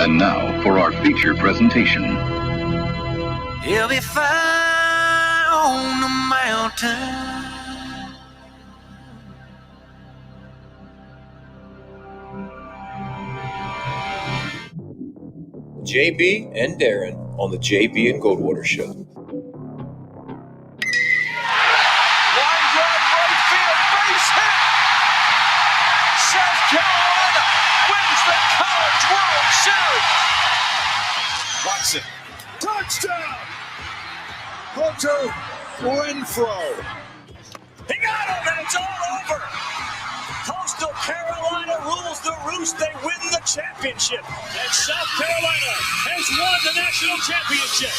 And now for our feature presentation. He'll be fine on the mountain. JB and Darren on the JB and Goldwater Show. Line drive right field, base hit. South Carolina wins the College World Series. Watson, touchdown. Hunter Renfrow. He got him, and it's all over. Coastal Carolina rules the roost. They win the championship. And South Carolina has won the national championship.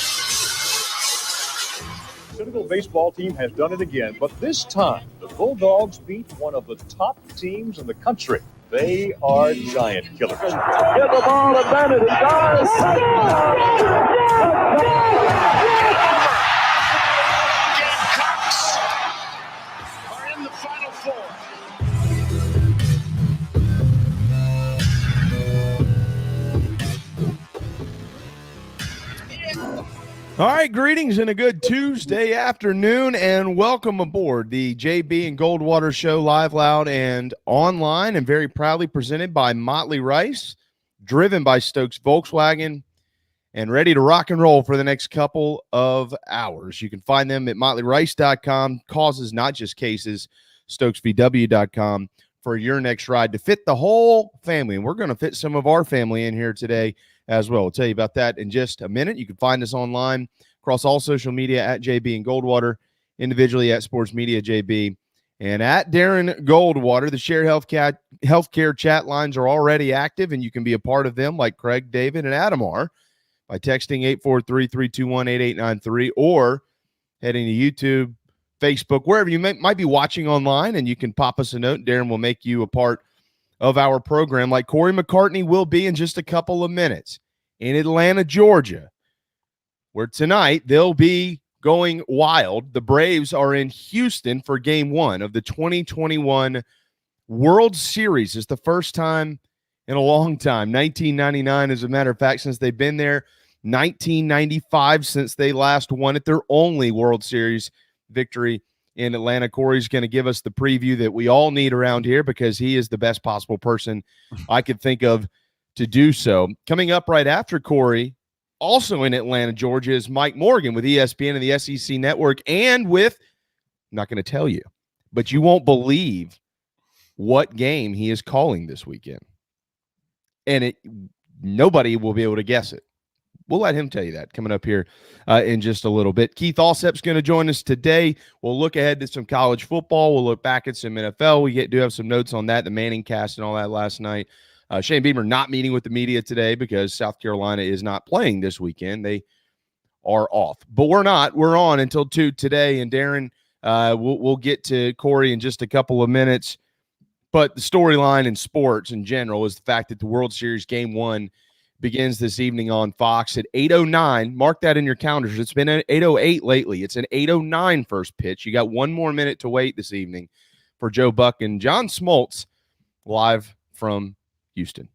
The Citadel baseball team has done it again, but this time the Bulldogs beat one of the top teams in the country. They are giant killers. Get the ball to Bennett. He does. Gamecocks are in the Final Four. All right, greetings and a good Tuesday afternoon, and welcome aboard the JB and Goldwater Show, live, loud, and online, and very proudly presented by Motley Rice, driven by Stokes Volkeswagen, and ready to rock and roll for the next couple of hours. You can find them at motleyrice.com, causes not just cases, stokesvw.com for your next ride to fit the whole family, and we're going to fit some of our family in here today as well. We'll tell you about that in just a minute. You can find us online across all social media at JB and Goldwater, individually at Sports Media JB, and at Darren Goldwater. The Share Healthcare chat lines are already active, and you can be a part of them like Craig, David, and Adam are by texting 843-321-8893 or heading to YouTube, Facebook, wherever you might be watching online, and you can pop us a note. Darren will make you a part of our program, like Cory McCartney will be in just a couple of minutes in Atlanta, Georgia, where tonight they'll be going wild. The Braves are in Houston for Game 1 of the 2021 World Series. It's the first time in a long time, 1999, as a matter of fact, since they've been there, 1995 since they last won it, their only World Series victory in Atlanta. Cory's going to give us the preview that we all need around here because he is the best possible person I could think of to do so. Coming up right after Cory, also in Atlanta, Georgia, is Mike Morgan with ESPN and the SEC Network, and with, I'm not going to tell you, but you won't believe what game he is calling this weekend. And nobody will be able to guess it. We'll let him tell you that coming up here in just a little bit. Keith Allsep's going to join us today. We'll look ahead to some college football. We'll look back at some NFL. We do have some notes on that, the Manning cast and all that last night. Shane Beamer not meeting with the media today because South Carolina is not playing this weekend. They are off. But we're not. We're on until 2 today. And Darren, we'll get to Cory in just a couple of minutes. But the storyline in sports in general is the fact that the World Series Game 1 begins this evening on Fox at 8:09. Mark that in your calendars. It's been at 8:08 lately. It's an 8:09 first pitch. You got one more minute to wait this evening for Joe Buck and John Smoltz live from Houston.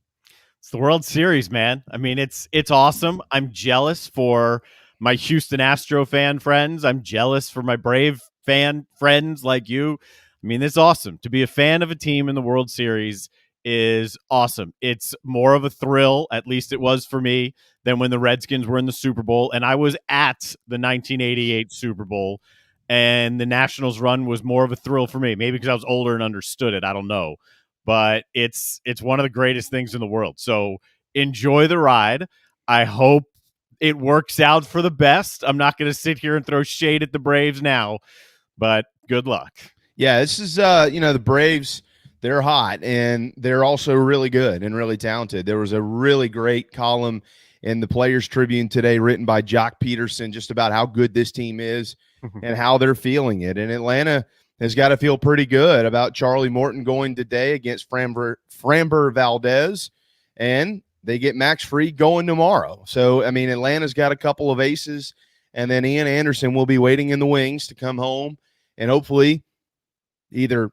It's the World Series, man. I mean, it's awesome. I'm jealous for my Houston Astro fan friends. I'm jealous for my Brave fan friends like you. I mean, it's awesome. To be a fan of a team in the World Series is awesome. It's more of a thrill, at least it was for me, than when the Redskins were in the Super Bowl. And I was at the 1988 Super Bowl, and the Nationals run was more of a thrill for me. Maybe because I was older and understood it. I don't know. But it's one of the greatest things in the world. So enjoy the ride. I hope it works out for the best. I'm not going to sit here and throw shade at the Braves now, but good luck. Yeah, this is, the Braves, they're hot, and they're also really good and really talented. There was a really great column in the Players Tribune today written by Jock Peterson just about how good this team is and how they're feeling it. And Atlanta has got to feel pretty good about Charlie Morton going today against Framber Valdez, and they get Max Fried going tomorrow. So, I mean, Atlanta's got a couple of aces, and then Ian Anderson will be waiting in the wings to come home and hopefully either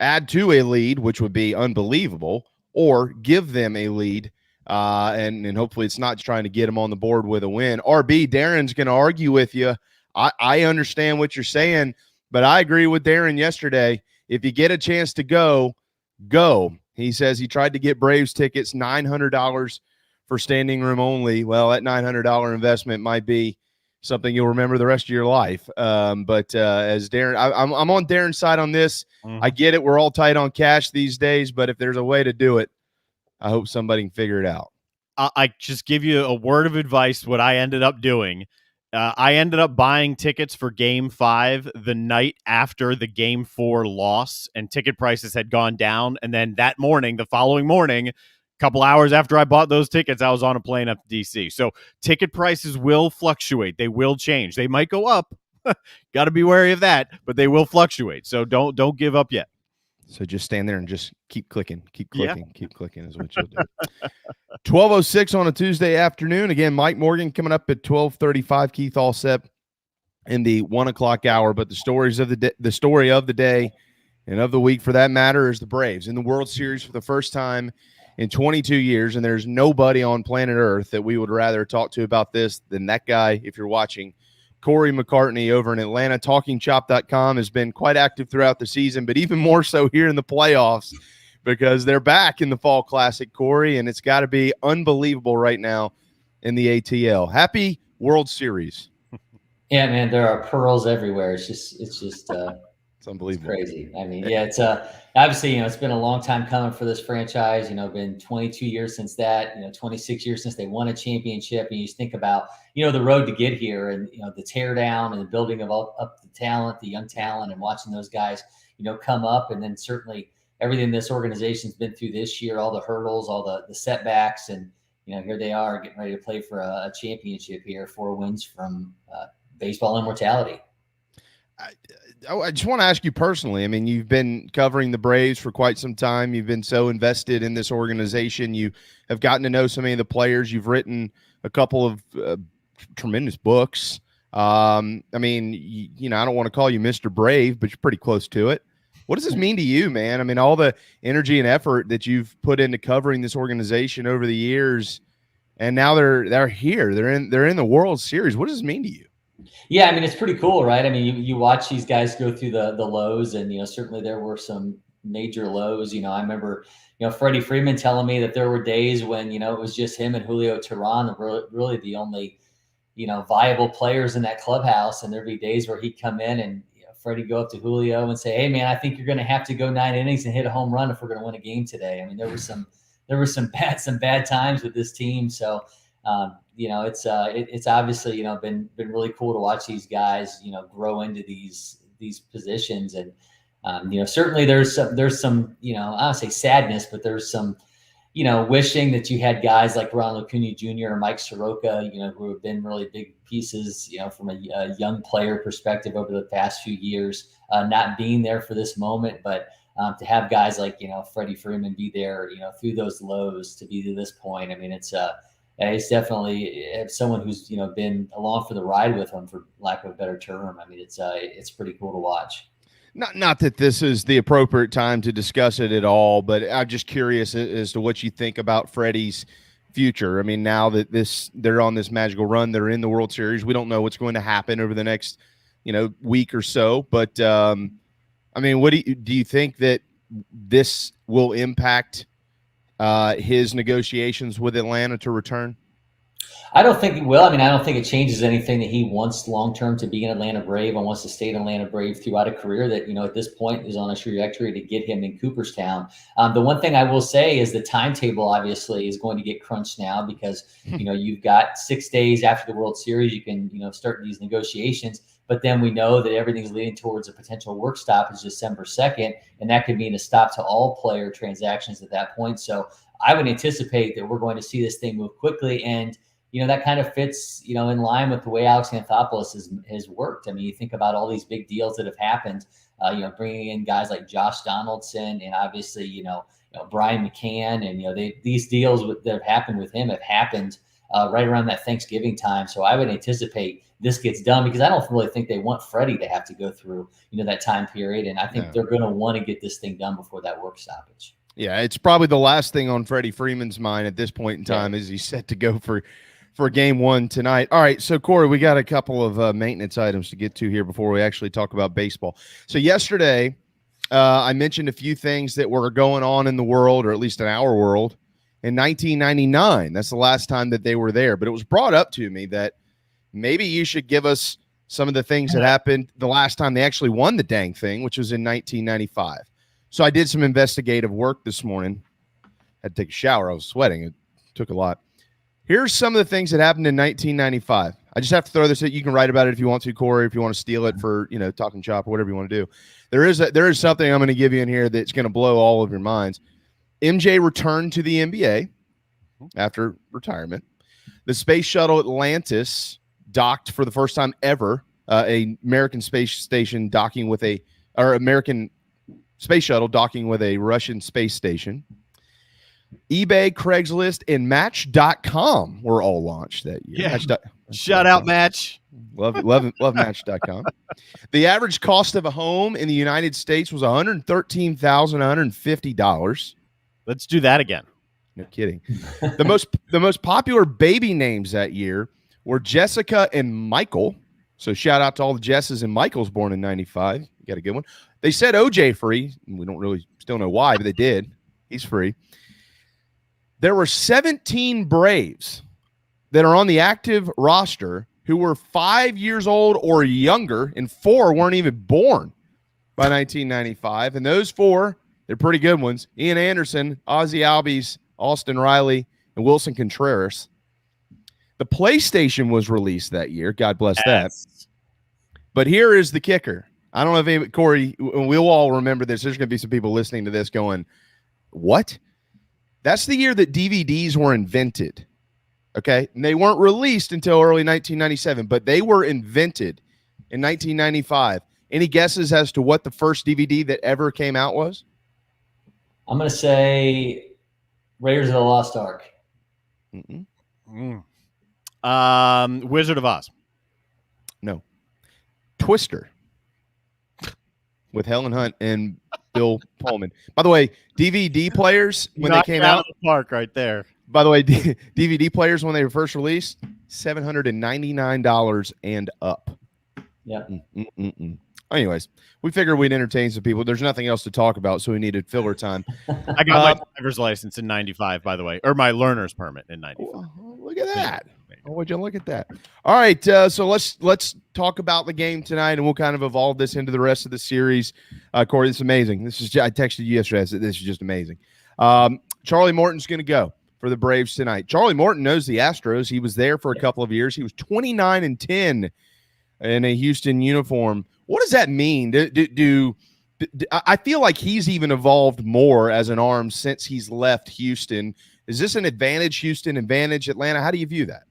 add to a lead, which would be unbelievable, or give them a lead and hopefully it's not trying to get him on the board with a win. RB, Darren's going to argue with you. I understand what you're saying, but I agree with Darren yesterday. If you get a chance to go. He says he tried to get Braves tickets, $900 for standing room only. Well, that $900 investment might be something you'll remember the rest of your life. But as Darren, I'm on Darren's side on this. I get it. We're all tight on cash these days, but if there's a way to do it, I hope somebody can figure it out. I just give you a word of advice, what I ended up doing. I ended up buying tickets for Game 5 the night after the Game 4 loss, and ticket prices had gone down. And then that morning, the following morning, a couple hours after I bought those tickets, I was on a plane up to D.C. So ticket prices will fluctuate. They will change. They might go up. Got to be wary of that, but they will fluctuate. So don't give up yet. So just stand there and just keep clicking keep clicking is what you'll do. 12:06 on a Tuesday afternoon. Again, Mike Morgan coming up at 12:35. Keith Allsep in the 1 o'clock hour. But the story of the day and of the week, for that matter, is the Braves in the World Series for the first time in 22 years. And there's nobody on planet Earth that we would rather talk to about this than that guy. If you're watching, Cory McCartney over in Atlanta. TalkingChop.com has been quite active throughout the season, but even more so here in the playoffs because they're back in the Fall Classic, Cory, and it's got to be unbelievable right now in the ATL. Happy World Series. Yeah, man, there are pearls everywhere. It's just it's unbelievable. It's crazy. I mean, yeah, it's obviously, it's been a long time coming for this franchise. Been 22 years since that. 26 years since they won a championship. And you just think about the road to get here, and the tear down and the building of up the talent, the young talent, and watching those guys come up, and then certainly everything this organization's been through this year, all the hurdles, all the setbacks, and here they are getting ready to play for a championship here, 4 wins from baseball immortality. I just want to ask you personally. I mean, you've been covering the Braves for quite some time. You've been so invested in this organization. You have gotten to know so many of the players. You've written a couple of tremendous books. I mean, I don't want to call you Mr. Brave, but you're pretty close to it. What does this mean to you, man? I mean, all the energy and effort that you've put into covering this organization over the years, and now they're here. They're in the World Series. What does this mean to you? Yeah, I mean, it's pretty cool, right? I mean, you watch these guys go through the lows, and certainly there were some major lows. I remember Freddie Freeman telling me that there were days when it was just him and Julio Teheran really the only viable players in that clubhouse, and there'd be days where he'd come in and Freddie go up to Julio and say, "Hey, man, I think you're going to have to go 9 innings and hit a home run if we're going to win a game today." I mean, there were some bad times with this team, so. It's obviously, been really cool to watch these guys, grow into these positions. And, certainly there's some, I don't say sadness, but there's some, wishing that you had guys like Ronald Acuna Jr. or Mike Soroka, who have been really big pieces, from a young player perspective over the past few years, not being there for this moment, but to have guys like, Freddie Freeman be there, through those lows to be to this point. I mean, it's definitely someone who's been along for the ride with him, for lack of a better term. I mean, it's pretty cool to watch. Not that this is the appropriate time to discuss it at all, but I'm just curious as to what you think about Freddie's future. I mean, now that they're on this magical run, they're in the World Series. We don't know what's going to happen over the next week or so, but I mean, what do you think that this will impact his negotiations with Atlanta to return? I don't think it will. I mean, I don't think it changes anything that he wants long-term to be an Atlanta Brave and wants to stay an Atlanta Brave throughout a career that, at this point is on a trajectory to get him in Cooperstown. The one thing I will say is the timetable obviously is going to get crunched now because, you've got 6 days after the World Series, you can, start these negotiations. But then we know that everything's leading towards a potential work stoppage December 2nd, and that could mean a stop to all player transactions at that point. So I would anticipate that we're going to see this thing move quickly, and that kind of fits in line with the way Alex Anthopoulos has worked. I mean, you think about all these big deals that have happened, bringing in guys like Josh Donaldson and obviously Brian McCann, and these deals that have happened with him have happened right around that Thanksgiving time. So I would anticipate this gets done because I don't really think they want Freddie to have to go through, that time period. And I think they're going to want to get this thing done before that work stoppage. Yeah, it's probably the last thing on Freddie Freeman's mind at this point in time as he's set to go for game one tonight. All right, so Cory, we got a couple of maintenance items to get to here before we actually talk about baseball. So yesterday, I mentioned a few things that were going on in the world, or at least in our world, in 1999. That's the last time that they were there. But it was brought up to me that maybe you should give us some of the things that happened the last time they actually won the dang thing, which was in 1995. So I did some investigative work this morning. Had to take a shower. I was sweating. It took a lot. Here's some of the things that happened in 1995. I just have to throw this at you. You can write about it if you want to, Cory, if you want to steal it for, talking shop or whatever you want to do. There is something I'm going to give you in here that's going to blow all of your minds. MJ returned to the NBA after retirement. The space shuttle Atlantis docked for the first time ever. American space station docking with American space shuttle docking with a Russian space station. eBay, Craigslist, and Match.com were all launched that year. Yeah. Shout out Match. Love Match.com. The average cost of a home in the United States was $113,150. Let's do that again. No kidding. The most popular baby names that year were Jessica and Michael. So shout out to all the Jesses and Michaels born in 95. You got a good one. They said OJ free. We don't really still know why, but they did. He's free. There were 17 Braves that are on the active roster who were 5 years old or younger, and 4 weren't even born by 1995. And those 4, they're pretty good ones. Ian Anderson, Ozzie Albies, Austin Riley, and Wilson Contreras. The PlayStation was released that year. God bless that. But here is the kicker. I don't know if anybody, Cory, we'll all remember this. There's going to be some people listening to this going, what? That's the year that DVDs were invented. Okay? And they weren't released until early 1997, but they were invented in 1995. Any guesses as to what the first DVD that ever came out was? I'm going to say Raiders of the Lost Ark. Wizard of Oz. No. Twister. With Helen Hunt and Bill Pullman. By the way, DVD players, when they came out. Of the park right there. By the way, DVD players, when they were first released, $799 and up. Yeah. Anyways, we figured we'd entertain some people. There's nothing else to talk about, so we needed filler time. I got my driver's license in 95, by the way, or my learner's permit in 95. Look at that. Oh, would you look at that? All right, so let's talk about the game tonight, and we'll kind of evolve this into the rest of the series. Cory, this is amazing. I texted you yesterday. I said this is just amazing. Charlie Morton's going to go for the Braves tonight. Charlie Morton knows the Astros. He was there for a couple of years. He was 29-10 in a Houston uniform. What does that mean? I feel like he's even evolved more as an arm since he's left Houston. Is this an advantage Houston, advantage Atlanta? How do you view that?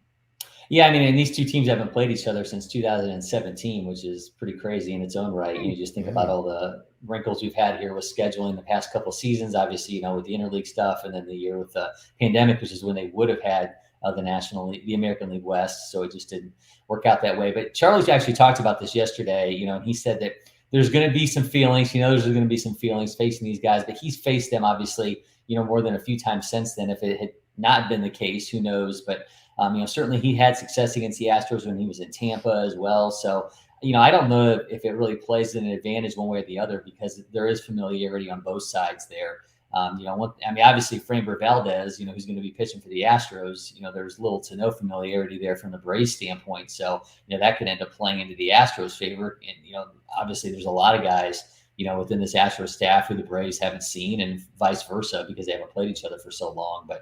Yeah, I mean, and these two teams haven't played each other since 2017, which is pretty crazy in its own right. You just think about all the wrinkles we've had here with scheduling the past couple of seasons, obviously, with the interleague stuff, and then the year with the pandemic, which is when they would have had the American League West. So it just didn't work out that way. But Charlie's actually talked about this yesterday, and he said that there's going to be some feelings. There's going to be some feelings facing these guys, but he's faced them obviously, more than a few times since then. If it had not been the case, who knows? But certainly he had success against the Astros when he was in Tampa as well. So, I don't know if it really plays an advantage one way or the other because there is familiarity on both sides there. Obviously Framber Valdez, who's going to be pitching for the Astros, there's little to no familiarity there from the Braves standpoint. So, that could end up playing into the Astros' favor. And, obviously there's a lot of guys, within this Astros staff who the Braves haven't seen and vice versa because they haven't played each other for so long. But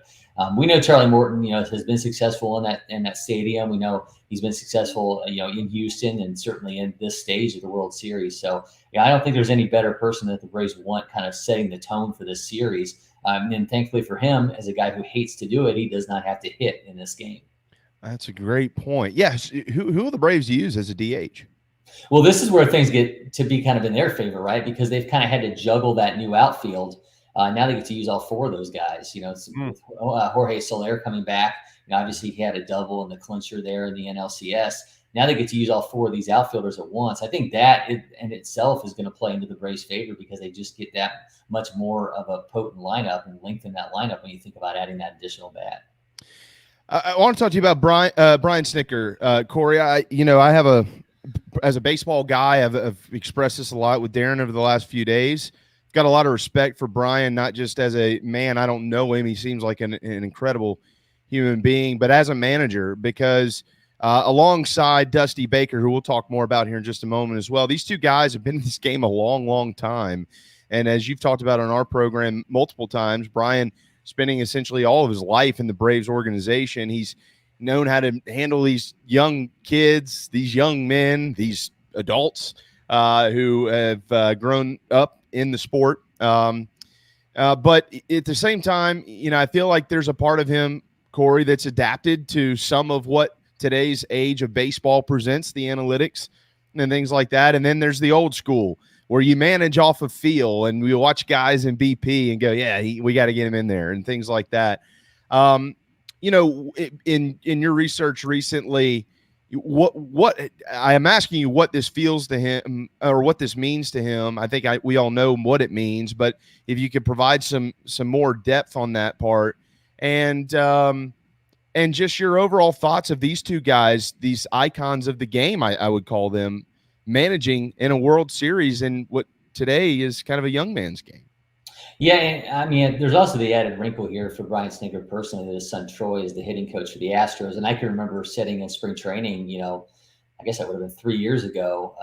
we know Charlie Morton, has been successful in that stadium. We know he's been successful, in Houston and certainly in this stage of the World Series. So, I don't think there's any better person that the Braves want kind of setting the tone for this series. And thankfully for him, as a guy who hates to do it, he does not have to hit in this game. That's a great point. Yes. Who will the Braves use as a DH? Well, this is where things get to be kind of in their favor, right? Because they've kind of had to juggle that new outfield. Now they get to use all 4 of those guys. With Jorge Soler coming back. Obviously he had a double in the clincher there in the NLCS. Now they get to use all 4 of these outfielders at once. I think that in itself is going to play into the Braves' favor because they just get that much more of a potent lineup and lengthen that lineup when you think about adding that additional bat. I want to talk to you about Brian Snitker, Cory. As a baseball guy, I've expressed this a lot with Darren over the last few days. Got a lot of respect for Brian, not just as a man. I don't know him. He seems like an incredible human being, but as a manager, because alongside Dusty Baker, who we'll talk more about here in just a moment as well, these two guys have been in this game a long, long time. And as you've talked about on our program multiple times, Brian spending essentially all of his life in the Braves organization. He's known how to handle these young kids, these young men, these adults who have grown up in the sport. But at the same time, I feel like there's a part of him, Cory, that's adapted to some of what today's age of baseball presents, the analytics and things like that. And then there's the old school where you manage off of feel, and we watch guys in BP and go, yeah, we got to get him in there and things like that. In your research recently, what I am asking you what this feels to him or what this means to him. I think we all know what it means, but if you could provide some more depth on that part and just your overall thoughts of these two guys, these icons of the game, I would call them, managing in a World Series in what today is kind of a young man's game. Yeah, and I mean, there's also the added wrinkle here for Brian Snitker personally that his son Troy is the hitting coach for the Astros. And I can remember sitting in spring training, I guess that would have been 3 years ago,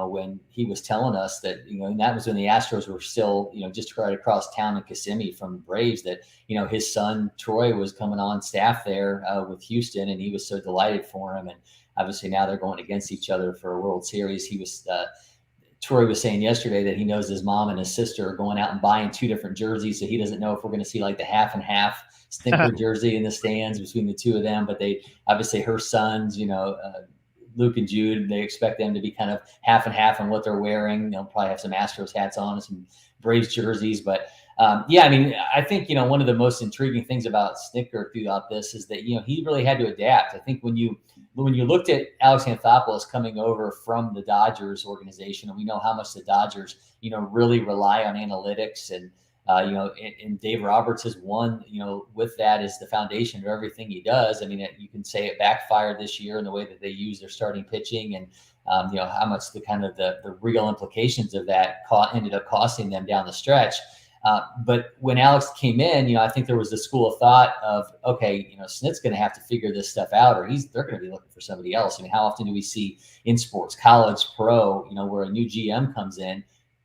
when he was telling us that, and that was when the Astros were still, just right across town in Kissimmee from the Braves, that, his son Troy was coming on staff there with Houston, and he was so delighted for him. And obviously now they're going against each other for a World Series. Troy was saying yesterday that he knows his mom and his sister are going out and buying 2 different jerseys. So he doesn't know if we're going to see like the half and half Snitker jersey in the stands between the 2 of them. But they obviously her sons, Luke and Jude, they expect them to be kind of half and half on what they're wearing. They'll probably have some Astros hats on and some Braves jerseys. But I think, one of the most intriguing things about Snitker throughout this is that, he really had to adapt. I think when you looked at Alex Anthopoulos coming over from the Dodgers organization, and we know how much the Dodgers, really rely on analytics and, and Dave Roberts has won, with that as the foundation of everything he does. I mean, you can say it backfired this year in the way that they use their starting pitching and, how much the real implications of that ended up costing them down the stretch. But when Alex came in, I think there was this school of thought of, okay, Snit's going to have to figure this stuff out, or they're going to be looking for somebody else. I mean, how often do we see in sports, college, pro, where a new GM comes in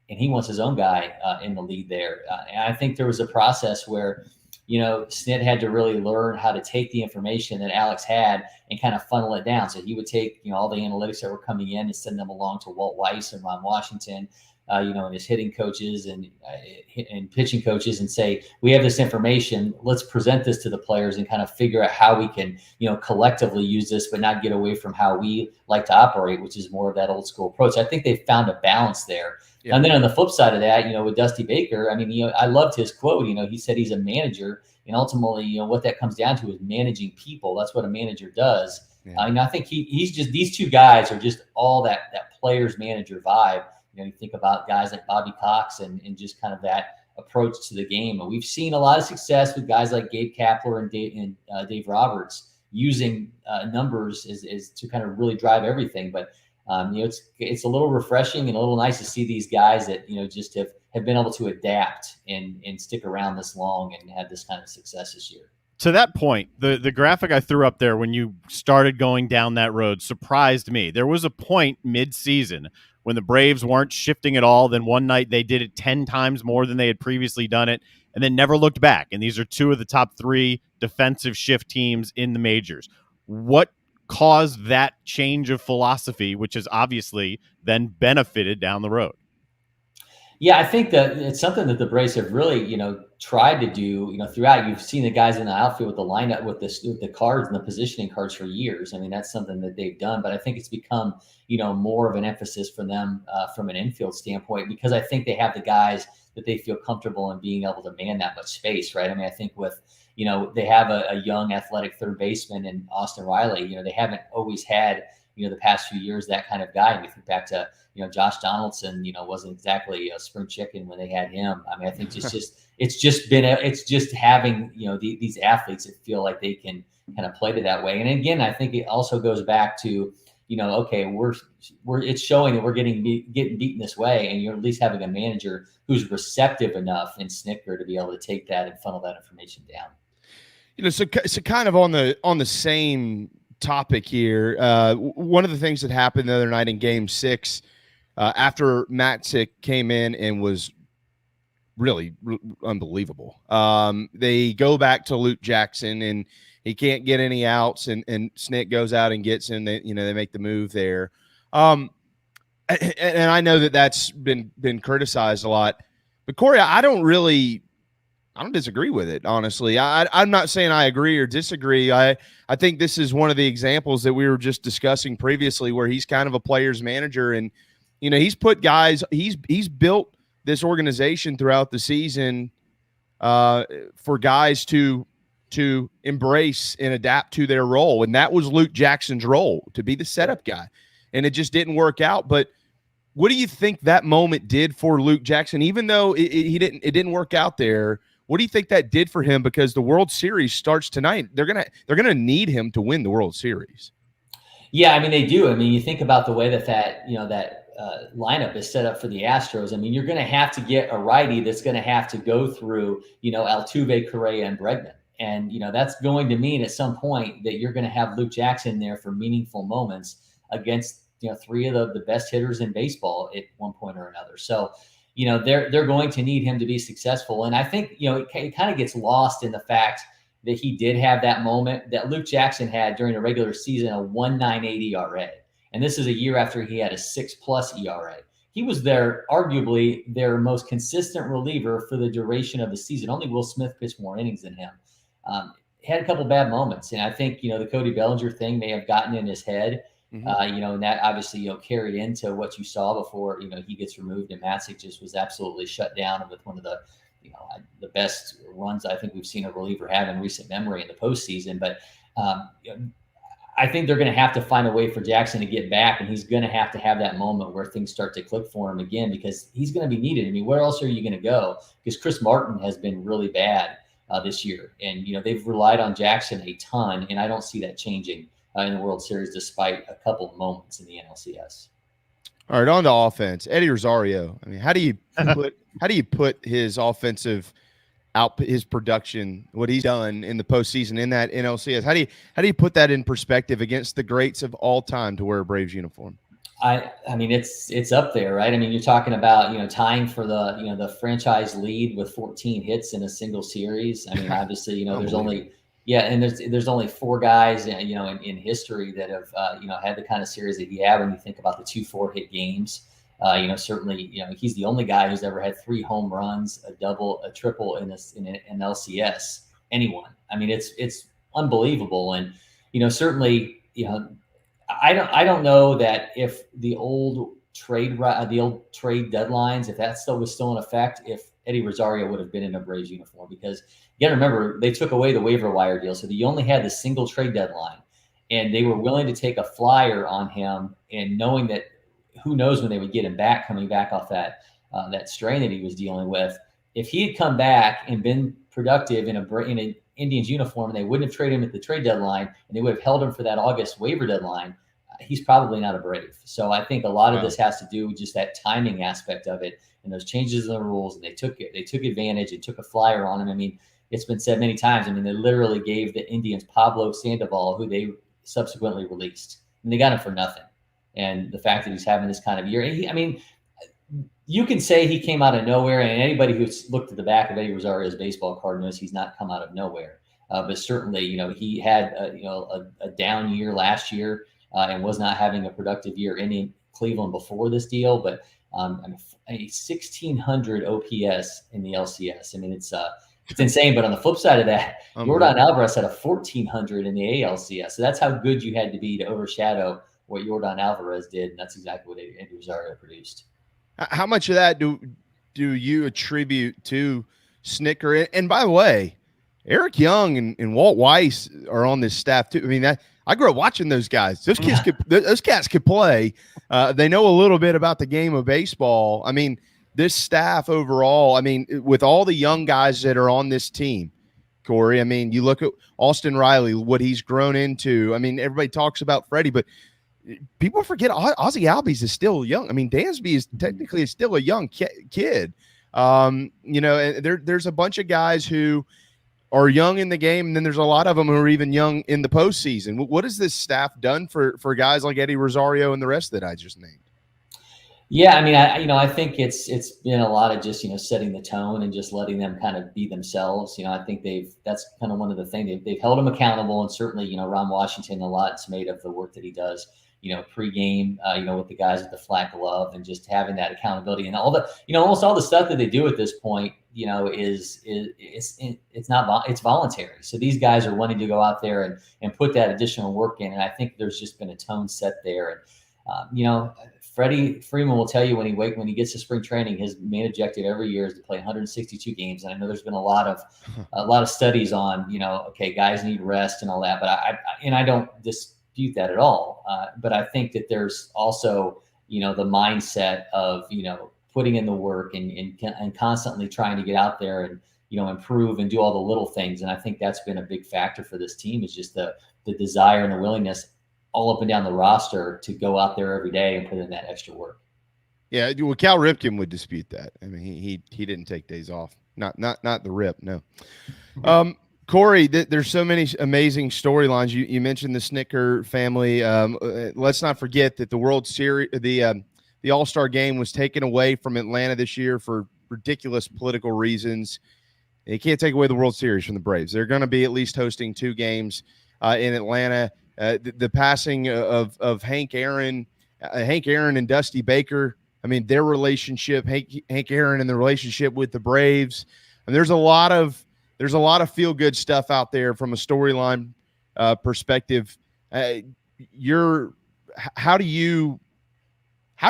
and he wants his own guy in the lead there? And I think there was a process where, Snit had to really learn how to take the information that Alex had and kind of funnel it down. So he would take, all the analytics that were coming in and send them along to Walt Weiss and Ron Washington, and his hitting coaches and pitching coaches, and say, we have this information, let's present this to the players and kind of figure out how we can, collectively use this, but not get away from how we like to operate, which is more of that old school approach. I think they found a balance there. Yeah. And then on the flip side of that, with Dusty Baker, I mean, I loved his quote, he said he's a manager, and ultimately, what that comes down to is managing people. That's what a manager does. Yeah. I think he's just, these two guys are just all that player's manager vibe. You think about guys like Bobby Cox and just kind of that approach to the game. And we've seen a lot of success with guys like Gabe Kapler and Dave Roberts using numbers as to kind of really drive everything. But it's a little refreshing and a little nice to see these guys that just have been able to adapt and stick around this long and have this kind of success this year. To that point, the graphic I threw up there when you started going down that road surprised me. There was a point mid-season when the Braves weren't shifting at all. Then one night they did it 10 times more than they had previously done it, and then never looked back. And these are 2 of the top 3 defensive shift teams in the majors. What caused that change of philosophy, which has obviously then benefited down the road? Yeah, I think that it's something that the Braves have really, tried to do, throughout. You've seen the guys in the outfield with the lineup, with the cards and the positioning cards for years. I mean, that's something that they've done, but I think it's become, more of an emphasis for them from an infield standpoint, because I think they have the guys that they feel comfortable in being able to man that much space, right? I mean, I think with, they have a young athletic third baseman in Austin Riley. They haven't always had the past few years, that kind of guy. And you think back to, Josh Donaldson, wasn't exactly a spring chicken when they had him. I mean, I think it's just having, these athletes that feel like they can kind of play to that way. And again, I think it also goes back to, okay, it's showing that we're getting beaten this way, and you're at least having a manager who's receptive enough in Snicker to be able to take that and funnel that information down. So kind of on the same topic here. One of the things that happened the other night in Game 6, after Matzik came in and was really unbelievable. They go back to Luke Jackson, and he can't get any outs, and Snick goes out and gets him. They make the move there. And I know that's been criticized a lot, but Cory, I don't disagree with it, honestly. I'm not saying I agree or disagree. I think this is one of the examples that we were just discussing previously, where he's kind of a player's manager, and he's put guys. He's built this organization throughout the season for guys to embrace and adapt to their role, and that was Luke Jackson's role, to be the setup guy, and it just didn't work out. But what do you think that moment did for Luke Jackson? Even though it didn't work out there, what do you think that did for him? Because the World Series starts tonight. They're gonna need him to win the World Series. Yeah, I mean, they do. I mean, you think about the way that lineup is set up for the Astros. I mean, you're going to have to get a righty that's going to have to go through, Altuve, Correa, and Bregman. And, that's going to mean at some point that you're going to have Luke Jackson there for meaningful moments against, three of the best hitters in baseball at one point or another. So, they're going to need him to be successful. And I think, it kind of gets lost in the fact that he did have that moment that Luke Jackson had during the regular season, a 1.98 ERA. And this is a year after he had a 6+ ERA. He was arguably their most consistent reliever for the duration of the season. Only Will Smith pitched more innings than him. He had a couple bad moments. And I think, the Cody Bellinger thing may have gotten in his head, and that obviously, carried into what you saw before, he gets removed, and Matzik just was absolutely shut down with one of the best runs I think we've seen a reliever have in recent memory in the postseason. But I think they're going to have to find a way for Jackson to get back, and he's going to have that moment where things start to click for him again, because he's going to be needed. I mean, where else are you going to go? Because Chris Martin has been really bad this year, and they've relied on Jackson a ton, and I don't see that changing in the World Series, despite a couple of moments in the NLCS. All right, on to offense. Eddie Rosario. I mean, how do you put his offensive his production, what he's done in the postseason in that NLCS? How do you put that in perspective against the greats of all time to wear a Braves uniform? I mean, it's up there, right? I mean, you're talking about, tying for the franchise lead with 14 hits in a single series. I mean, obviously, there's only 4 guys, in history that have, had the kind of series that he had. When you think about the 2 4-hit games, certainly, he's the only guy who's ever had 3 home runs, a double, a triple in an LCS. Anyone? I mean, it's unbelievable. And, certainly, I don't know that if the old trade deadlines, if that was still in effect, if Eddie Rosario would have been in a Braves uniform, because you got to remember, they took away the waiver wire deal, so that you only had the single trade deadline, and they were willing to take a flyer on him, and knowing that who knows when they would get him back, coming back off that strain that he was dealing with. If he had come back and been productive in an Indians uniform, and they wouldn't have traded him at the trade deadline, and they would have held him for that August waiver deadline, he's probably not a Brave. So I think a lot of this has to do with just that timing aspect of it, and those changes in the rules. And they took advantage and took a flyer on him. I mean, it's been said many times. I mean, they literally gave the Indians Pablo Sandoval, who they subsequently released, and they got him for nothing. And the fact that he's having this kind of year, you can say he came out of nowhere, and anybody who's looked at the back of Eddie Rosario's baseball card knows he's not come out of nowhere. But certainly, he had a down year last year, and was not having a productive year in Cleveland before this deal. But a 1,600 OPS in the LCS. I mean, it's insane. But on the flip side of that, Yordan Alvarez had a 1,400 in the ALCS. So that's how good you had to be to overshadow what Yordan Alvarez did, and that's exactly what Eddie Rosario produced. How much of that do you attribute to Snicker? And by the way, Eric Young and Walt Weiss are on this staff too. I mean, I grew up watching those guys. Those cats could play. They know a little bit about the game of baseball. I mean, this staff overall, I mean, with all the young guys that are on this team, Corey, I mean, you look at Austin Riley, what he's grown into. I mean, everybody talks about Freddie, but people forget Ozzie Albies is still young. I mean, Dansby is technically still a young kid. You know, and there's a bunch of guys who are young in the game, and then there's a lot of them who are even young in the postseason. What has this staff done for guys like Eddie Rosario and the rest that I just named? Yeah, I mean, I think it's been a lot of just, setting the tone and just letting them kind of be themselves. I think that's kind of one of the things they've held them accountable, and certainly, Ron Washington, a lot's made of the work that he does, pregame, with the guys with the flat glove, and just having that accountability and all the, almost all the stuff that they do at this point, it's voluntary. So these guys are wanting to go out there and put that additional work in. And I think there's just been a tone set there. And, Freddie Freeman will tell you when he gets to spring training, his main objective every year is to play 162 games. And I know there's been a lot of studies on, okay, guys need rest and all that, but I don't dispute that at all. But I think that there's also, the mindset of, putting in the work and constantly trying to get out there and, improve and do all the little things. And I think that's been a big factor for this team, is just the desire and the willingness all up and down the roster to go out there every day and put in that extra work. Yeah, well, Cal Ripken would dispute that. I mean, he didn't take days off. Not the Rip, no. Cory, there's so many amazing storylines. You mentioned the Snicker family. Let's not forget that the World Series, the All-Star game was taken away from Atlanta this year for ridiculous political reasons. They can't take away the World Series from the Braves. They're going to be at least hosting 2 games in Atlanta. The passing of Hank Aaron and Dusty Baker. I mean, their relationship, Hank Aaron and the relationship with the Braves. And there's a lot of feel good stuff out there from a storyline perspective. How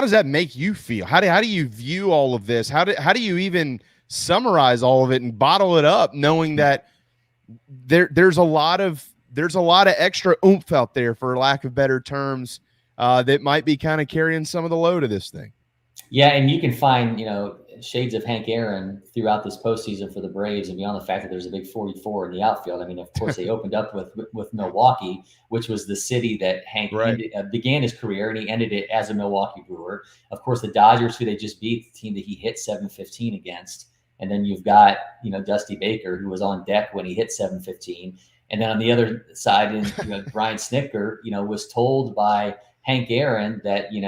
does that make you feel? How do you view all of this? How do you even summarize all of it and bottle it up, knowing that there's a lot of extra oomph out there, for lack of better terms, that might be kind of carrying some of the load of this thing? Yeah, and you can find, shades of Hank Aaron throughout this postseason for the Braves, and beyond the fact that there's a big 44 in the outfield. I mean, of course, they opened up with Milwaukee, which was the city that Hank began his career, and he ended it as a Milwaukee Brewer. Of course, the Dodgers, who they just beat, the team that he hit 715 against. And then you've got, Dusty Baker, who was on deck when he hit 715. And then on the other side, Brian Snitker, was told by Hank Aaron that, he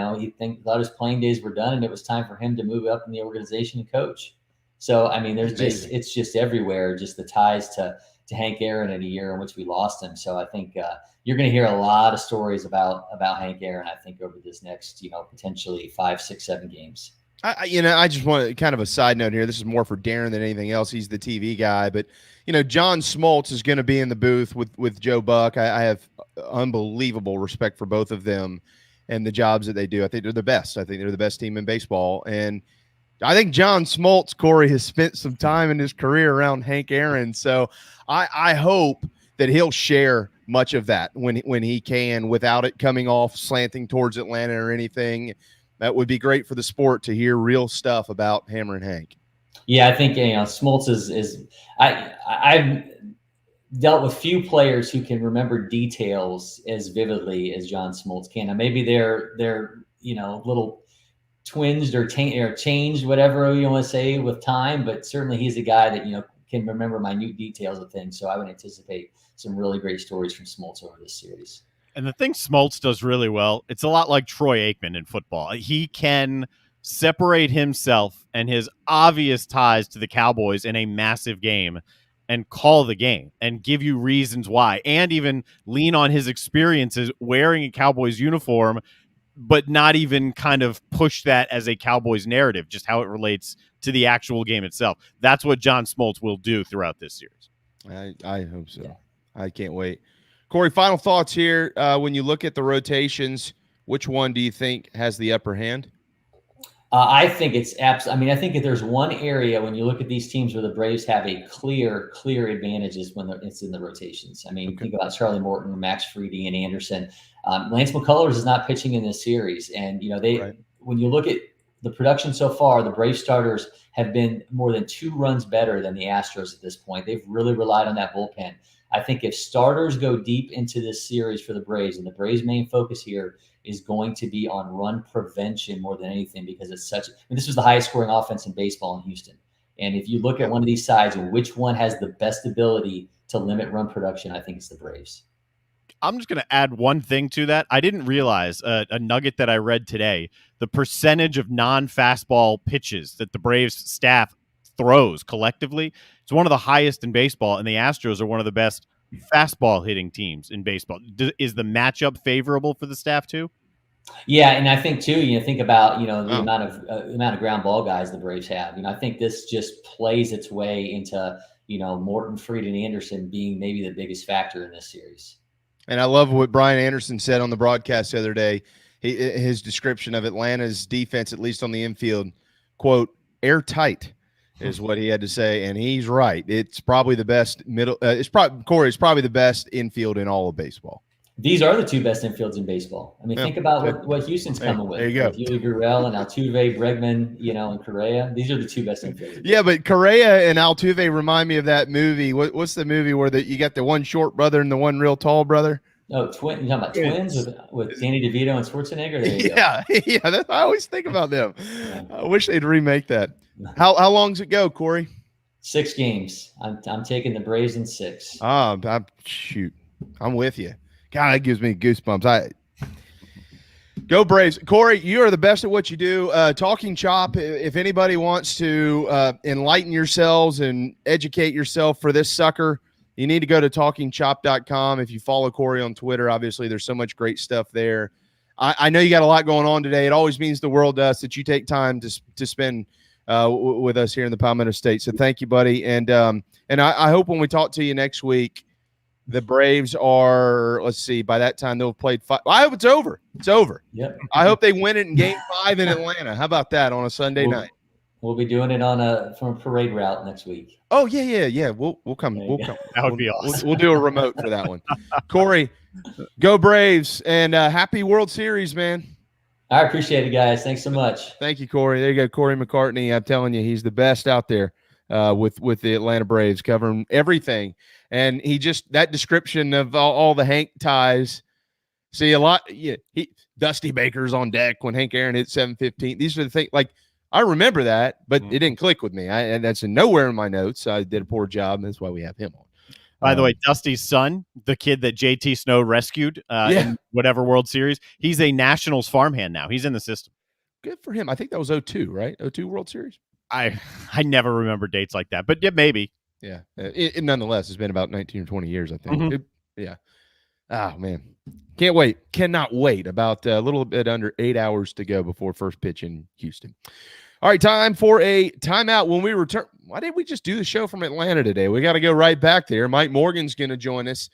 thought his playing days were done and it was time for him to move up in the organization and coach. So, I mean, it's just everywhere, just the ties to Hank Aaron in a year in which we lost him. So I think you're going to hear a lot of stories about Hank Aaron, I think, over this next, potentially 5, 6, 7 games. I just want kind of a side note here. This is more for Darren than anything else. He's the TV guy, but John Smoltz is going to be in the booth with Joe Buck. I have unbelievable respect for both of them and the jobs that they do. I think they're the best. I think they're the best team in baseball. And I think John Smoltz, Cory, has spent some time in his career around Hank Aaron. So I hope that he'll share much of that when he can, without it coming off slanting towards Atlanta or anything. That would be great for the sport to hear real stuff about Hammer and Hank. Yeah, I think Smoltz is I've dealt with few players who can remember details as vividly as John Smoltz can. Now, maybe they're little twinged or changed, whatever you want to say, with time, but certainly he's a guy that can remember minute details of things. So I would anticipate some really great stories from Smoltz over this series. And the thing Smoltz does really well, it's a lot like Troy Aikman in football. He can separate himself and his obvious ties to the Cowboys in a massive game and call the game and give you reasons why, and even lean on his experiences wearing a Cowboys uniform, but not even kind of push that as a Cowboys narrative, just how it relates to the actual game itself. That's what John Smoltz will do throughout this series. I hope so. Yeah. I can't wait. Cory, final thoughts here. When you look at the rotations, which one do you think has the upper hand? I think it's absolutely. I think if there's one area when you look at these teams where the Braves have a clear advantages when it's in the rotations. Think about Charlie Morton, Max Fried, Ian Anderson. Lance McCullers is not pitching in this series, and when you look at the production so far, the Braves starters have been more than 2 runs better than the Astros at this point. They've really relied on that bullpen. I think if starters go deep into this series for the Braves, and the Braves' main focus here is going to be on run prevention more than anything, because it's this was the highest scoring offense in baseball in Houston. And if you look at one of these sides and which one has the best ability to limit run production, I think it's the Braves. I'm just going to add one thing to that. I didn't realize a nugget that I read today, the percentage of non-fastball pitches that the Braves staff throws collectively. It's one of the highest in baseball, and the Astros are one of the best fastball hitting teams in baseball. Is the matchup favorable for the staff too? Yeah, and I think too, think about the amount of ground ball guys the Braves have. I think this just plays its way into Morton, Fried, and Anderson being maybe the biggest factor in this series. And I love what Brian Anderson said on the broadcast the other day. His description of Atlanta's defense, at least on the infield, quote, airtight is what he had to say. And he's right. It's probably the best Corey, it's probably the best infield in all of baseball. These are the 2 best infields in baseball. Think about what Houston's coming with. There you go. Yuli Gurriel and Altuve, Bregman, and Correa. These are the 2 best infields. Yeah, but Correa and Altuve remind me of that movie. What's the movie where you got the one short brother and the one real tall brother? Oh, you're talking about Twins with Danny DeVito and Schwarzenegger? There you go. Yeah. I always think about them. Yeah. I wish they'd remake that. How long does it go, Corey? 6 games. I'm taking the Braves in 6. Shoot. I'm with you. God, that gives me goosebumps. Go Braves. Corey, you are the best at what you do. Talking Chop, if anybody wants to enlighten yourselves and educate yourself for this sucker, you need to go to talkingchop.com. If you follow Corey on Twitter, obviously there's so much great stuff there. I know you got a lot going on today. It always means the world to us that you take time to spend with us here in the Palmetto State. So thank you, buddy. And I hope when we talk to you next week, the Braves are, let's see, by that time they'll have played 5. I hope it's over. It's over. Yep. I hope they win it in Game 5 in Atlanta. How about that on a Sunday night? We'll be doing it from a parade route next week. Oh, yeah. We'll come. That would be awesome. We'll do a remote for that one. Corey, go Braves, and happy World Series, man. I appreciate it, guys. Thanks so much. Thank you, Corey. There you go, Cory McCartney. I'm telling you, he's the best out there with the Atlanta Braves, covering everything. And that description of all the Hank ties. See a lot. Yeah, Dusty Baker's on deck when Hank Aaron hit 715. These are the things. Like, I remember that, but it didn't click with me. And that's nowhere in my notes. I did a poor job. That's why we have him on. By the way, Dusty's son, the kid that JT Snow rescued in whatever World Series, he's a Nationals farmhand now. He's in the system. Good for him. I think that was 2002, right? 2002 World Series. I never remember dates like that, but yeah, maybe. Yeah. It nonetheless, it's been about 19 or 20 years, I think. Mm-hmm. Yeah. Oh, man. Can't wait. Cannot wait. About a little bit under 8 hours to go before first pitch in Houston. All right, time for a timeout. When we return, why didn't we just do the show from Atlanta today? We got to go right back there. Mike Morgan's going to join us.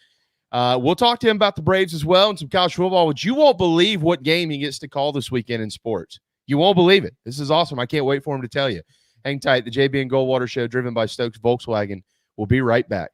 We'll talk to him about the Braves as well and some college football, which you won't believe what game he gets to call this weekend in sports. You won't believe it. This is awesome. I can't wait for him to tell you. Hang tight. The JB and Goldwater Show, driven by Stokes Volkswagen. We'll be right back.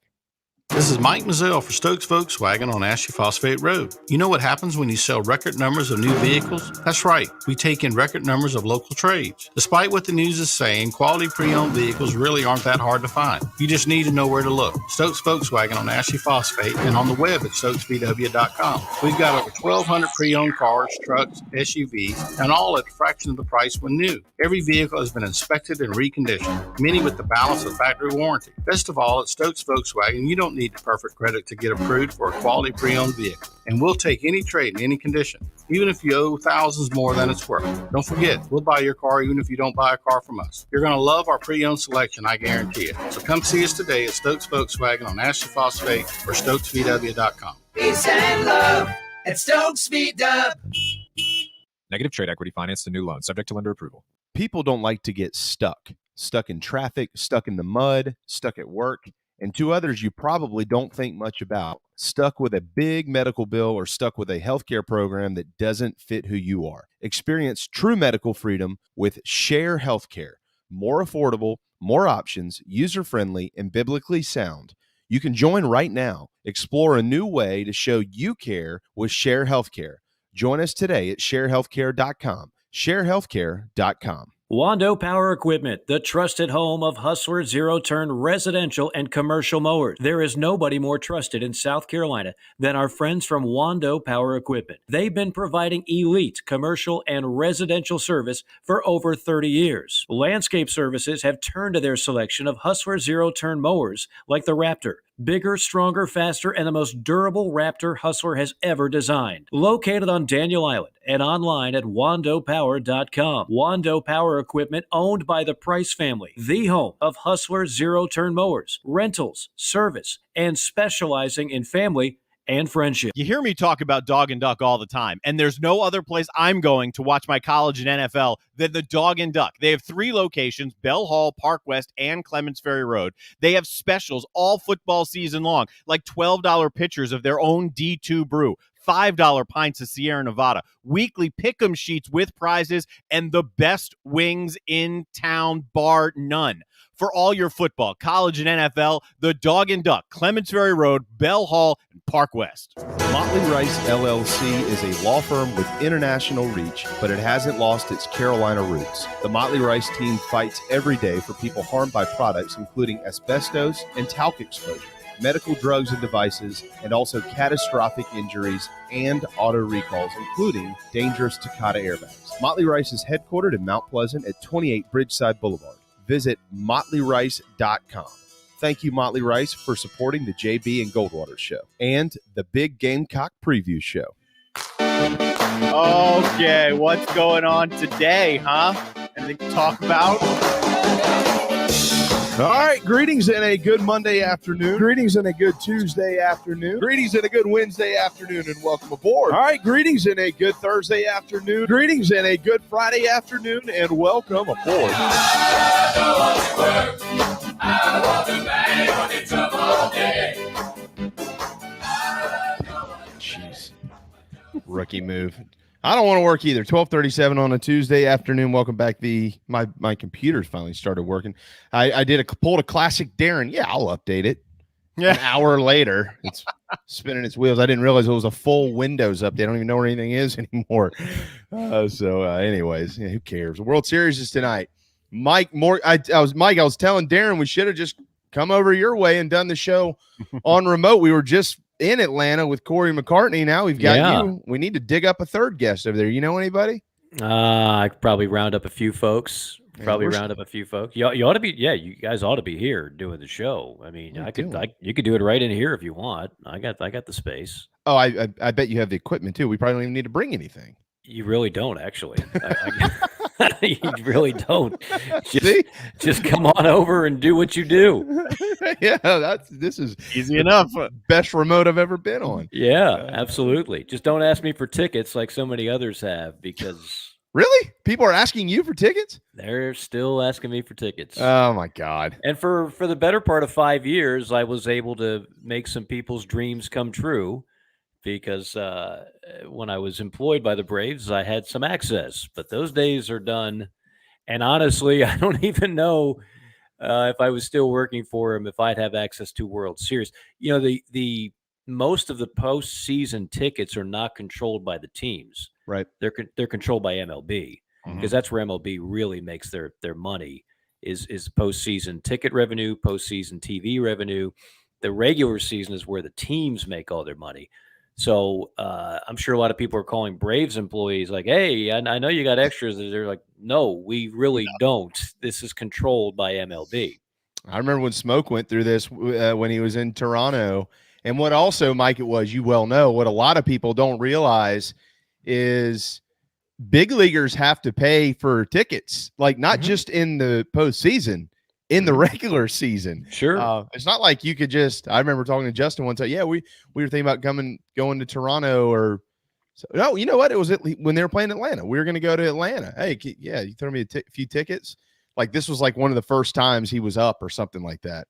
This is Mike Mazzell for Stokes Volkswagen on Ashley Phosphate Road. You know what happens when you sell record numbers of new vehicles? That's right. We take in record numbers of local trades. Despite what the news is saying, quality pre-owned vehicles really aren't that hard to find. You just need to know where to look. Stokes Volkswagen on Ashley Phosphate and on the web at stokesvw.com. We've got over 1,200 pre-owned cars, trucks, SUVs, and all at a fraction of the price when new. Every vehicle has been inspected and reconditioned, many with the balance of factory warranty. Best of all, at Stokes Volkswagen, you don't need the perfect credit to get approved for a quality pre-owned vehicle. And we'll take any trade in any condition, even if you owe thousands more than it's worth. Don't forget, we'll buy your car even if you don't buy a car from us. You're going to love our pre-owned selection, I guarantee it. So come see us today at Stokes Volkswagen on Ashley Phosphate or stokesvw.com. Peace and love at Stokes VW. Negative trade equity financed a new loan, subject to lender approval. People don't like to get stuck in traffic, stuck in the mud, stuck at work. and 2 others you probably don't think much about. Stuck with a big medical bill or stuck with a healthcare program that doesn't fit who you are. Experience true medical freedom with Share Healthcare. More affordable, more options, user-friendly, and biblically sound. You can join right now. Explore a new way to show you care with Share Healthcare. Join us today at sharehealthcare.com. sharehealthcare.com. Wando Power Equipment, the trusted home of Hustler zero-turn residential and commercial mowers. There is nobody more trusted in South Carolina than our friends from Wando Power Equipment. They've been providing elite commercial and residential service for over 30 years. Landscape Services have turned to their selection of Hustler zero-turn mowers like the Raptor. Bigger, stronger, faster, and the most durable Raptor Hustler has ever designed. Located on Daniel Island and online at wandopower.com. Wando Power Equipment, owned by the Price family, the home of Hustler zero-turn mowers, rentals, service, and specializing in family and friendship. You hear me talk about Dog and Duck all the time, and there's no other place I'm going to watch my college and NFL than the Dog and Duck. They have 3 locations, Bell Hall, Park West, and Clements Ferry Road. They have specials all football season long, like $12 pitchers of their own D2 brew, $5 pints of Sierra Nevada, weekly pick'em sheets with prizes, and the best wings in town, bar none. For all your football, college, and NFL, the Dog and Duck, Clements Ferry Road, Bell Hall, and Park West. Motley Rice LLC is a law firm with international reach, but it hasn't lost its Carolina roots. The Motley Rice team fights every day for people harmed by products including asbestos and talc exposure, medical drugs and devices, and also catastrophic injuries and auto recalls, including dangerous Takata airbags. Motley Rice is headquartered in Mount Pleasant at 28 Bridgeside Boulevard. Visit motleyrice.com. Thank you, Motley Rice, for supporting the JB and Goldwater Show and the Big Gamecock Preview Show. Okay, what's going on today, huh? Anything to talk about? All right, greetings and a good Monday afternoon. Greetings and a good Tuesday afternoon. Greetings and a good Wednesday afternoon, and welcome aboard. All right, greetings and a good Thursday afternoon. Greetings and a good Friday afternoon, and welcome aboard. Jeez. Rookie move. I don't want to work either. 12:37 on a Tuesday afternoon. Welcome back. My computer's finally started working. I pulled a classic Darren. Yeah, I'll update it. Yeah. An hour later, it's spinning its wheels. I didn't realize it was a full Windows update. I don't even know where anything is anymore. Anyways, yeah, who cares? The World Series is tonight. Mike, I was telling Darren we should have just come over your way and done the show on remote. We were just in Atlanta with Cory McCartney. Now we've got you. We need to dig up a third guest over there. You know anybody? I could probably round up a few folks. You ought to be. Yeah, you guys ought to be here doing the show. I mean, you could do it right in here if you want. I got the space. Oh, I bet you have the equipment too. We probably don't even need to bring anything. You really don't, actually. You really don't. Just come on over and do what you do. Yeah, this is easy enough. Best remote I've ever been on. Yeah, absolutely. Just don't ask me for tickets like so many others have, because really, people are asking you for tickets. They're still asking me for tickets. Oh my God! And for the better part of 5 years, I was able to make some people's dreams come true. Because when I was employed by the Braves, I had some access, but those days are done. And honestly, I don't even know if I was still working for him, if I'd have access to World Series. You know, the most of the postseason tickets are not controlled by the teams. Right. They're controlled by MLB, because that's where MLB really makes their money is postseason ticket revenue, postseason TV revenue. The regular season is where the teams make all their money. So I'm sure a lot of people are calling Braves employees like, hey, I know you got extras. They're like, no, we really don't. This is controlled by MLB. I remember when Smoke went through this when he was in Toronto. And what also, Mike, it was, you well know, what a lot of people don't realize is big leaguers have to pay for tickets, like not just in the postseason. In the regular season. Sure. It's not like you could just, I remember talking to Justin one time. Yeah, we were thinking about going to Toronto or, no, you know what? It was when they were playing Atlanta. We were going to go to Atlanta. Hey, yeah, you throw me a few tickets. Like this was like one of the first times he was up or something like that.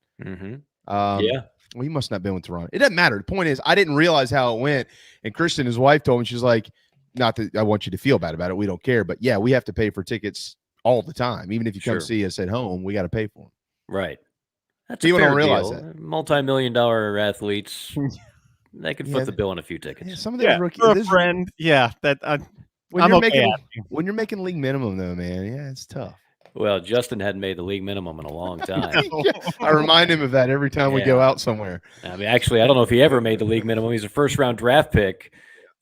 Yeah. Well, he must not have been with Toronto. It doesn't matter. The point is, I didn't realize how it went. And Kristen, his wife, told me, she's like, not that I want you to feel bad about it. We don't care. But yeah, we have to pay for tickets all the time. Even if you come see us at home, we got to pay for them. Right. That's People a fair don't realize deal. that. Multi-million-dollar athletes, they can foot the bill on a few tickets. Yeah, some of those rookies. For a friend. Yeah. When you're making league minimum, though, man, yeah, it's tough. Well, Justin hadn't made the league minimum in a long time. I remind him of that every time we go out somewhere. I mean, actually, I don't know if he ever made the league minimum. He's a first-round draft pick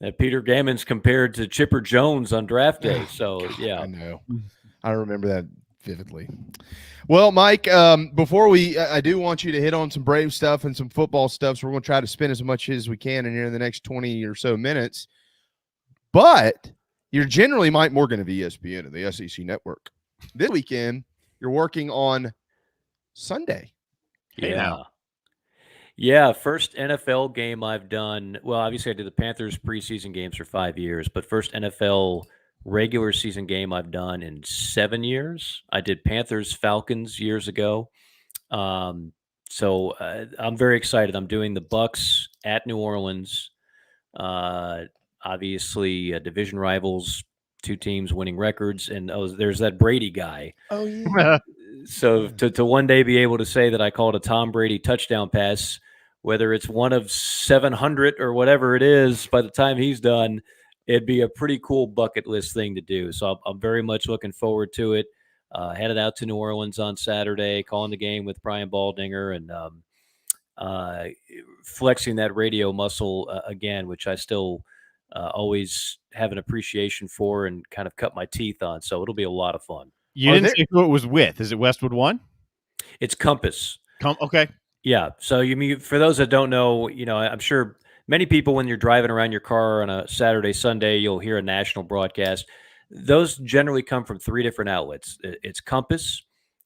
that Peter Gammons compared to Chipper Jones on draft day. So, yeah. I know. I remember that vividly. Well, Mike, before I do want you to hit on some Brave stuff and some football stuff, so we're going to try to spend as much as we can in here in the next 20 or so minutes. But you're generally Mike Morgan of ESPN and the SEC Network. This weekend, you're working on Sunday. Yeah, first NFL game I've done. Well, obviously I did the Panthers preseason games for 5 years, but first NFL regular season game I've done in 7 years. I did Panthers Falcons years ago. So I'm very excited. I'm doing the Bucs at New Orleans. Obviously division rivals, 2 teams winning records, and there's that Brady guy. Oh yeah. So to one day be able to say that I called a Tom Brady touchdown pass, whether it's one of 700 or whatever it is, by the time he's done, it'd be a pretty cool bucket list thing to do. So I'm very much looking forward to it. Headed out to New Orleans on Saturday, calling the game with Brian Baldinger, and flexing that radio muscle again, which I still always have an appreciation for and kind of cut my teeth on. So it'll be a lot of fun. You didn't say who it was with. Is it Westwood One? It's Compass. Okay. Yeah. So for those that don't know, I'm sure many people, when you're driving around your car on a Saturday, Sunday, you'll hear a national broadcast. Those generally come from 3 different outlets. It's Compass,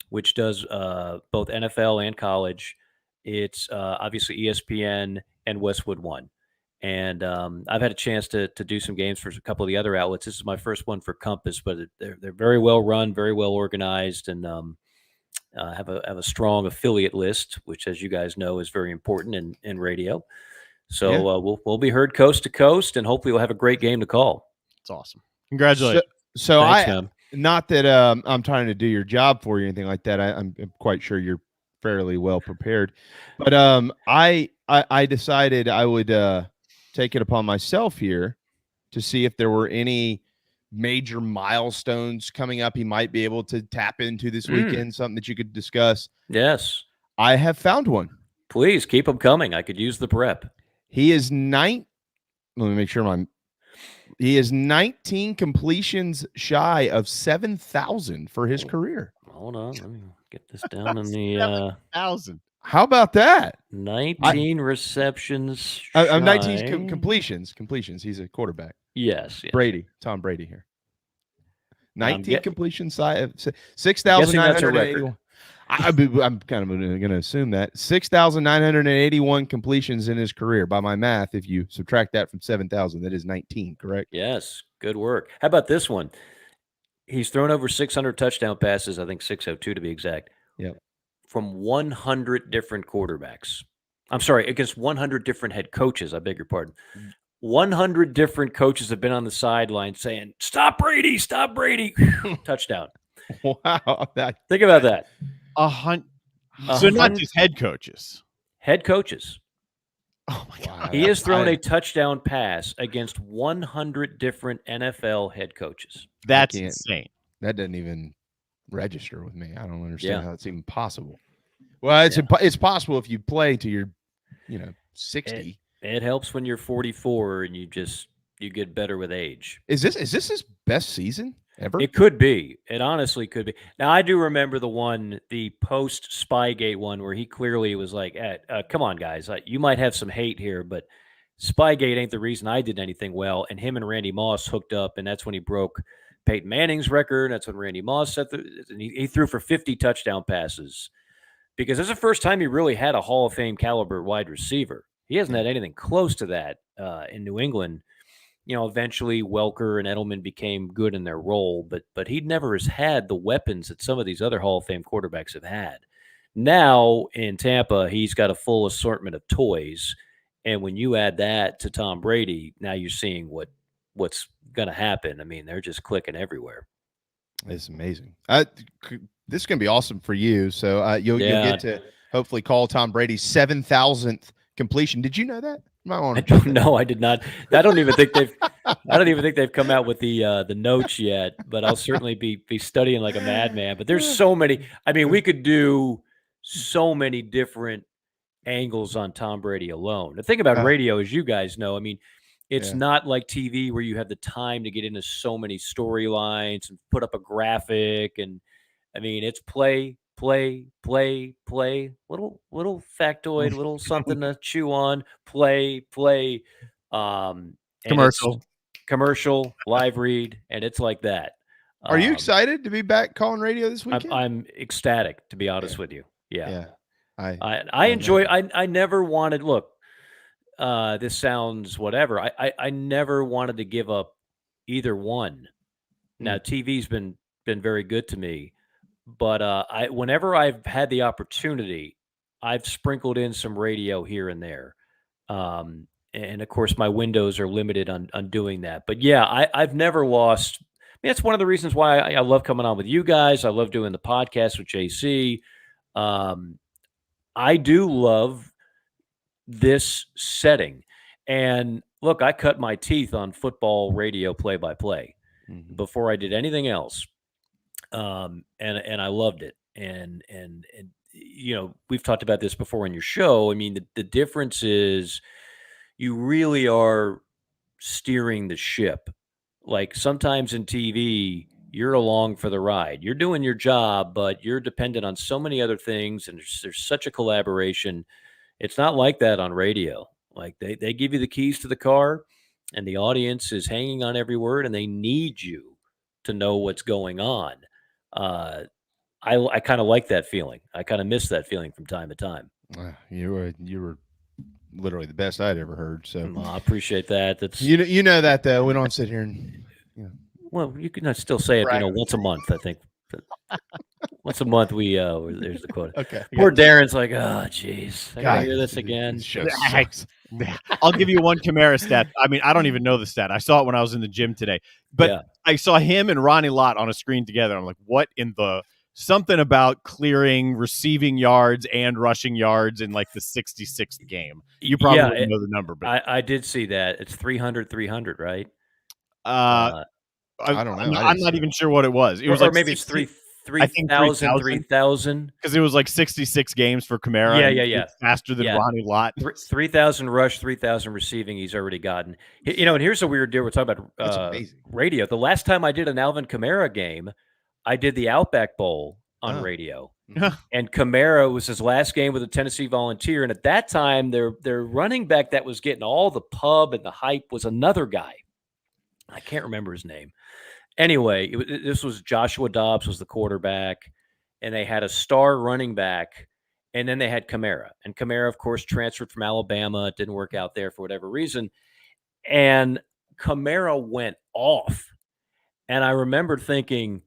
which does both NFL and college. It's obviously ESPN and Westwood One. And I've had a chance to do some games for a couple of the other outlets. This is my first one for Compass, but they're very well run, very well organized, and have a strong affiliate list, which, as you guys know, is very important in radio. So we'll be heard coast to coast, and hopefully we'll have a great game to call. It's awesome. Congratulations. So Thanks, not that I'm trying to do your job for you or anything like that. I'm quite sure you're fairly well prepared, but I decided I would take it upon myself here to see if there were any major milestones coming up he might be able to tap into this weekend, something that you could discuss. Yes. I have found one. Please keep them coming. I could use the prep. He is let me make sure he is 19 completions shy of 7,000 for his career. Hold on. Let me get this down in the 7,000. How about that? 19 receptions. 19 completions. He's a quarterback. Yes. Tom Brady here. 19 completions, 6,981. I'm kind of going to assume that 6,981 completions in his career by my math. If you subtract that from 7,000, that is 19, correct? Yes. Good work. How about this one? He's thrown over 600 touchdown passes. I think 602 to be exact. Yep. From 100 different quarterbacks. I'm sorry, against 100 different head coaches. I beg your pardon. 100 different coaches have been on the sideline saying, "Stop Brady, stop Brady." Touchdown. Wow. Think about that. So not just head coaches. Head coaches. Oh, my God. He has thrown a touchdown pass against 100 different NFL head coaches. That's insane. That doesn't even register with me. I don't understand how it's even possible. Well, it's possible if you play to your 60. It helps when you're 44 and you get better with age. Is this his best season ever? It could be. It honestly could be. Now, I do remember the post Spygate one where he clearly was like, come on, guys, you might have some hate here, but Spygate ain't the reason I did anything well. And him and Randy Moss hooked up, and that's when he broke Peyton Manning's record. That's when Randy Moss he threw for 50 touchdown passes, because it's the first time he really had a Hall of Fame caliber wide receiver. He hasn't had anything close to that in New England. Eventually Welker and Edelman became good in their role, but he never has had the weapons that some of these other Hall of Fame quarterbacks have had. Now in Tampa, he's got a full assortment of toys. And when you add that to Tom Brady, now you're seeing what's going to happen. I mean, they're just clicking everywhere. It's amazing. This is going to be awesome for you. So you'll get to hopefully call Tom Brady's 7,000th completion. Did you know that? No, I did not. I don't even think they've come out with the notes yet. But I'll certainly be studying like a madman. But there's so many. I mean, we could do so many different angles on Tom Brady alone. The thing about radio, as you guys know, I mean, it's not like TV where you have the time to get into so many storylines and put up a graphic. And I mean, it's play, little factoid, little something to chew on, play, commercial, live read. And it's like that. Are you excited to be back calling radio this weekend? I'm ecstatic, to be honest with you. Yeah. I enjoy. I never wanted. Look, this sounds whatever. I never wanted to give up either one. Now TV's been very good to me, but whenever I've had the opportunity, I've sprinkled in some radio here and there. And of course, my windows are limited on doing that. But yeah, I've never lost. I mean, that's one of the reasons why I love coming on with you guys. I love doing the podcast with JC. I do love this setting. And look, I cut my teeth on football radio play-by-play before I did anything else. And I loved it. And you know, we've talked about this before on your show. I mean, the difference is you really are steering the ship. Like sometimes in TV, you're along for the ride. You're doing your job, but you're dependent on so many other things, and there's such a collaboration. It's not like that on radio. Like they give you the keys to the car, and the audience is hanging on every word, and they need you to know what's going on. I kind of like that feeling. I kind of miss that feeling from time to time. You were literally the best I'd ever heard. So I appreciate that. That's you know that though. We don't sit here and. Well, you can still say it, once a month, I think. Once a month, there's the quote. Okay. Poor Darren's like, oh, jeez. I gotta hear this again. I'll give you one Kamara stat. I mean, I don't even know the stat. I saw it when I was in the gym today. But I saw him and Ronnie Lott on a screen together. I'm like, what in the – something about clearing receiving yards and rushing yards in like the 66th game. You probably don't know the number. But I did see that. It's 300, right? I don't know. I'm not even sure what it was. It was like maybe 60, it's 3,000. Because it was like 66 games for Kamara. Yeah. Faster than Ronnie Lott. 3,000 rush, 3,000 receiving. He's already gotten. You know, and here's a weird deal. We're talking about radio. The last time I did an Alvin Kamara game, I did the Outback Bowl on radio. And Kamara was his last game with the Tennessee Volunteer. And at that time, their running back that was getting all the pub and the hype was another guy. I can't remember his name. Anyway, this was Joshua Dobbs was the quarterback, and they had a star running back, and then they had Kamara. And Kamara, of course, transferred from Alabama. It didn't work out there for whatever reason. And Kamara went off. And I remember thinking,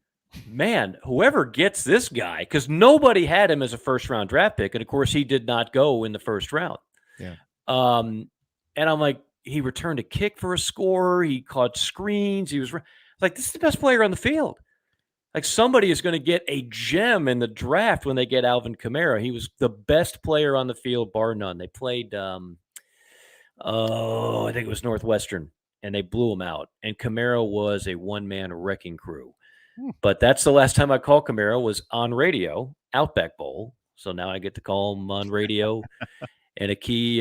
man, whoever gets this guy, because nobody had him as a first-round draft pick, and, of course, he did not go in the first round. Yeah. And I'm like, he returned a kick for a score. He caught screens. He was like, this is the best player on the field. Like somebody is going to get a gem in the draft when they get Alvin Kamara. He was the best player on the field, bar none. They played, I think it was Northwestern, and they blew him out. And Kamara was a one-man wrecking crew. But that's the last time I called Kamara was on radio, Outback Bowl. So now I get to call him on radio and a key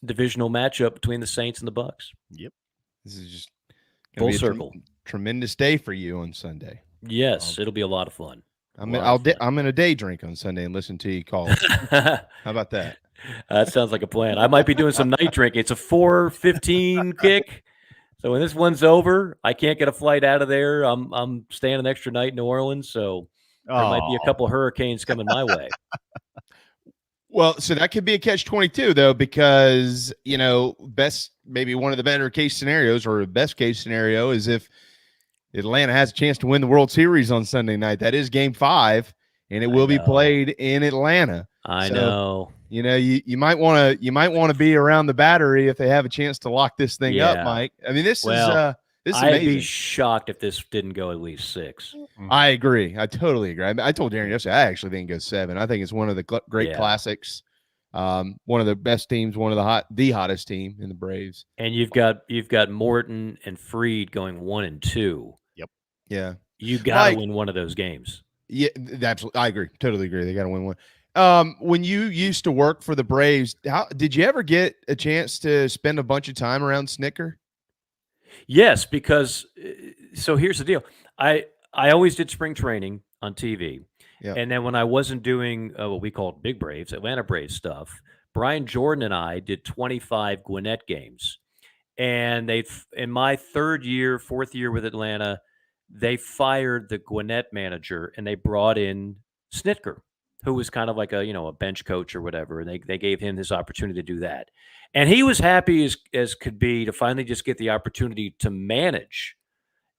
divisional matchup between the Saints and the Bucs. Yep. This is just full circle. Tremendous day for you on Sunday. Yes, it'll be a lot of fun. I'm in a day drink on Sunday and listen to you call. How about that? That sounds like a plan. I might be doing some night drinking. It's a 4:15 kick. So when this one's over, I can't get a flight out of there. I'm staying an extra night in New Orleans, so there might be a couple hurricanes coming my way. Well, so that could be a catch-22 though, because maybe one of the better case scenarios or the best case scenario is if Atlanta has a chance to win the World Series on Sunday night. That is Game 5, and it will be played in Atlanta. I know. You know, you might want to be around the Battery if they have a chance to lock this thing up, Mike. I mean, this is amazing. I'd be shocked if this didn't go at least 6. I agree. I totally agree. I told Darren yesterday, I actually think it goes 7. I think it's one of the great classics. One of the best teams, one of the hottest team in the Braves. And you've got Morton and Fried going 1 and 2. Yep. Yeah. You got to win one of those games. Yeah, absolutely. I agree. Totally agree. They got to win one. When you used to work for the Braves, did you ever get a chance to spend a bunch of time around Snitker? Yes, because so here's the deal. I always did spring training on TV. Yeah. And then when I wasn't doing what we called Big Braves, Atlanta Braves stuff, Brian Jordan and I did 25 Gwinnett games. And in my fourth year with Atlanta, they fired the Gwinnett manager and they brought in Snitker, who was kind of like a bench coach or whatever. And they gave him his opportunity to do that. And he was happy as could be to finally just get the opportunity to manage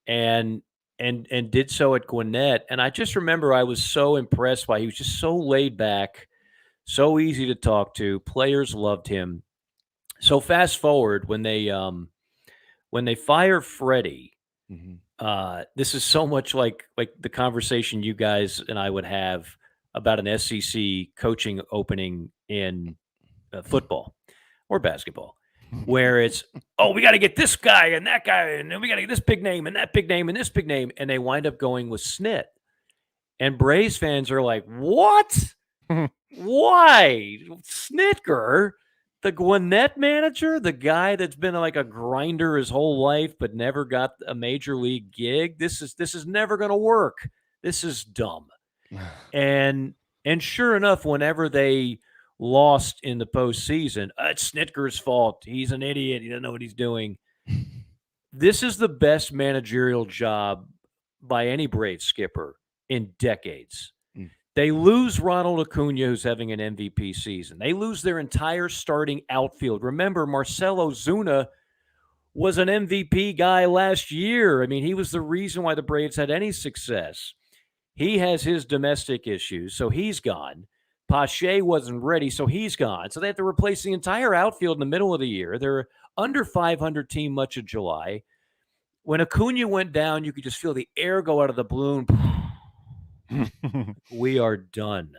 and did so at Gwinnett. And I just remember I was so impressed by he was just so laid back, so easy to talk to. Players loved him. So fast forward when they fire Freddie, this is so much like the conversation you guys and I would have about an SEC coaching opening in football or basketball, where it's, we got to get this guy and that guy, and then we got to get this big name and that big name and this big name, and they wind up going with Snit. And Braves fans are like, what? Why? Snitker? The Gwinnett manager, the guy that's been like a grinder his whole life but never got a major league gig. This is never going to work. This is dumb. And sure enough, whenever they lost in the postseason, it's Snitker's fault. He's an idiot. He doesn't know what he's doing. This is the best managerial job by any Braves skipper in decades. They lose Ronald Acuna, who's having an MVP season. They lose their entire starting outfield. Remember, Marcell Ozuna was an MVP guy last year. I mean, he was the reason why the Braves had any success. He has his domestic issues, so he's gone. Pache wasn't ready, so he's gone. So they have to replace the entire outfield in the middle of the year. They're under 500 team much of July. When Acuna went down, you could just feel the air go out of the balloon. We are done.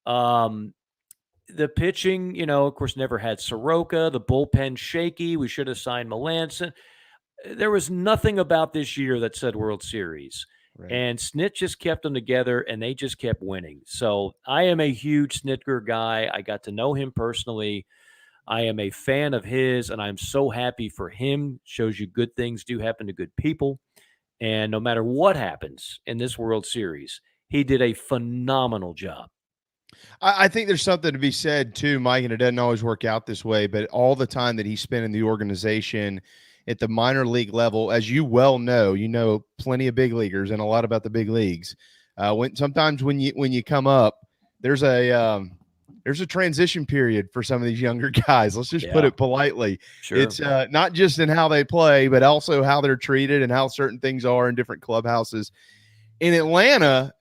The pitching, of course, never had Soroka. The bullpen shaky. We should have signed Melanson. There was nothing about this year that said World Series. Right. And Snit just kept them together, and they just kept winning. So I am a huge Snitker guy. I got to know him personally. I am a fan of his, and I'm so happy for him. Shows you good things do happen to good people. And no matter what happens in this World Series, he did a phenomenal job. I think there's something to be said too, Mike, and it doesn't always work out this way, but all the time that he spent in the organization at the minor league level, as you well know, you know plenty of big leaguers and a lot about the big leagues. Sometimes when you come up, there's a transition period for some of these younger guys. Let's just put it politely. Sure. It's not just in how they play, but also how they're treated and how certain things are in different clubhouses. In Atlanta,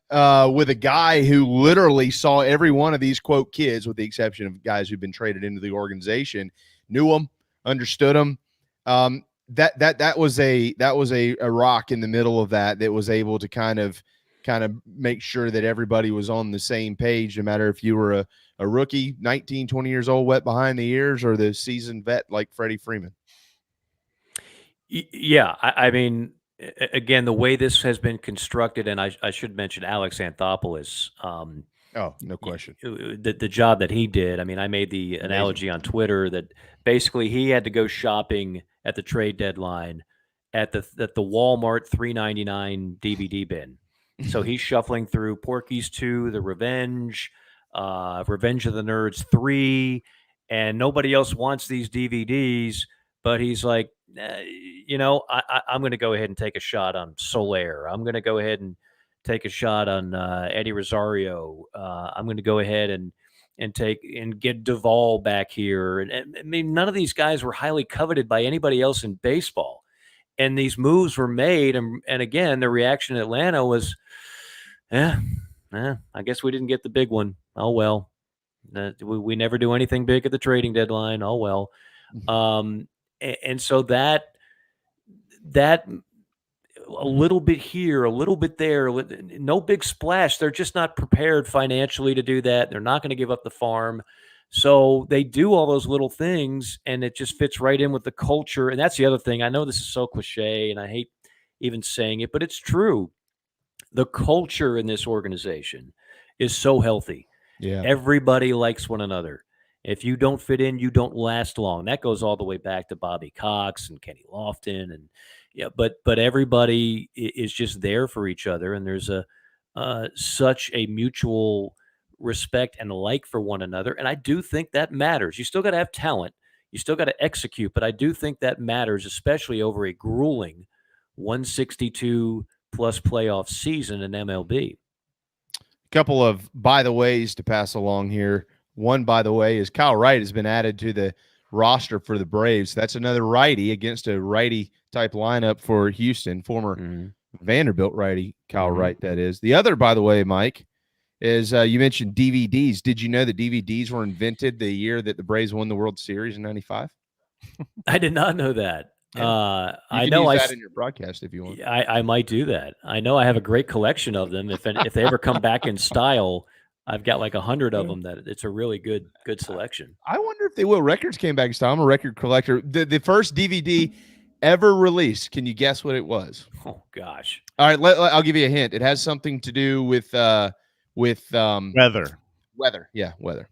with a guy who literally saw every one of these, quote, kids, with the exception of guys who've been traded into the organization, knew them, understood them. That was a rock in the middle of that was able to kind of make sure that everybody was on the same page, no matter if you were a rookie, 19, 20 years old, wet behind the ears, or the seasoned vet like Freddie Freeman. Yeah, I mean, again, the way this has been constructed, and I should mention Alex Anthopoulos. No question. The job that he did. I mean, I made the analogy on Twitter that basically he had to go shopping at the trade deadline at the Walmart $3.99 DVD bin. So he's shuffling through Porky's 2, The Revenge, Revenge of the Nerds 3, and nobody else wants these DVDs. But he's like, I'm going to go ahead and take a shot on Soler. I'm going to go ahead and take a shot on Eddie Rosario. I'm going to go ahead and get Duvall back here. And I mean, none of these guys were highly coveted by anybody else in baseball. And these moves were made. And again, the reaction in Atlanta was, all I guess we didn't get the big one. Oh, well. We never do anything big at the trading deadline. Oh, well. And so that a little bit here, a little bit there, no big splash. They're just not prepared financially to do that. They're not going to give up the farm. So they do all those little things, and it just fits right in with the culture. And that's the other thing. I know this is so cliche, and I hate even saying it, but it's true. The culture in this organization is so healthy. Yeah. Everybody likes one another. If you don't fit in, you don't last long. That goes all the way back to Bobby Cox and Kenny Lofton, and but everybody is just there for each other, and there's such a mutual respect and like for one another. And I do think that matters. You still got to have talent, you still got to execute, but I do think that matters, especially over a grueling 162 plus playoff season in MLB. Couple of by the ways to pass along here. One, by the way, is Kyle Wright has been added to the roster for the Braves. That's another righty against a righty type lineup for Houston, former Vanderbilt righty Kyle Wright, that is. The other, by the way, Mike, is you mentioned DVDs. Did you know that DVDs were invented the year that the Braves won the World Series in '95? I did not know that. Yeah. I know use that in your broadcast if you want. I might do that. I know I have a great collection of them. If they ever come back in style, I've got like 100 of them. That it's a really good selection. I wonder if they will. Records came back in style. I'm a record collector. The first DVD ever released. Can you guess what it was? Oh gosh! All right, I'll give you a hint. It has something to do with weather. Weather, yeah, weather.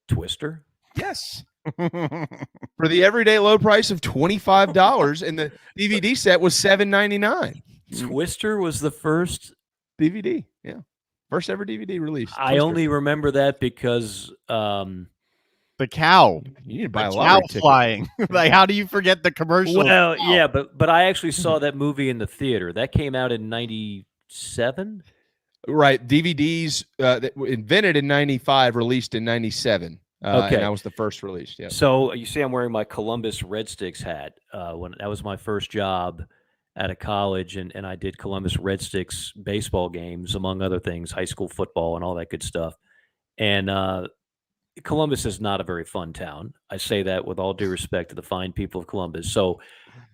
Twister. Yes. For the everyday low price of $25, and the DVD set was $7.99. Twister was the first DVD. Yeah, first ever DVD released. I only remember that because the cow. You need to buy a cow flying. Like, how do you forget the commercial? Well, yeah, but I actually saw that movie in the theater. That came out in '97. Right, DVDs that were invented in '95, released in '97. Okay, and that was the first release. Yeah. So you see, I'm wearing my Columbus Red Sticks hat. When that was my first job at a college, and I did Columbus Red Sticks baseball games, among other things, high school football and all that good stuff. And Columbus is not a very fun town. I say that with all due respect to the fine people of Columbus. So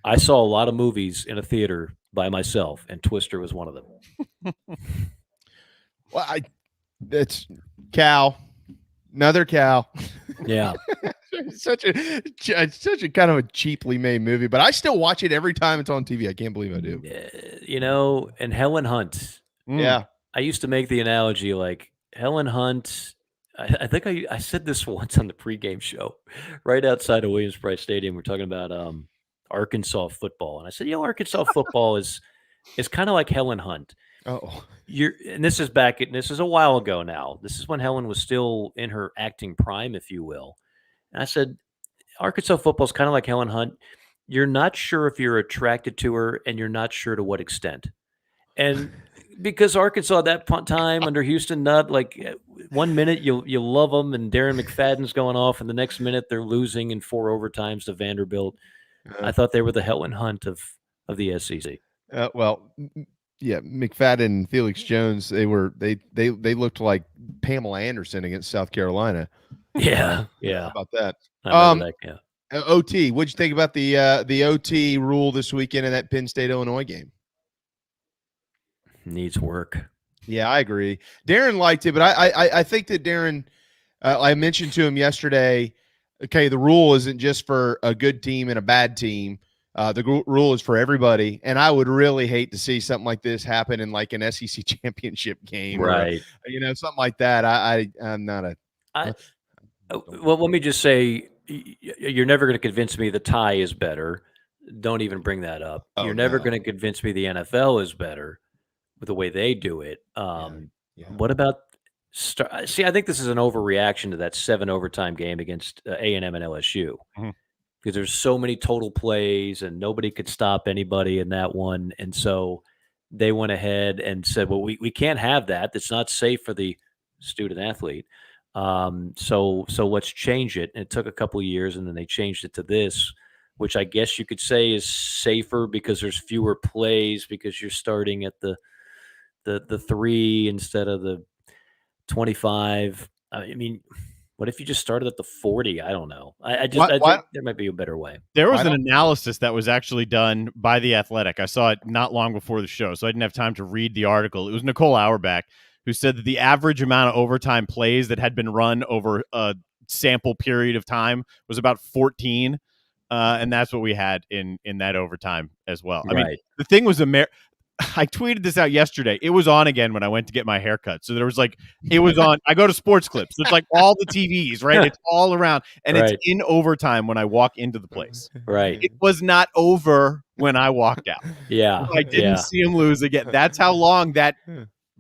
I saw a lot of movies in a theater by myself, and Twister was one of them. Well, it's cow. Another cow. Yeah. such a kind of a cheaply made movie, but I still watch it every time it's on TV. I can't believe I do. And Helen Hunt. Yeah. I used to make the analogy like Helen Hunt. I think I said this once on the pregame show right outside of Williams-Brice Stadium. We're talking about Arkansas football. And I said, Arkansas football is kind of like Helen Hunt. Oh, this is a while ago now. This is when Helen was still in her acting prime, if you will. And I said, Arkansas football is kind of like Helen Hunt. You're not sure if you're attracted to her, and you're not sure to what extent. And because Arkansas at that time under Houston Nutt, like 1 minute you love them, and Darren McFadden's going off, and the next minute they're losing in 4 overtimes to Vanderbilt. I thought they were the Helen Hunt of the SEC. Yeah, McFadden and Felix Jones, they looked like Pamela Anderson against South Carolina. Yeah. How about that? I remember that, yeah. OT, what'd you think about the OT rule this weekend in that Penn State Illinois game? Needs work. Yeah, I agree. Darren liked it, but I think that Darren, I mentioned to him yesterday, okay, the rule isn't just for a good team and a bad team. The rule is for everybody, and I would really hate to see something like this happen in like an SEC championship game, right? Or, something like that. I'm not a. Well, let me just say, you're never going to convince me the tie is better. Don't even bring that up. You're never going to convince me the NFL is better with the way they do it. What about? See, I think this is an overreaction to that 7 overtime game against A&M and LSU. Mm-hmm. Because there's so many total plays and nobody could stop anybody in that one. And so they went ahead and said, well, we can't have that. That's not safe for the student athlete. So let's change it. And it took a couple of years, and then they changed it to this, which I guess you could say is safer because there's fewer plays because you're starting at the the 3 instead of the 25. I mean, what if you just started at the 40? I don't know. I think there might be a better way. There was an analysis that was actually done by The Athletic. I saw it not long before the show, so I didn't have time to read the article. It was Nicole Auerbach who said that the average amount of overtime plays that had been run over a sample period of time was about 14, and that's what we had in that overtime as well. I mean, the thing was I tweeted this out yesterday. It was on again when I went to get my haircut. So there was it was on. I go to Sports Clips. So it's like all the TVs, right? It's all around. And it's in overtime when I walk into the place. Right. It was not over when I walked out. Yeah. I didn't see him lose again. That's how long that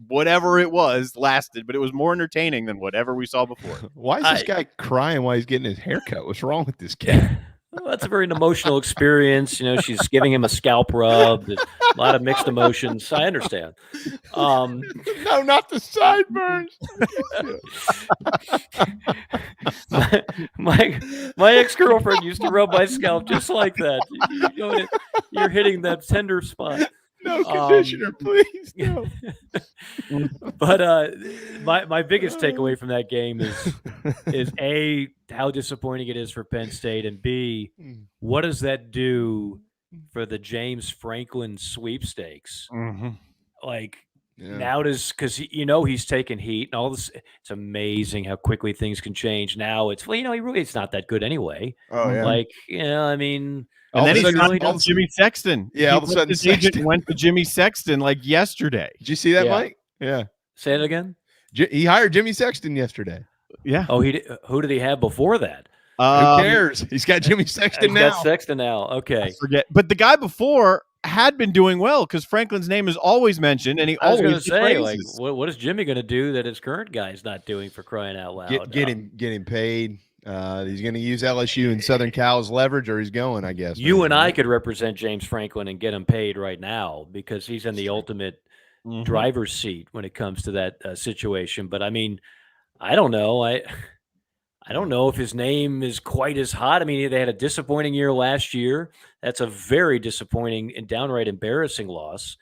whatever it was lasted, but it was more entertaining than whatever we saw before. Why is this guy crying while he's getting his haircut? What's wrong with this guy? Well, that's a very emotional experience. She's giving him a scalp rub. There's a lot of mixed emotions. I understand. No, not the sideburns. my ex-girlfriend used to rub my scalp just like that. You're hitting that tender spot. No conditioner, please. No. But my biggest takeaway from that game is A, how disappointing it is for Penn State, and B, what does that do for the James Franklin sweepstakes? Now because he's taken heat and all this. It's amazing how quickly things can change. Now it's it's not that good anyway. Oh yeah. I mean. And then he signed Jimmy Sexton. Yeah, all of a sudden his agent went to Jimmy Sexton yesterday. Did you see that, Mike? Yeah. Say it again. He hired Jimmy Sexton yesterday. Yeah. Oh, who did he have before that? Who cares? He's got Jimmy Sexton now. He's got Sexton now. Okay. I forget. But the guy before had been doing well because Franklin's name is always mentioned, and he I was always going to say, praises. what is Jimmy going to do that his current guy's not doing, for crying out loud? Get him paid. He's going to use LSU and Southern Cal as leverage, or he's going, I guess. You and I could represent James Franklin and get him paid right now because he's in the ultimate driver's seat when it comes to that situation. But I mean, I don't know. I don't know if his name is quite as hot. I mean, they had a disappointing year last year. That's a very disappointing and downright embarrassing loss.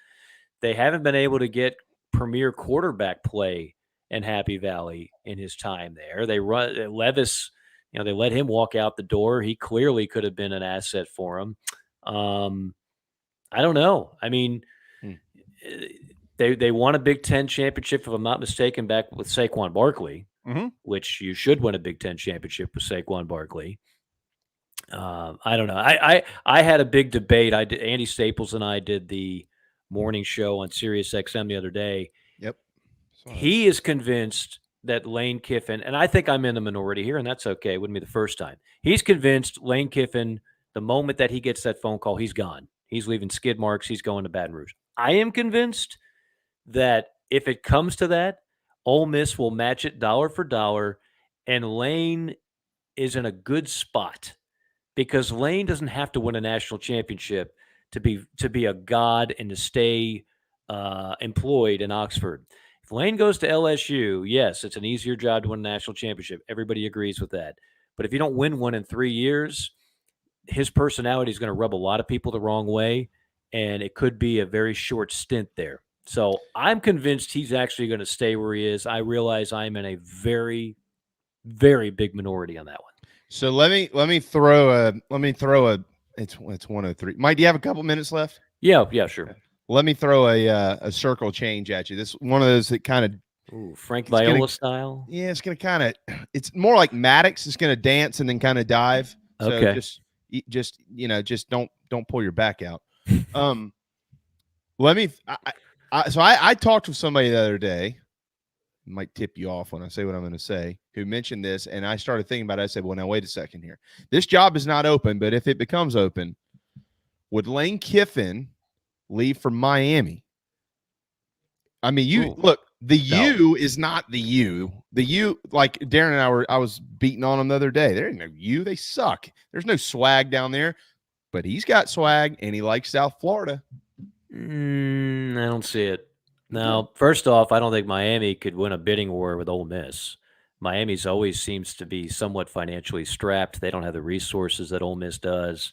They haven't been able to get premier quarterback play in Happy Valley in his time there. They run Levis. They let him walk out the door. He clearly could have been an asset for him. I don't know. I mean, they won a Big Ten championship, if I'm not mistaken, back with Saquon Barkley, which you should win a Big Ten championship with Saquon Barkley. I don't know. I had a big debate. Andy Staples and I did the morning show on Sirius XM the other day. Yep. He is convinced that Lane Kiffin, and I think I'm in the minority here, and that's okay. It wouldn't be the first time. He's convinced Lane Kiffin, the moment that he gets that phone call, he's gone. He's leaving skid marks. He's going to Baton Rouge. I am convinced that if it comes to that, Ole Miss will match it dollar for dollar, and Lane is in a good spot because Lane doesn't have to win a national championship to be a god and to stay employed in Oxford. If Lane goes to LSU, yes, it's an easier job to win a national championship. Everybody agrees with that. But if you don't win one in 3 years, his personality is going to rub a lot of people the wrong way, and it could be a very short stint there. So I'm convinced he's actually going to stay where he is. I realize I'm in a very, very big minority on that one. So let me throw a it's 103. Mike, do you have a couple minutes left? Yeah, sure. Let me throw a circle change at you. This one of those that kind of Frank Viola style. Yeah, it's gonna kind of. It's more like Maddox. It's gonna dance and then kind of dive. So okay. Just don't pull your back out. Let me. I talked with somebody the other day. Might tip you off when I say what I'm going to say. Who mentioned this, and I started thinking about it. I said, "Well, now wait a second here. This job is not open, but if it becomes open, would Lane Kiffin leave for Miami?" I mean, look. The U is not the U. The U, like Darren and I was beating on them the other day. There ain't no U. They suck. There's no swag down there, but he's got swag, and he likes South Florida. I don't see it. Now, first off, I don't think Miami could win a bidding war with Ole Miss. Miami's always seems to be somewhat financially strapped. They don't have the resources that Ole Miss does.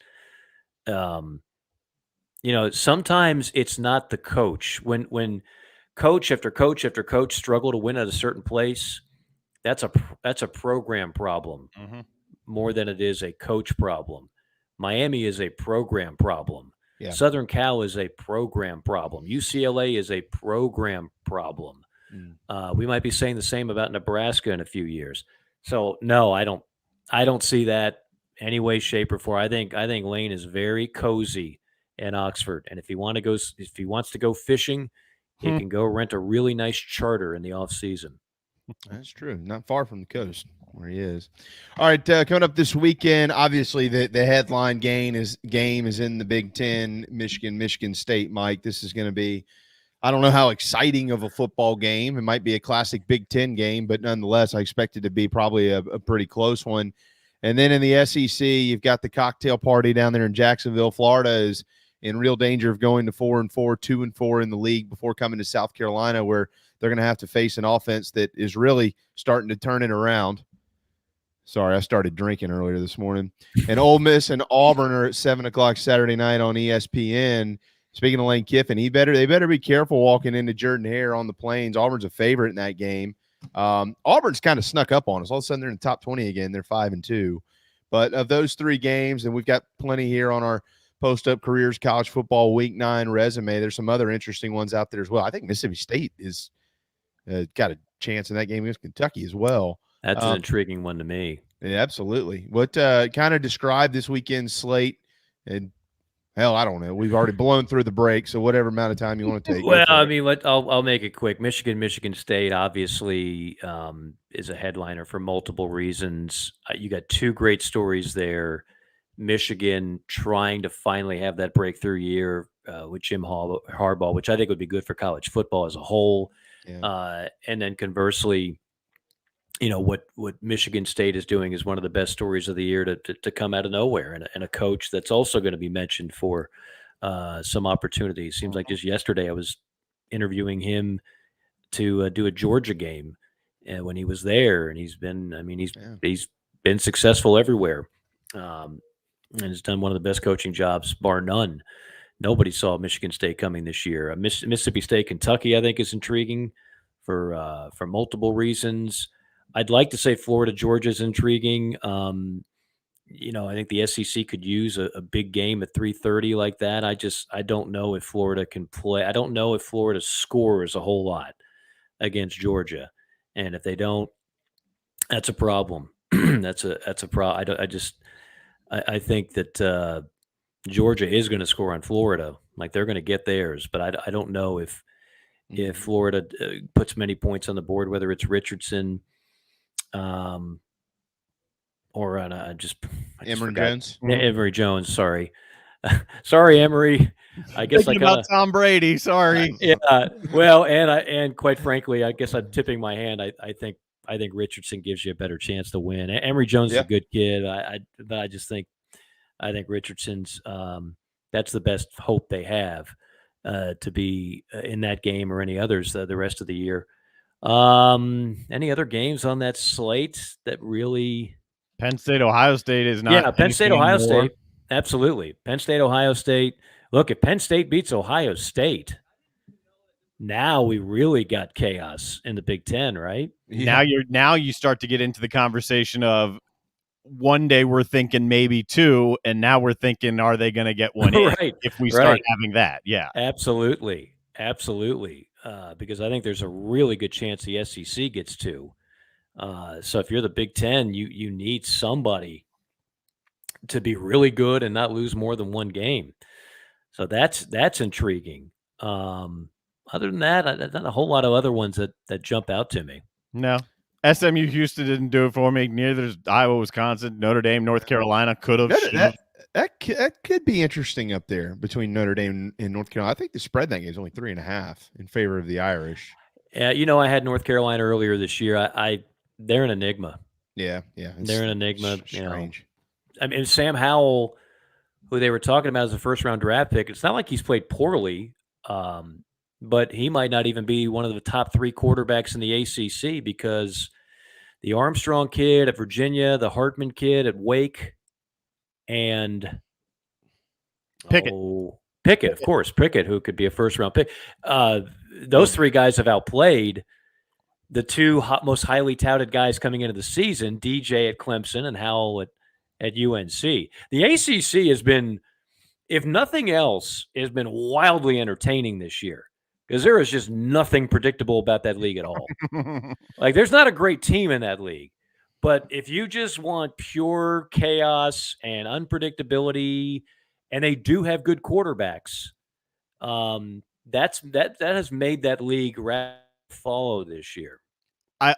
Sometimes it's not the coach. When coach after coach after coach struggle to win at a certain place, that's a program problem more than it is a coach problem. Miami is a program problem. Yeah. Southern Cal is a program problem. UCLA is a program problem. We might be saying the same about Nebraska in a few years. So no, I don't see that any way, shape, or form. I think Lane is very cozy in Oxford, and if he wants to go fishing, he can go rent a really nice charter in the off season. That's true. Not far from the coast where he is. All right, coming up this weekend, obviously the headline game is in the Big Ten, Michigan State. Mike, this is going to be, I don't know how exciting of a football game. It might be a classic Big Ten game, but nonetheless, I expect it to be probably a pretty close one. And then in the SEC, you've got the cocktail party down there in Jacksonville. Florida is in real danger of going to 4-4, 2-4 in the league before coming to South Carolina, where they're going to have to face an offense that is really starting to turn it around. Sorry, I started drinking earlier this morning. And Ole Miss and Auburn are at 7 o'clock Saturday night on ESPN. Speaking of Lane Kiffin, they better be careful walking into Jordan-Hare on the Plains. Auburn's a favorite in that game. Auburn's kind of snuck up on us. All of a sudden, they're in the top 20 again. They're 5-2. But of those three games, and we've got plenty here on our Post-Up Careers College Football Week 9 resume, there's some other interesting ones out there as well. I think Mississippi State is got a chance in that game against Kentucky as well. That's an intriguing one to me. Yeah, absolutely. What kind of describe this weekend's slate? And hell, I don't know. We've already blown through the break, so whatever amount of time you want to take. Well, I mean, I'll make it quick. Michigan State obviously is a headliner for multiple reasons. You got two great stories there. Michigan trying to finally have that breakthrough year with Jim Harbaugh, which I think would be good for college football as a whole. Yeah. And then conversely, what Michigan State is doing is one of the best stories of the year to come out of nowhere, and a coach that's also going to be mentioned for some opportunities. Seems like just yesterday I was interviewing him to do a Georgia game, and when he was there, and he's been successful everywhere, and has done one of the best coaching jobs bar none. Nobody saw Michigan State coming this year. Mississippi State, Kentucky, I think is intriguing for multiple reasons. I'd like to say Florida, Georgia is intriguing. I think the SEC could use a big game at 3:30 like that. I don't know if Florida can play. I don't know if Florida scores a whole lot against Georgia, and if they don't, that's a problem. that's a problem. I think that Georgia is going to score on Florida, like they're going to get theirs, but I don't know if Florida puts many points on the board, whether it's Richardson. Or on Emory Jones. Emory Jones, sorry. Sorry, Emory. I guess thinking about Tom Brady. Sorry. Yeah. Well, and quite frankly, I guess I'm tipping my hand. I think Richardson gives you a better chance to win. Emory Jones is a good kid. But I just think Richardson's that's the best hope they have to be in that game or any others the rest of the year. Any other games on that slate that really? Penn State, Ohio State is not. Yeah, Penn State, Ohio State. Absolutely. Penn State, Ohio State. Look, if Penn State beats Ohio State, now we really got chaos in the Big Ten, right? Yeah. Now you start to get into the conversation of one day we're thinking maybe two, and now we're thinking, are they going to get one in if we start having that? Yeah. Absolutely. Absolutely. Because I think there's a really good chance the SEC gets two. So if you're the Big Ten, you need somebody to be really good and not lose more than one game. So that's intriguing. Other than that, not a whole lot of other ones that jump out to me. No. SMU Houston didn't do it for me. Neither Iowa, Wisconsin, Notre Dame, North Carolina could have. That could be interesting up there between Notre Dame and North Carolina. I think the spread in that game is only 3.5 in favor of the Irish. Yeah, I had North Carolina earlier this year. They're an enigma. Yeah. They're an enigma. Strange. I mean, Sam Howell, who they were talking about as a first-round draft pick, it's not like he's played poorly, but he might not even be one of the top three quarterbacks in the ACC because the Armstrong kid at Virginia, the Hartman kid at Wake, and Pickett. Pickett, of course. Pickett, who could be a first-round pick. Those three guys have outplayed the two most highly touted guys coming into the season, DJ at Clemson and Howell at UNC. The ACC has been, if nothing else, has been wildly entertaining this year because there is just nothing predictable about that league at all. Like, there's not a great team in that league. But if you just want pure chaos and unpredictability, and they do have good quarterbacks, that has made that league follow this year.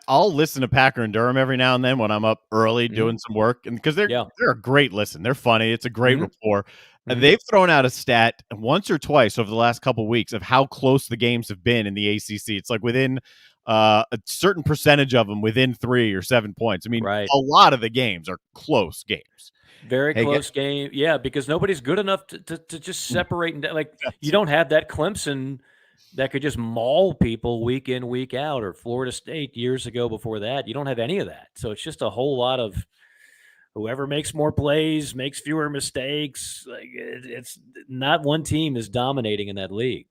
I'll listen to Packer and Durham every now and then when I'm up early doing some work, and because they're a great listen. They're funny. It's a great rapport. And they've thrown out a stat once or twice over the last couple of weeks of how close the games have been in the ACC. It's like within a certain percentage of them within 3 or 7 points. I mean, a lot of the games are close games. Very close game. Yeah, because nobody's good enough to just separate. And like, you don't have that Clemson that could just maul people week in, week out, or Florida State years ago before that. You don't have any of that. So it's just a whole lot of whoever makes more plays, makes fewer mistakes. Like, it's not one team is dominating in that league.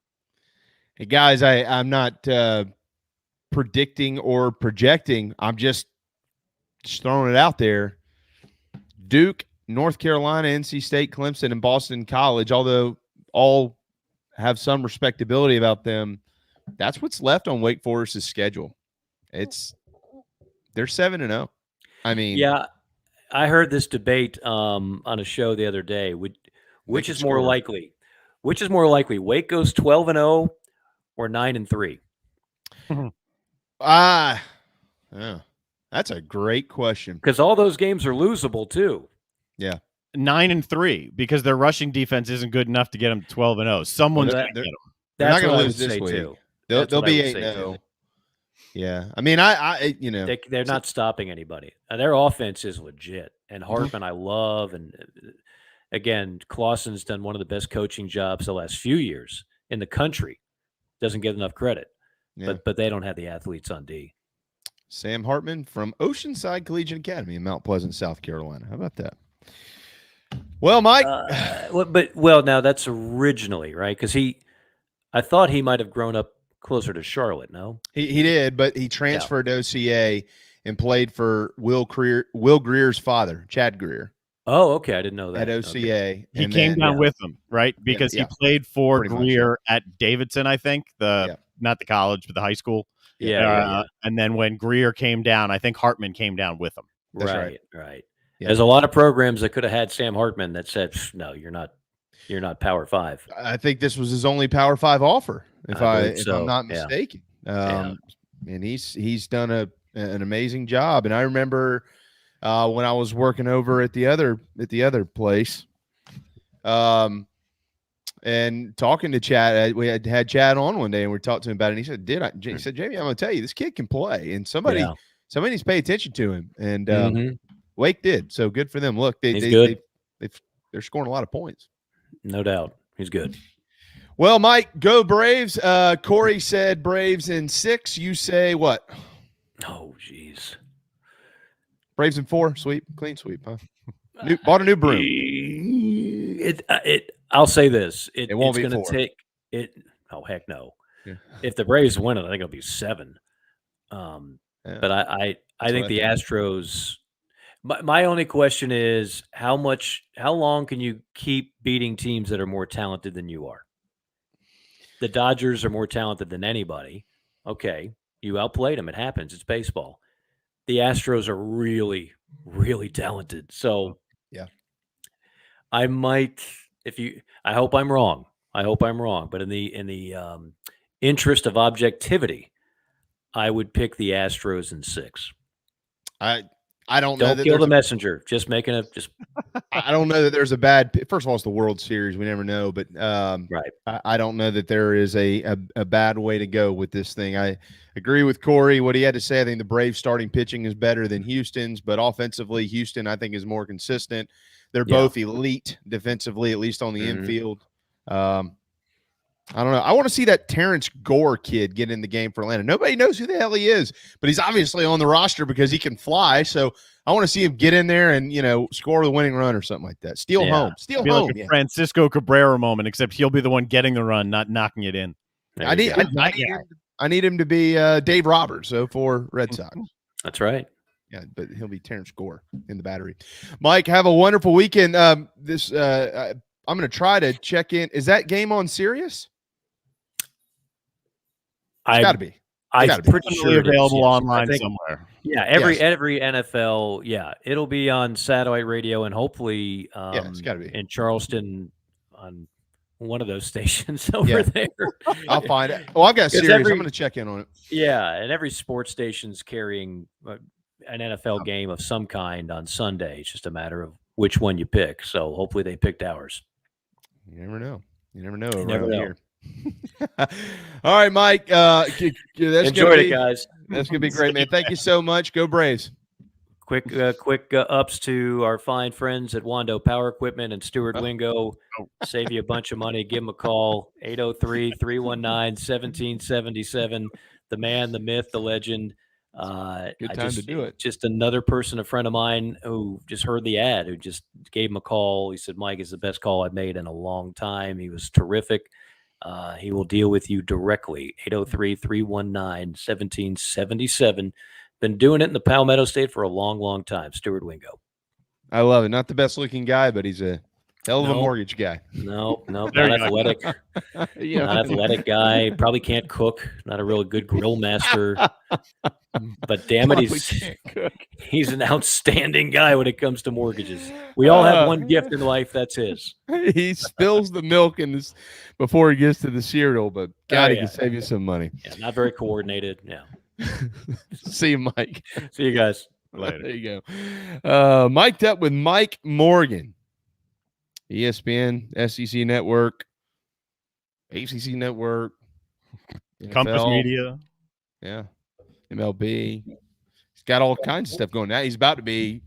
Hey, guys, I'm not predicting or projecting. I'm just throwing it out there. Duke, North Carolina, NC State, Clemson, and Boston College, although all have some respectability about them, that's what's left on Wake Forest's schedule. They're 7-0. I mean, yeah, I heard this debate on a show the other day. Which is more likely? Which is more likely? Wake goes 12-0 or 9-3? That's a great question. Because all those games are losable too. Yeah. 9-3 because their rushing defense isn't good enough to get them to 12-0. Someone's going to get them. They're not going to lose this week. Too. They'll be 8-0. Yeah. I mean, I they're not stopping anybody. Their offense is legit. And Hartman, I love. And again, Clawson's done one of the best coaching jobs the last few years in the country. Doesn't get enough credit. Yeah. But they don't have the athletes on D. Sam Hartman from Oceanside Collegiate Academy in Mount Pleasant, South Carolina. How about that? Well, Mike. Now that's originally, right? Because I thought he might have grown up closer to Charlotte, no? He did, but he transferred to OCA and played for Will Greer's father, Chad Greer. Oh, okay. I didn't know that. At OCA. Okay. He came down with him, right? Because he played for Greer at Davidson, I think. Not the college, but the high school. Yeah. And then when Greer came down, I think Hartman came down with him. That's right. Yeah. There's a lot of programs that could have had Sam Hartman that said, "No, you're not Power 5." I think this was his only Power 5 offer, if I'm not mistaken. Yeah. And he's done an amazing job. And I remember when I was working over at the other place, and talking to Chad. We had Chad on one day, and we talked to him about it. And he said, he said, Jamie, I'm going to tell you, this kid can play, and somebody needs to pay attention to him." And Wake did, so good for them. Look, they're scoring a lot of points. No doubt, he's good. Well, Mike, go Braves. Cory said Braves in 6. You say what? Oh, geez. Braves in 4. Clean sweep, huh? Bought a new broom. I'll say this. It won't be going to 4. take it. Oh, heck no. Yeah. If the Braves win it, I think it'll be 7. But I think the Astros. My only question is how long can you keep beating teams that are more talented than you are? The Dodgers are more talented than anybody. Okay, you outplayed them. It happens. It's baseball. The Astros are really, really talented. So yeah, I might. I hope I'm wrong. But in the interest of objectivity, I would pick the Astros in 6. I don't know. Don't kill the messenger. Just making a just. I don't know that there's a bad. First of all, it's the World Series. We never know, but right. I don't know that there is a bad way to go with this thing. I agree with Cory. What he had to say. I think the Braves starting pitching is better than Houston's, but offensively, Houston I think is more consistent. They're both elite defensively, at least on the infield. I don't know. I want to see that Terrence Gore kid get in the game for Atlanta. Nobody knows who the hell he is, but he's obviously on the roster because he can fly. So I want to see him get in there and, score the winning run or something like that. Steal home. Steal home. Like a Francisco Cabrera moment, except he'll be the one getting the run, not knocking it in. I need him to be Dave Roberts, so for Red Sox. That's right. Yeah, but he'll be Terrence Gore in the battery. Mike, have a wonderful weekend. I'm going to try to check in. Is that game on Sirius? It's got to be. I'm pretty sure available online somewhere. Yeah, every NFL. Yeah, it'll be on satellite radio and hopefully it's got to be in Charleston on one of those stations over there. I'll find it. Oh, I've got Sirius. I'm going to check in on it. Yeah, and every sports station's carrying an NFL game of some kind on Sunday. It's just a matter of which one you pick. So hopefully they picked ours. You never know. You never know. Here. All right, Mike. Enjoyed it, guys. That's going to be great, man. Thank you so much. Go Braves. Quick ups to our fine friends at Wando Power Equipment and Stuart Wingo. Save you a bunch of money. Give them a call, 803-319-1777. The man, the myth, the legend. Good time to do it. Just another person, a friend of mine who just heard the ad, who just gave him a call. He said, Mike, is the best call I've made in a long time. He was terrific. He will deal with you directly. 803-319-1777. Been doing it in the Palmetto State for a long, long time. Stuart Wingo. I love it. Not the best looking guy, but he's a hell of a mortgage guy. No, not athletic. Not athletic guy. Probably can't cook. Not a real good grill master. But damn it, he's an outstanding guy when it comes to mortgages. We all have one gift in life. That's his. He spills the milk before he gets to the cereal, but God, he can save you some money. Yeah, not very coordinated. Yeah. See you, Mike. See you guys later. There you go. Mic'd up with Mike Morgan, ESPN, SEC Network, ACC Network, Compass Media. Yeah. MLB. He's got all kinds of stuff going now. He's about to be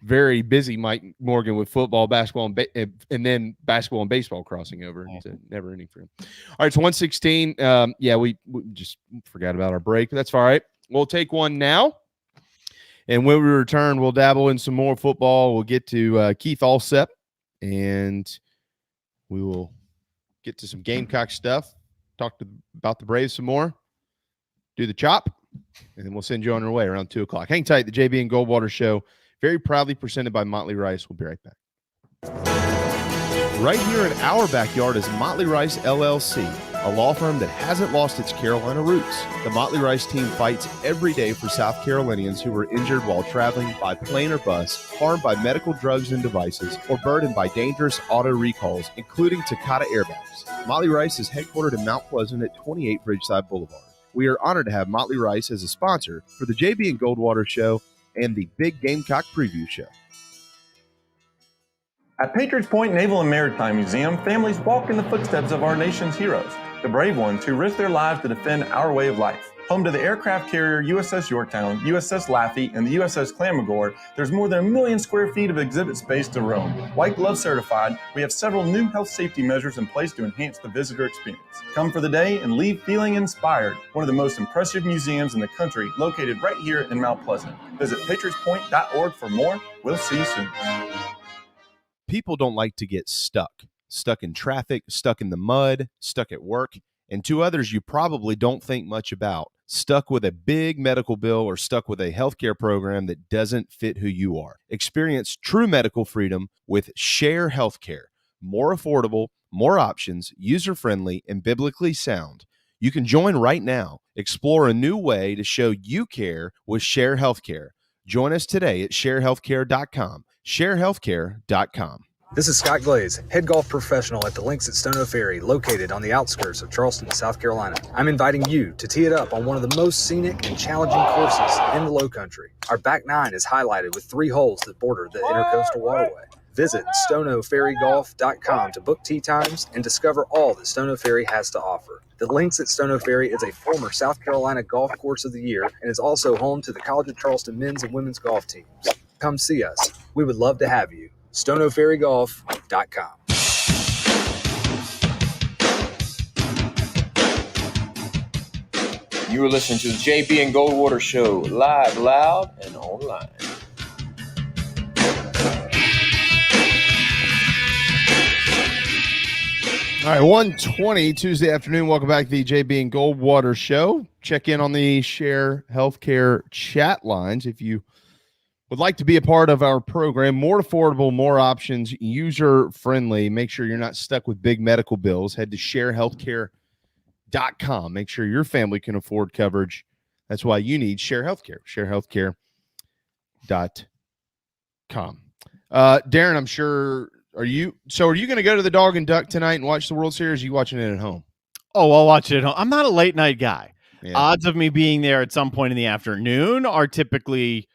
very busy, Mike Morgan, with football, basketball, and then basketball and baseball crossing over. It's a never ending for him. All right, it's 1:16. We just forgot about our break. That's all right. We'll take one now. And when we return, we'll dabble in some more football. We'll get to Keith Allsep, and we will get to some Gamecock stuff, about the Braves some more, do the chop, and then we'll send you on your way around 2 o'clock. Hang tight. The JB and Goldwater Show, very proudly presented by Motley Rice. We'll be right back. Right here in our backyard is Motley Rice LLC, a law firm that hasn't lost its Carolina roots. The Motley Rice team fights every day for South Carolinians who were injured while traveling by plane or bus, harmed by medical drugs and devices, or burdened by dangerous auto recalls, including Takata airbags. Motley Rice is headquartered in Mount Pleasant at 28 Bridgeside Boulevard. We are honored to have Motley Rice as a sponsor for the JB and Goldwater Show and the Big Gamecock Preview Show. At Patriots Point Naval and Maritime Museum, families walk in the footsteps of our nation's heroes, the brave ones who risked their lives to defend our way of life. Home to the aircraft carrier USS Yorktown, USS Laffey, and the USS Clamagore, there's more than 1 million square feet of exhibit space to roam. White Glove certified, we have several new health safety measures in place to enhance the visitor experience. Come for the day and leave feeling inspired. One of the most impressive museums in the country, located right here in Mount Pleasant. Visit patriotspoint.org for more. We'll see you soon. People don't like to get stuck in traffic, stuck in the mud, stuck at work, and to others you probably don't think much about, stuck with a big medical bill or stuck with a healthcare program that doesn't fit who you are. Experience true medical freedom with Share Healthcare. More affordable, more options, user-friendly, and biblically sound. You can join right now. Explore a new way to show you care with Share Healthcare. Join us today at sharehealthcare.com. sharehealthcare.com. This is Scott Glaze, head golf professional at the Links at Stono Ferry, located on the outskirts of Charleston, South Carolina. I'm inviting you to tee it up on one of the most scenic and challenging courses in the Lowcountry. Our back nine is highlighted with 3 holes that border the Intercoastal Waterway. Visit stonoferrygolf.com to book tee times and discover all that Stono Ferry has to offer. The Links at Stono Ferry is a former South Carolina Golf Course of the Year and is also home to the College of Charleston men's and women's golf teams. Come see us. We would love to have you. StonoFerryGolf.com. You are listening to the JB and Goldwater Show, live, loud, and online. All right, 1:20 Tuesday afternoon. Welcome back to the JB and Goldwater Show. Check in on the Share Healthcare chat lines if you would like to be a part of our program. More affordable, more options, user-friendly. Make sure you're not stuck with big medical bills. Head to sharehealthcare.com. Make sure your family can afford coverage. That's why you need Share Healthcare. Sharehealthcare.com. Darren, I'm sure... Are you going to go to the Dog and Duck tonight and watch the World Series? Or are you watching it at home? Oh, I'll watch it at home. I'm not a late night guy. Yeah. Odds of me being there at some point in the afternoon are typically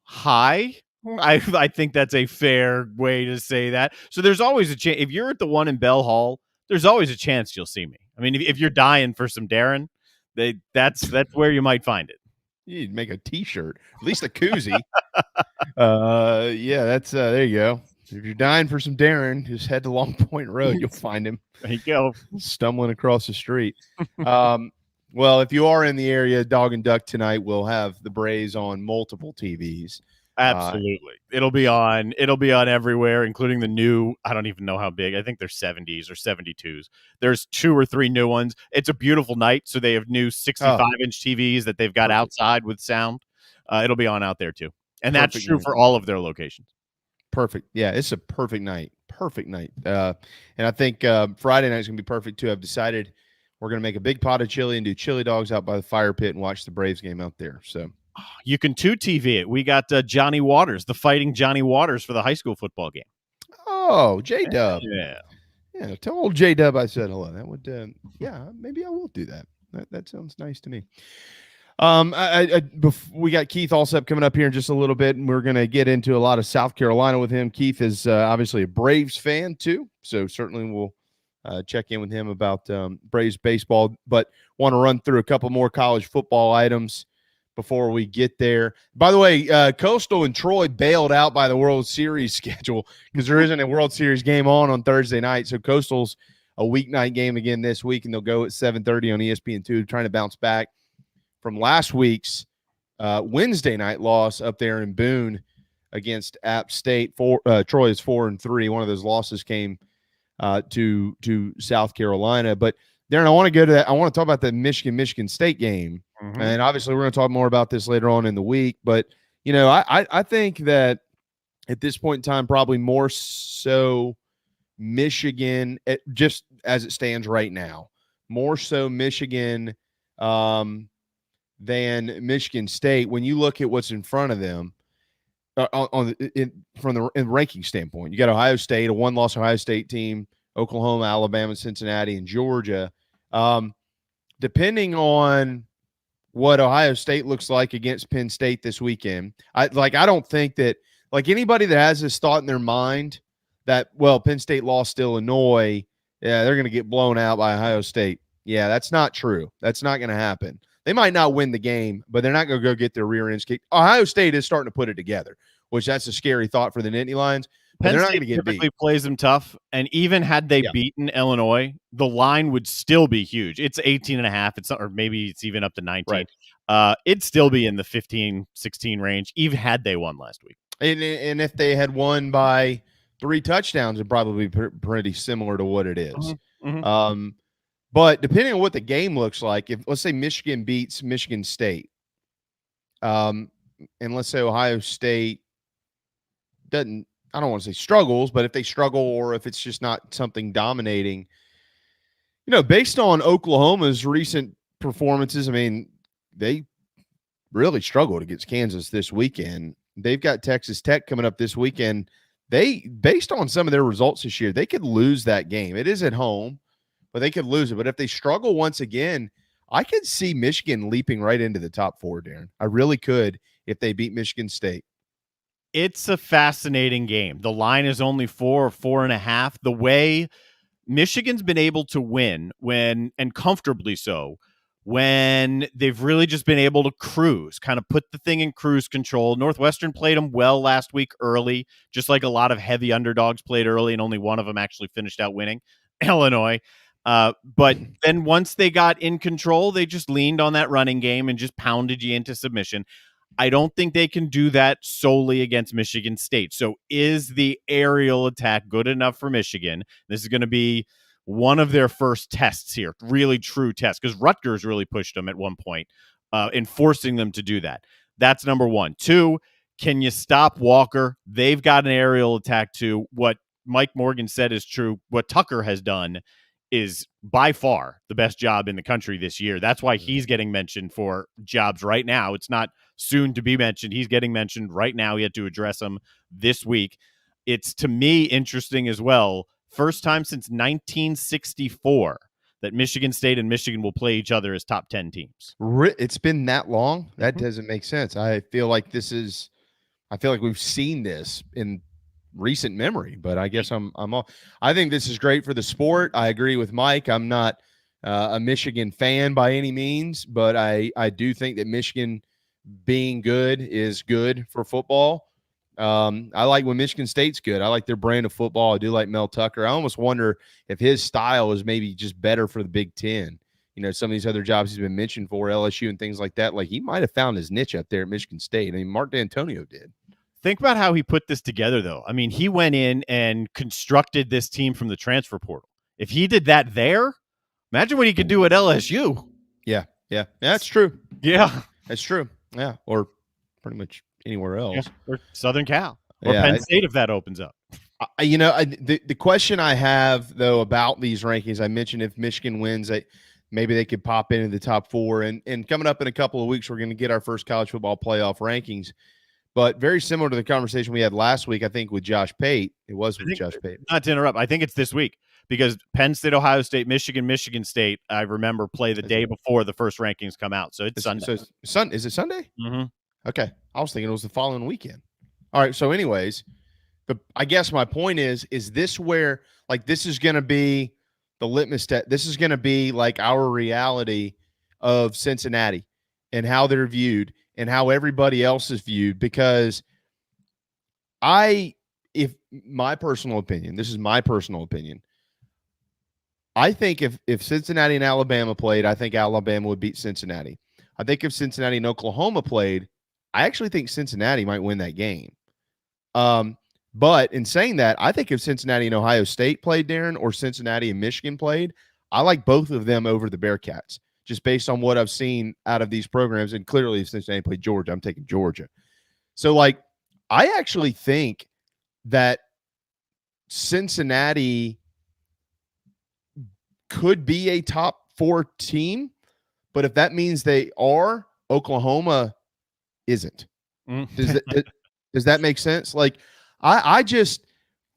high. I think that's a fair way to say that. So there's always a chance. If you're at the one in Bell Hall, there's always a chance you'll see me. I mean, if you're dying for some Darren, that's where you might find it. You'd make a T-shirt, at least a koozie. Yeah, that's there you go. If you're dying for some Darren, just head to Long Point Road. You'll find him. There you go. Stumbling across the street. Well, if you are in the area, Dog and Duck tonight will have the Braves on multiple TVs. Absolutely. It'll be on everywhere, including the new, I don't even know how big. I think they're 70s or 72s. There's 2 or 3 new ones. It's a beautiful night, so they have new 65-inch TVs that they've got outside with sound. It'll be on out there, too. And that's true for all of their locations. Perfect. Yeah, it's a perfect night. Perfect night. And I think Friday night is going to be perfect, too. I've decided we're going to make a big pot of chili and do chili dogs out by the fire pit and watch the Braves game out there. So you can 2TV it. We got Johnny Waters, the fighting Johnny Waters for the high school football game. Oh, J-Dub. Yeah. Yeah, tell old J-Dub I said hello. That would, yeah, maybe I will do that. That sounds nice to me. We got Keith Allsep coming up here in just a little bit, and we're going to get into a lot of South Carolina with him. Keith is obviously a Braves fan too, so certainly we'll check in with him about Braves baseball, but want to run through a couple more college football items before we get there. By the way, Coastal and Troy bailed out by the World Series schedule because there isn't a World Series game on Thursday night, so Coastal's a weeknight game again this week, and they'll go at 7:30 on ESPN2, trying to bounce back from last week's Wednesday night loss up there in Boone against App State. Troy is 4-3. One of those losses came to South Carolina. But Darren, I want to go to that. I want to talk about the Michigan State game, and obviously we're going to talk more about this later on in the week. But you know, I think that at this point in time, probably more so Michigan, just as it stands right now, more so Michigan than Michigan State when you look at what's in front of them from the ranking standpoint. You got Ohio State, a one-loss Ohio State team, Oklahoma, Alabama, Cincinnati, and Georgia. Depending on what Ohio State looks like against Penn State this weekend, I don't think that anybody that has this thought in their mind that, well, Penn State lost to Illinois, yeah, they're going to get blown out by Ohio State. Yeah, that's not true. That's not going to happen. They might not win the game, but they're not going to go get their rear ends kicked. Ohio State is starting to put it together, which that's a scary thought for the Nittany Lions. But they're not going to get typically beat. Plays them tough, and even had they beaten Illinois, the line would still be huge. It's 18.5. Or maybe it's even up to 19. Right. It'd still be in the 15, 16 range, even had they won last week. And if they had won by 3 touchdowns, it'd probably be pretty similar to what it is. But depending on what the game looks like, if let's say Michigan beats Michigan State, and let's say Ohio State doesn't, I don't want to say struggles, but if they struggle or if it's just not something dominating, you know, based on Oklahoma's recent performances, I mean, they really struggled against Kansas this weekend. They've got Texas Tech coming up this weekend. Based on some of their results this year, they could lose that game. It is at home, but they could lose it. But if they struggle once again, I could see Michigan leaping right into the top 4, Darren. I really could if they beat Michigan State. It's a fascinating game. The line is only 4 or 4.5. The way Michigan's been able to win and comfortably so, when they've really just been able to cruise, kind of put the thing in cruise control. Northwestern played them well last week early, just like a lot of heavy underdogs played early, and only one of them actually finished out winning, Illinois. But then once they got in control, they just leaned on that running game and just pounded you into submission. I don't think they can do that solely against Michigan State. So is the aerial attack good enough for Michigan? This is going to be one of their first tests here, really true tests, because Rutgers really pushed them at one point in forcing them to do that. That's number one. Two, can you stop Walker? They've got an aerial attack too. What Mike Morgan said is true. What Tucker has done is by far the best job in the country this year. That's why he's getting mentioned for jobs right now. It's not soon to be mentioned. He's getting mentioned right now. He had to address them this week. It's, to me, interesting as well. First time since 1964 that Michigan State and Michigan will play each other as top 10 teams. It's been that long? That doesn't make sense. I feel like we've seen this in recent memory, but I guess I think this is great for the sport. I agree with Mike. I'm not a Michigan fan by any means, but I do think that Michigan being good is good for football. I like when Michigan State's good. I like their brand of football. I do like Mel Tucker. I almost wonder if his style is maybe just better for the Big Ten. You know, some of these other jobs he's been mentioned for, LSU and things like that. Like, he might have found his niche up there at Michigan State. I mean, Mark D'Antonio did. Think about how he put this together, though. I mean, he went in and constructed this team from the transfer portal. If he did that there, imagine what he could do at LSU. Yeah, that's true. Yeah, that's true. Yeah, or pretty much anywhere else. Yeah, or Southern Cal, or Penn State if that opens up. The question I have, though, about these rankings, I mentioned if Michigan wins, maybe they could pop into the top four. And coming up in a couple of weeks, we're going to get our first college football playoff rankings. But very similar to the conversation we had last week, I think, with Josh Pate. It was with Josh Pate. Not to interrupt, I think it's this week because Penn State, Ohio State, Michigan State, I remember play the day before the first rankings come out. So it's Sunday. So is it Sunday? Mm-hmm. Okay. I was thinking it was the following weekend. All right. So anyways, I guess my point is this where, like, this is going to be the litmus test. This is going to be like our reality of Cincinnati and how they're viewed and how everybody else is viewed, because if my personal opinion, this is my personal opinion, I think if Cincinnati and Alabama played, I think Alabama would beat Cincinnati. I think if Cincinnati and Oklahoma played, I actually think Cincinnati might win that game. But in saying that, I think if Cincinnati and Ohio State played, Darren, or Cincinnati and Michigan played, I like both of them over the Bearcats, just based on what I've seen out of these programs. And clearly, if Cincinnati played Georgia, I'm taking Georgia. So, like, I actually think that Cincinnati could be a top 4 team, but if that means they are, Oklahoma isn't. Does that make sense? Like, I just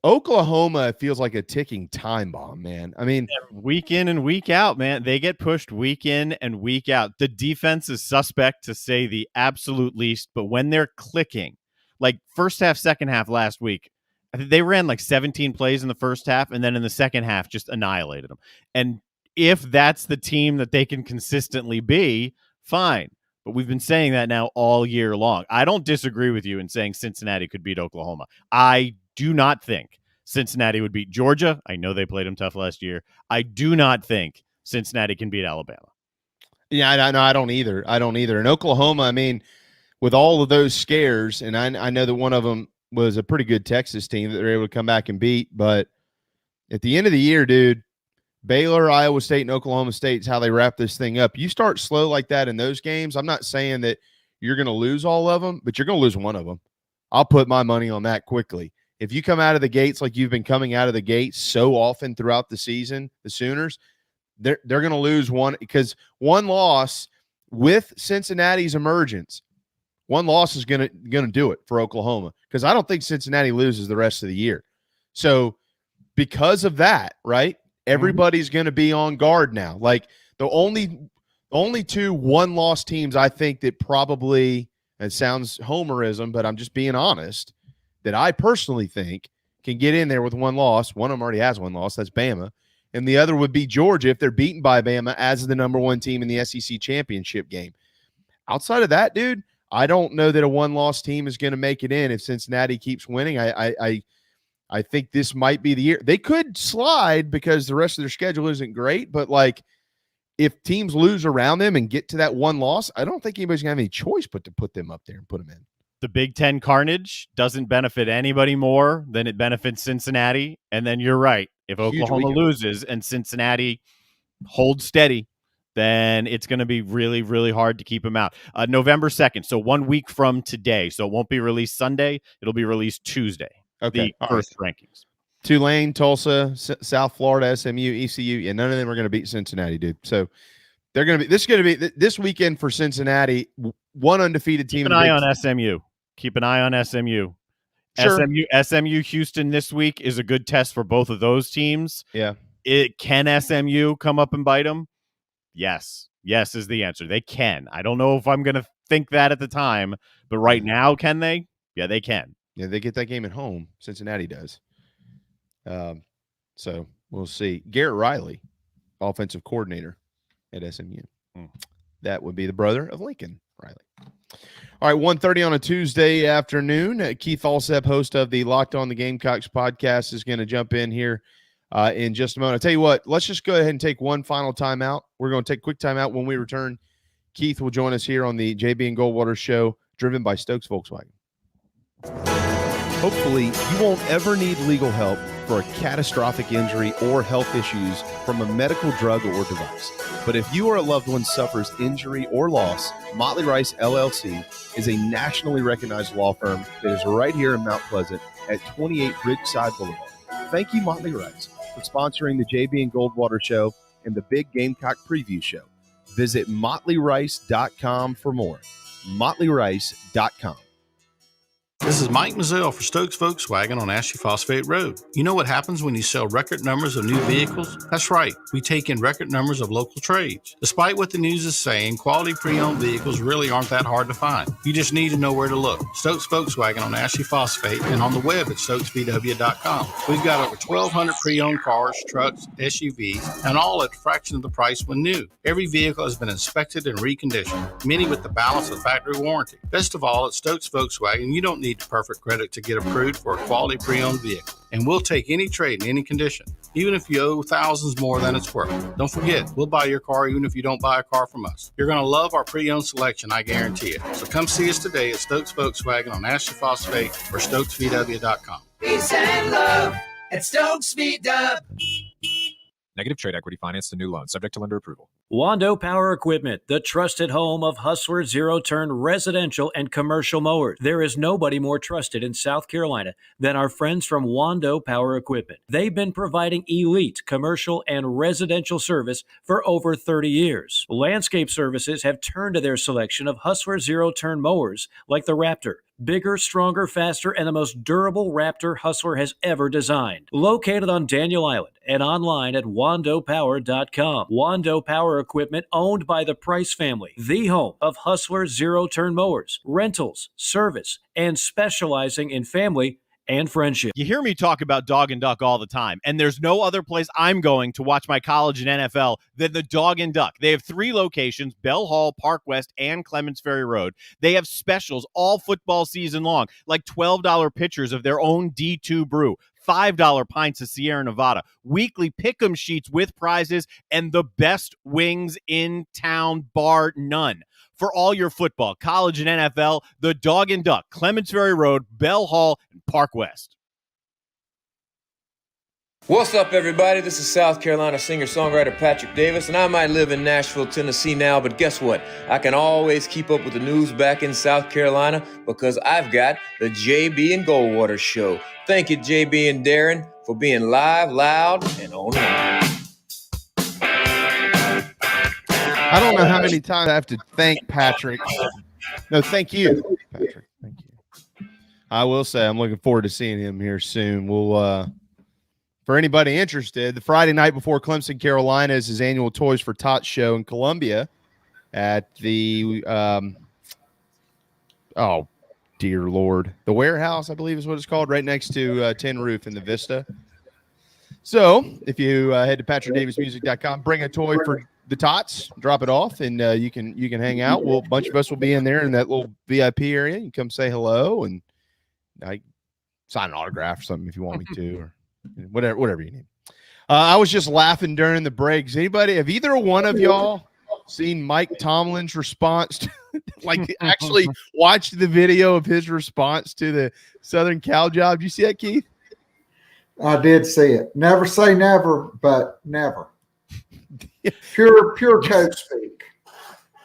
Oklahoma feels like a ticking time bomb, man. I mean, week in and week out, man. They get pushed week in and week out. The defense is suspect, to say the absolute least, but when they're clicking, like first half, second half last week, I think they ran like 17 plays in the first half, and then in the second half just annihilated them. And if that's the team that they can consistently be, fine. But we've been saying that now all year long. I don't disagree with you in saying Cincinnati could beat Oklahoma. I do not think Cincinnati would beat Georgia. I know they played them tough last year. I do not think Cincinnati can beat Alabama. Yeah, I don't either. And Oklahoma, I mean, with all of those scares, and I know that one of them was a pretty good Texas team that they were able to come back and beat. But at the end of the year, dude, Baylor, Iowa State, and Oklahoma State is how they wrap this thing up. You start slow like that in those games, I'm not saying that you're going to lose all of them, but you're going to lose one of them. I'll put my money on that quickly. If you come out of the gates like you've been coming out of the gates so often throughout the season, the Sooners, they're going to lose one, because one loss with Cincinnati's emergence, one loss is going to do it for Oklahoma, because I don't think Cincinnati loses the rest of the year. So because of that, right, everybody's going to be on guard now. Like the only 2 one-loss teams I think that probably, it sounds homerism, but I'm just being honest, that I personally think can get in there with one loss. One of them already has one loss. That's Bama. And the other would be Georgia if they're beaten by Bama as the number 1 team in the SEC championship game. Outside of that, dude, I don't know that a one-loss team is going to make it in if Cincinnati keeps winning. I I think this might be the year. They could slide because the rest of their schedule isn't great, but like if teams lose around them and get to that one loss, I don't think anybody's going to have any choice but to put them up there and put them in. The Big Ten carnage doesn't benefit anybody more than it benefits Cincinnati. And then you're right. If Oklahoma loses and Cincinnati holds steady, then it's going to be really, really hard to keep them out. November 2nd, so 1 week from today. So it won't be released Sunday. It'll be released Tuesday. Okay. The first rankings. Tulane, Tulsa, South Florida, SMU, ECU. Yeah, none of them are going to beat Cincinnati, dude. So they're going to be this weekend for Cincinnati. One undefeated team. Keep an eye on SMU. Keep an eye on SMU. Sure. SMU Houston this week is a good test for both of those teams. Yeah. Can SMU come up and bite them? Yes. Yes is the answer. They can. I don't know if I'm going to think that at the time, but right now, can they? Yeah, they can. Yeah, they get that game at home. Cincinnati does. So we'll see. Garrett Riley, offensive coordinator at SMU. That would be the brother of Lincoln Riley. All right, 1:30 on a Tuesday afternoon. Keith Allsep, host of the Locked On The Gamecocks podcast, is going to jump in here in just a moment. I'll tell you what, let's just go ahead and take one final timeout. We're going to take a quick timeout. When we return, Keith will join us here on the JB and Goldwater show, driven by Stokes Volkeswagen. Hopefully, you won't ever need legal help for a catastrophic injury or health issues from a medical drug or device. But if you or a loved one suffers injury or loss, Motley Rice LLC is a nationally recognized law firm that is right here in Mount Pleasant at 28 Ridgeside Boulevard. Thank you, Motley Rice, for sponsoring the JB and Goldwater show and the Big Gamecock Preview show. Visit motleyrice.com for more. motleyrice.com. This is Mike Mazzell for Stokes Volkswagen on Ashley Phosphate Road. You know what happens when you sell record numbers of new vehicles? That's right, we take in record numbers of local trades. Despite what the news is saying, quality pre-owned vehicles really aren't that hard to find. You just need to know where to look. Stokes Volkswagen on Ashley Phosphate and on the web at stokesvw.com. We've got over 1,200 pre-owned cars, trucks, SUVs, and all at a fraction of the price when new. Every vehicle has been inspected and reconditioned, many with the balance of factory warranty. Best of all, at Stokes Volkswagen, you don't need perfect credit to get approved for a quality pre-owned vehicle. And we'll take any trade in any condition, even if you owe thousands more than it's worth. Don't forget, we'll buy your car even if you don't buy a car from us. You're going to love our pre-owned selection, I guarantee it. So come see us today at Stokes Volkswagen on Ashley Phosphate or stokesvw.com. Peace and love at Stokes VW. Negative trade equity financed a new loan, subject to lender approval. Wando Power Equipment, the trusted home of Hustler zero-turn residential and commercial mowers. There is nobody more trusted in South Carolina than our friends from Wando Power Equipment. They've been providing elite commercial and residential service for over 30 years. Landscape Services have turned to their selection of Hustler zero-turn mowers like the Raptor. Bigger, stronger, faster, and the most durable Raptor Hustler has ever designed. Located on Daniel Island and online at wandopower.com. Wando Power Equipment, owned by the Price family, the home of Hustler zero-turn mowers, rentals, service, and specializing in family and friendship. You hear me talk about Dog and Duck all the time, and there's no other place I'm going to watch my college and NFL than the Dog and Duck. They have 3 locations, Bell Hall, Park West, and Clements Ferry Road. They have specials all football season long, like $12 pitchers of their own D2 brew, $5 pints of Sierra Nevada, weekly pick'em sheets with prizes, and the best wings in town, bar none. For all your football, college, and NFL, the Dog and Duck, Clements Ferry Road, Bell Hall, and Park West. What's up, everybody? This is South Carolina singer-songwriter Patrick Davis, and I might live in Nashville, Tennessee now, but guess what? I can always keep up with the news back in South Carolina because I've got the JB and Goldwater Show. Thank you, JB and Darren, for being live, loud, and online. I don't know how many times I have to thank Patrick. No, thank you, Patrick. Thank you. I will say I'm looking forward to seeing him here soon. We'll, for anybody interested, the Friday night before Clemson, Carolina is his annual Toys for Tots show in Columbia at the, oh, dear Lord, the Warehouse, I believe is what it's called, right next to Tin Roof in the Vista. So if you head to patrickdavismusic.com, bring a toy for the Tots, drop it off, and you can hang out. A bunch of us will be in there in that little VIP area. You come say hello, and sign an autograph or something if you want me to, or whatever you need. I was just laughing during the breaks. Have either one of y'all seen Mike Tomlin's response to, like, actually watched the video of his response to the Southern Cal job? Did you see that, Keith? I did see it. Never say never, but never. Pure coach speak.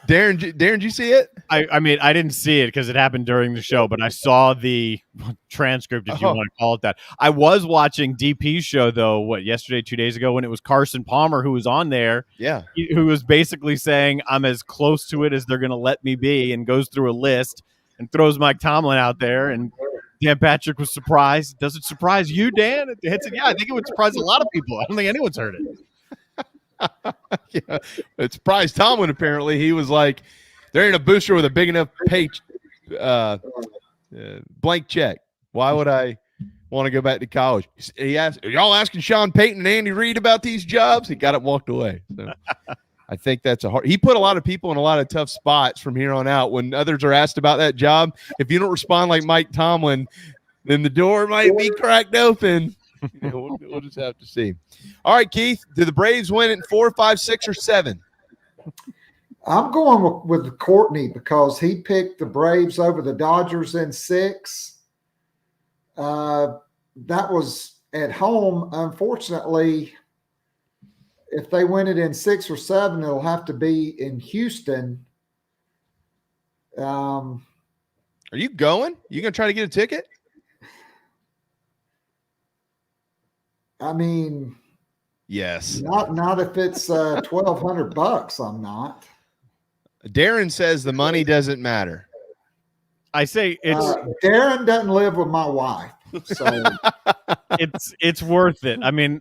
Darren, did you see it? I mean, I didn't see it because it happened during the show, but I saw the transcript, if you want to call it that. I was watching DP's show, though, yesterday, 2 days ago, when it was Carson Palmer who was on there. Yeah. Who was basically saying, I'm as close to it as they're going to let me be, and goes through a list and throws Mike Tomlin out there. And Dan Patrick was surprised. Does it surprise you, Dan? Yeah, I think it would surprise a lot of people. I don't think anyone's heard it. Yeah, it surprised Tomlin. Apparently, he was like, "There ain't a booster with a big enough blank check. Why would I want to go back to college?" He asked, "Are y'all asking Sean Payton and Andy Reid about these jobs?" He got up and walked away. So I think that's he put a lot of people in a lot of tough spots from here on out. When others are asked about that job, if you don't respond like Mike Tomlin, then the door might be cracked open. We'll just have to see. All right, Keith, do the Braves win in 4, 5, 6, or 7? I'm going with Courtney because he picked the Braves over the Dodgers in 6. That was at home. Unfortunately, if they win it in 6 or 7, it'll have to be in Houston. Are you going? You going to try to get a ticket? I mean, yes. Not if it's $1,200. I'm not. Darren says the money doesn't matter. I say it's Darren doesn't live with my wife, so it's worth it. I mean,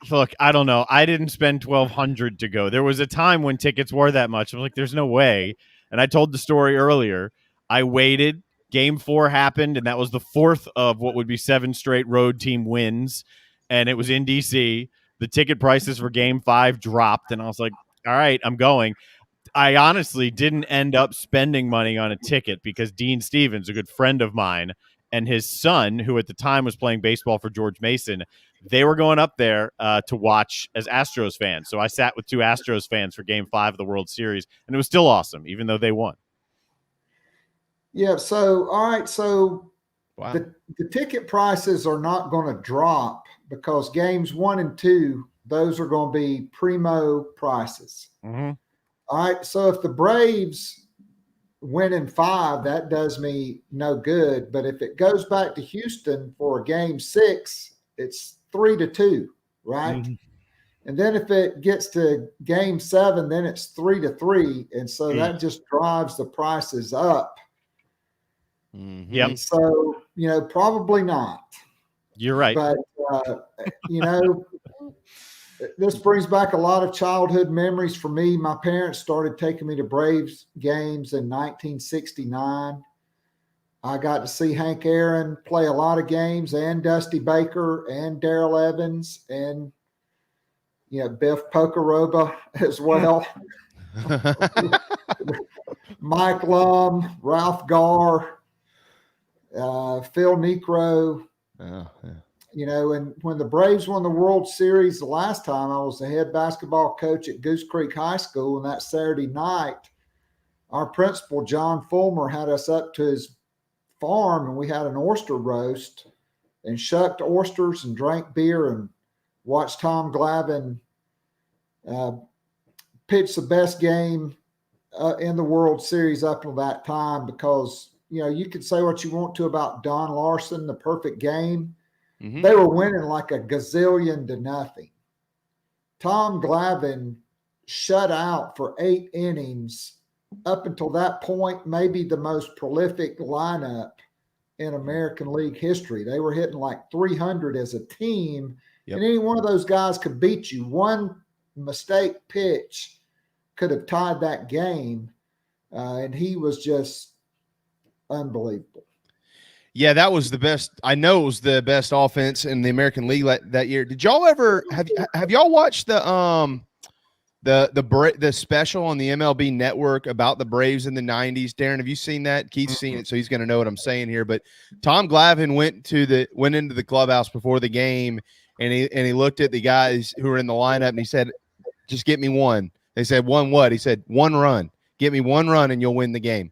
look, I don't know. I didn't spend $1,200 to go. There was a time when tickets were that much. I'm like, there's no way. And I told the story earlier. I waited. Game 4 happened, and that was the 4th of what would be 7 straight road team wins. And it was in D.C. The ticket prices for Game 5 dropped, and I was like, all right, I'm going. I honestly didn't end up spending money on a ticket because Dean Stevens, a good friend of mine, and his son, who at the time was playing baseball for George Mason, they were going up there to watch as Astros fans. So I sat with 2 Astros fans for Game 5 of the World Series, and it was still awesome, even though they won. Yeah, so, all right, so wow. The ticket prices are not going to drop because games 1 and 2, those are going to be primo prices. Mm-hmm. All right, so if the Braves win in 5, that does me no good. But if it goes back to Houston for Game 6, it's 3-2, right? Mm-hmm. And then if it gets to Game 7, then it's 3-3, and so that just drives the prices up. Mm-hmm. Yep. And so, probably not. You're right. But, this brings back a lot of childhood memories for me. My parents started taking me to Braves games in 1969. I got to see Hank Aaron play a lot of games, and Dusty Baker and Darrell Evans and, Biff Pocoroba as well. Mike Lum, Ralph Garr, Phil Necro. Oh, yeah. And when the Braves won the World Series the last time, I was the head basketball coach at Goose Creek High School. And that Saturday night, our principal, John Fulmer, had us up to his farm, and we had an oyster roast and shucked oysters and drank beer and watched Tom Glavine pitch the best game in the World Series up until that time because, you could say what you want to about Don Larson, the perfect game. Mm-hmm. They were winning like a gazillion to nothing. Tom Glavine shut out for 8 innings. Up until that point, maybe the most prolific lineup in American League history. They were hitting like 300 as a team, and any one of those guys could beat you. One mistake pitch could have tied that game, and he was just unbelievable. Yeah, that was the best. I know it was the best offense in the American League that year. Did y'all ever have y'all watched the The special on the MLB Network about the Braves in the 90s. Darren, have you seen that? Keith's seen it, so he's going to know what I'm saying here. But Tom Glavine went into the clubhouse before the game, and he looked at the guys who were in the lineup, and he said, "Just get me one." They said, "One what?" He said, "One run. Get me one run, and you'll win the game,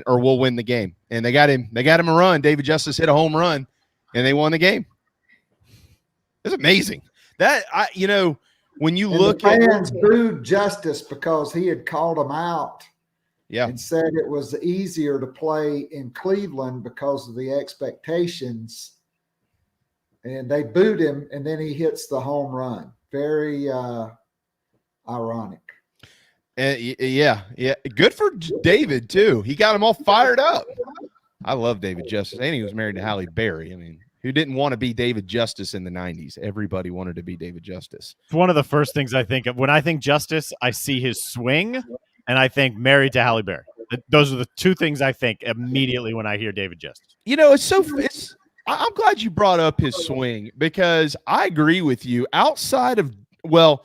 or we'll win the game." And they got him a run. David Justice hit a home run, and they won the game. It's amazing. When you look at fans booed Justice because he had called them out, and said it was easier to play in Cleveland because of the expectations, and they booed him, and then he hits the home run. Very ironic. Yeah. Good for David too. He got them all fired up. I love David Justice, and he was married to Halle Berry. I mean, who didn't want to be David Justice in the 90s? Everybody wanted to be David Justice. It's one of the first things I think of. When I think Justice, I see his swing, and I think married to Halle Berry. Those are the two things I think immediately when I hear David Justice. I'm glad you brought up his swing, because I agree with you. Outside of, the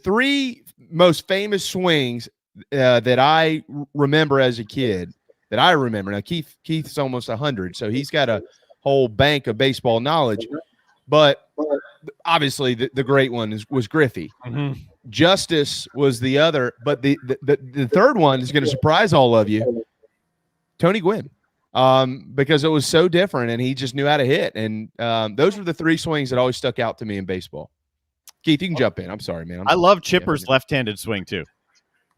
three most famous swings that I remember as a kid, now Keith's almost 100, so he's got a whole bank of baseball knowledge, but obviously the great one was Griffey. Mm-hmm. Justice was the other, but the third one is going to surprise all of you, Tony Gwynn, because it was so different and he just knew how to hit, and those were the three swings that always stuck out to me in baseball. Keith, you can jump in. I'm sorry, man. I love Chipper's left-handed swing too,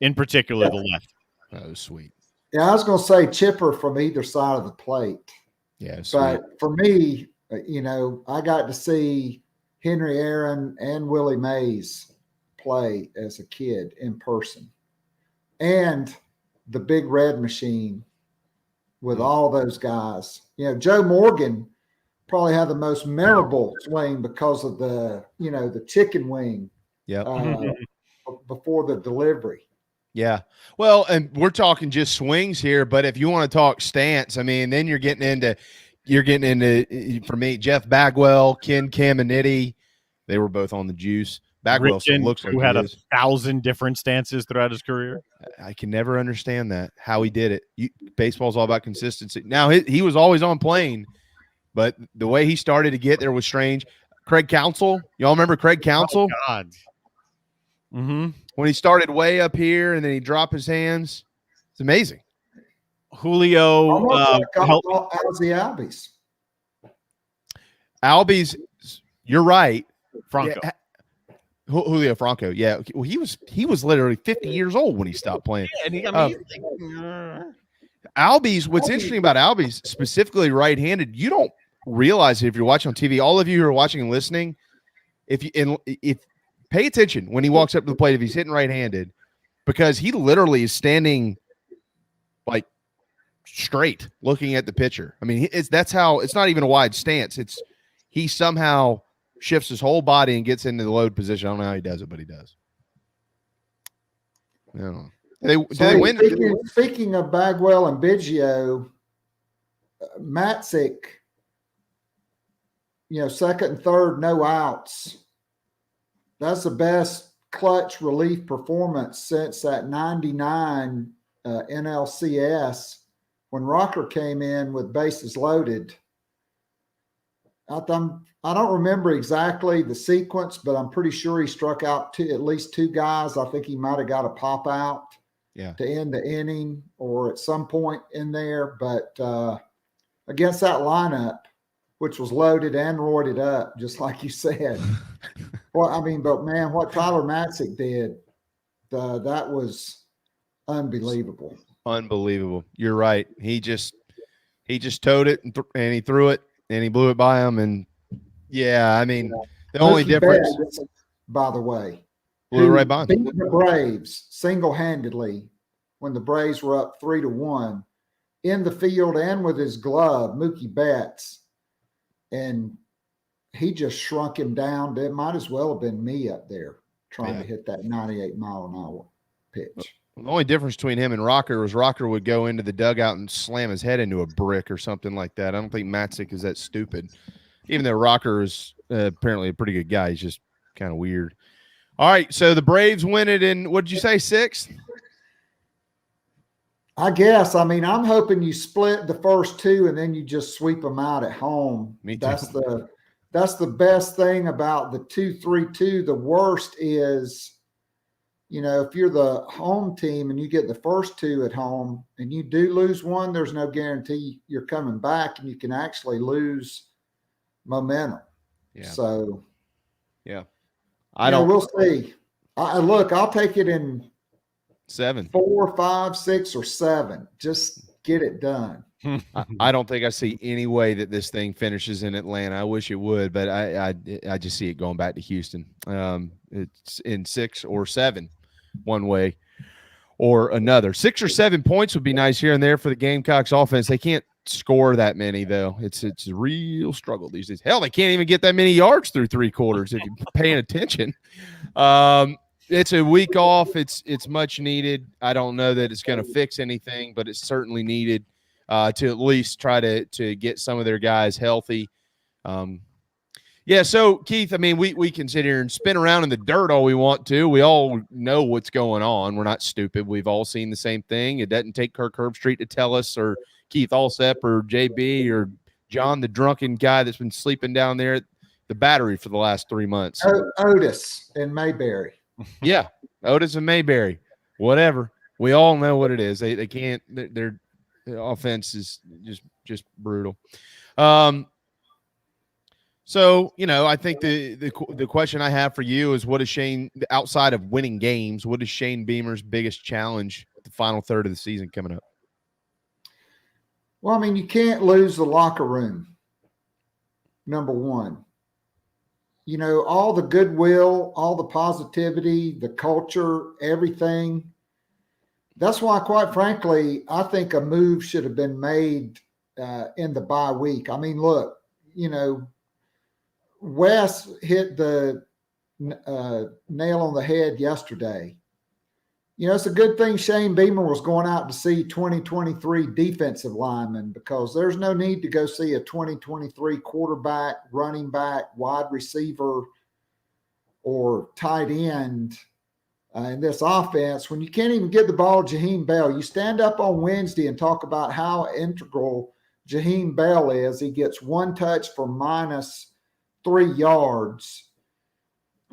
in particular the left. Oh, sweet. Yeah, I was going to say Chipper from either side of the plate. Yeah, sweet. But for me, I got to see Henry Aaron and Willie Mays play as a kid in person, and the Big Red Machine with all those guys. Joe Morgan probably had the most memorable swing because of the chicken wing. Before the delivery. Yeah. Well, and we're talking just swings here, but if you want to talk stance, I mean, then you're getting into, for me, Jeff Bagwell, Ken Caminiti. They were both on the juice. Bagwell looks like who had 1,000 different stances throughout his career. I can never understand that, how he did it. Baseball's all about consistency. Now, he was always on plane, but the way he started to get there was strange. Craig Counsell, y'all remember Craig Counsell? Oh, God. Mm-hmm. When he started way up here and then he dropped his hands. It's amazing. Julio. Albies. Albies, you're right. Franco. Yeah, Julio Franco. Yeah. Well, he was literally 50 years old when he stopped playing. Yeah, and Albies, what's interesting about Albies, specifically right-handed, you don't realize it if you're watching on TV. All of you who are watching and listening, if pay attention when he walks up to the plate if he's hitting right-handed, because he literally is standing like straight looking at the pitcher. I mean, that's how it's not even a wide stance. It's he somehow shifts his whole body and gets into the load position. I don't know how he does it, but he does. I don't know. They win? Speaking of Bagwell and Biggio, Matzik, second and third, no outs. That's the best clutch relief performance since that 99 NLCS when Rocker came in with bases loaded. I don't remember exactly the sequence, but I'm pretty sure he struck out at least two guys. I think he might have got a pop out to end the inning or at some point in there. But against that lineup, which was loaded and roided up, just like you said. But man, what Tyler Matzik did, that was unbelievable. Unbelievable. You're right. He just towed it and he threw it and he blew it by him. And the only difference, Betts, by the way, blew it right by him. Beat the Braves single-handedly when the Braves were up 3-1 in the field and with his glove, Mookie Betts. And he just shrunk him down. It might as well have been me up there trying to hit that 98-mile-an-hour pitch. The only difference between him and Rocker was Rocker would go into the dugout and slam his head into a brick or something like that. I don't think Matzik is that stupid. Even though Rocker is apparently a pretty good guy, he's just kind of weird. All right, so the Braves win it in, what did you say, 6th? I guess. I mean, I'm hoping you split the first 2 and then you just sweep them out at home. Me too. That's the best thing about the 2-3-2. The worst is, if you're the home team and you get the first 2 at home and you do lose one, there's no guarantee you're coming back, and you can actually lose momentum. Yeah. So, yeah, we'll see. Look, I'll take it in 7, 4, 5, 6, or 7. Just get it done. I don't think I see any way that this thing finishes in Atlanta. I wish it would, but I just see it going back to Houston. It's in 6 or 7, one way or another. 6 or 7 points would be nice here and there for the Gamecocks offense. They can't score that many, though. It's a real struggle these days. Hell, they can't even get that many yards through 3 quarters if you're paying attention. It's a week off. It's much needed. I don't know that it's going to fix anything, but it's certainly needed to at least try to get some of their guys healthy. So, Keith, I mean, we can sit here and spin around in the dirt all we want to. We all know what's going on. We're not stupid. We've all seen the same thing. It doesn't take Kirk Herbstreit to tell us, or Keith Allsep, or JB, or John, the drunken guy that's been sleeping down there at the Battery for the last 3 months. Otis and Mayberry. Yeah, Otis and Mayberry, whatever. We all know what it is. They can't. Their offense is just brutal. So I think the question I have for you is, what is Shane, outside of winning games, what is Shane Beamer's biggest challenge the final third of the season coming up? Well, I mean, you can't lose the locker room. Number one. All the goodwill, all the positivity, the culture, everything. That's why, quite frankly, I think a move should have been made in the bye week. I mean, look, Wes hit the nail on the head yesterday. It's a good thing Shane Beamer was going out to see 2023 defensive linemen, because there's no need to go see a 2023 quarterback, running back, wide receiver, or tight end in this offense when you can't even get the ball to Jaheim Bell. You stand up on Wednesday and talk about how integral Jaheim Bell is. He gets 1 touch for -3 yards.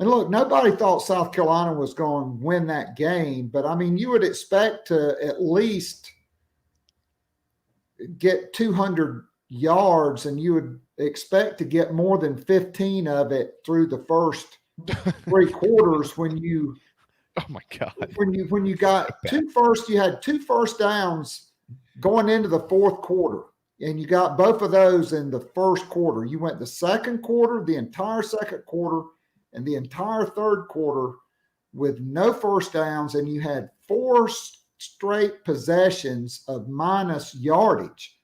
And look, nobody thought South Carolina was going to win that game, but I mean, you would expect to at least get 200 yards, and you would expect to get more than 15 of it through the first 3 quarters when you oh my God. When you got you had 2 first downs going into the 4th quarter, and you got both of those in the 1st quarter. You went the 2nd quarter, the entire 2nd quarter, and the entire 3rd quarter with no first downs, and you had 4 straight possessions of minus yardage.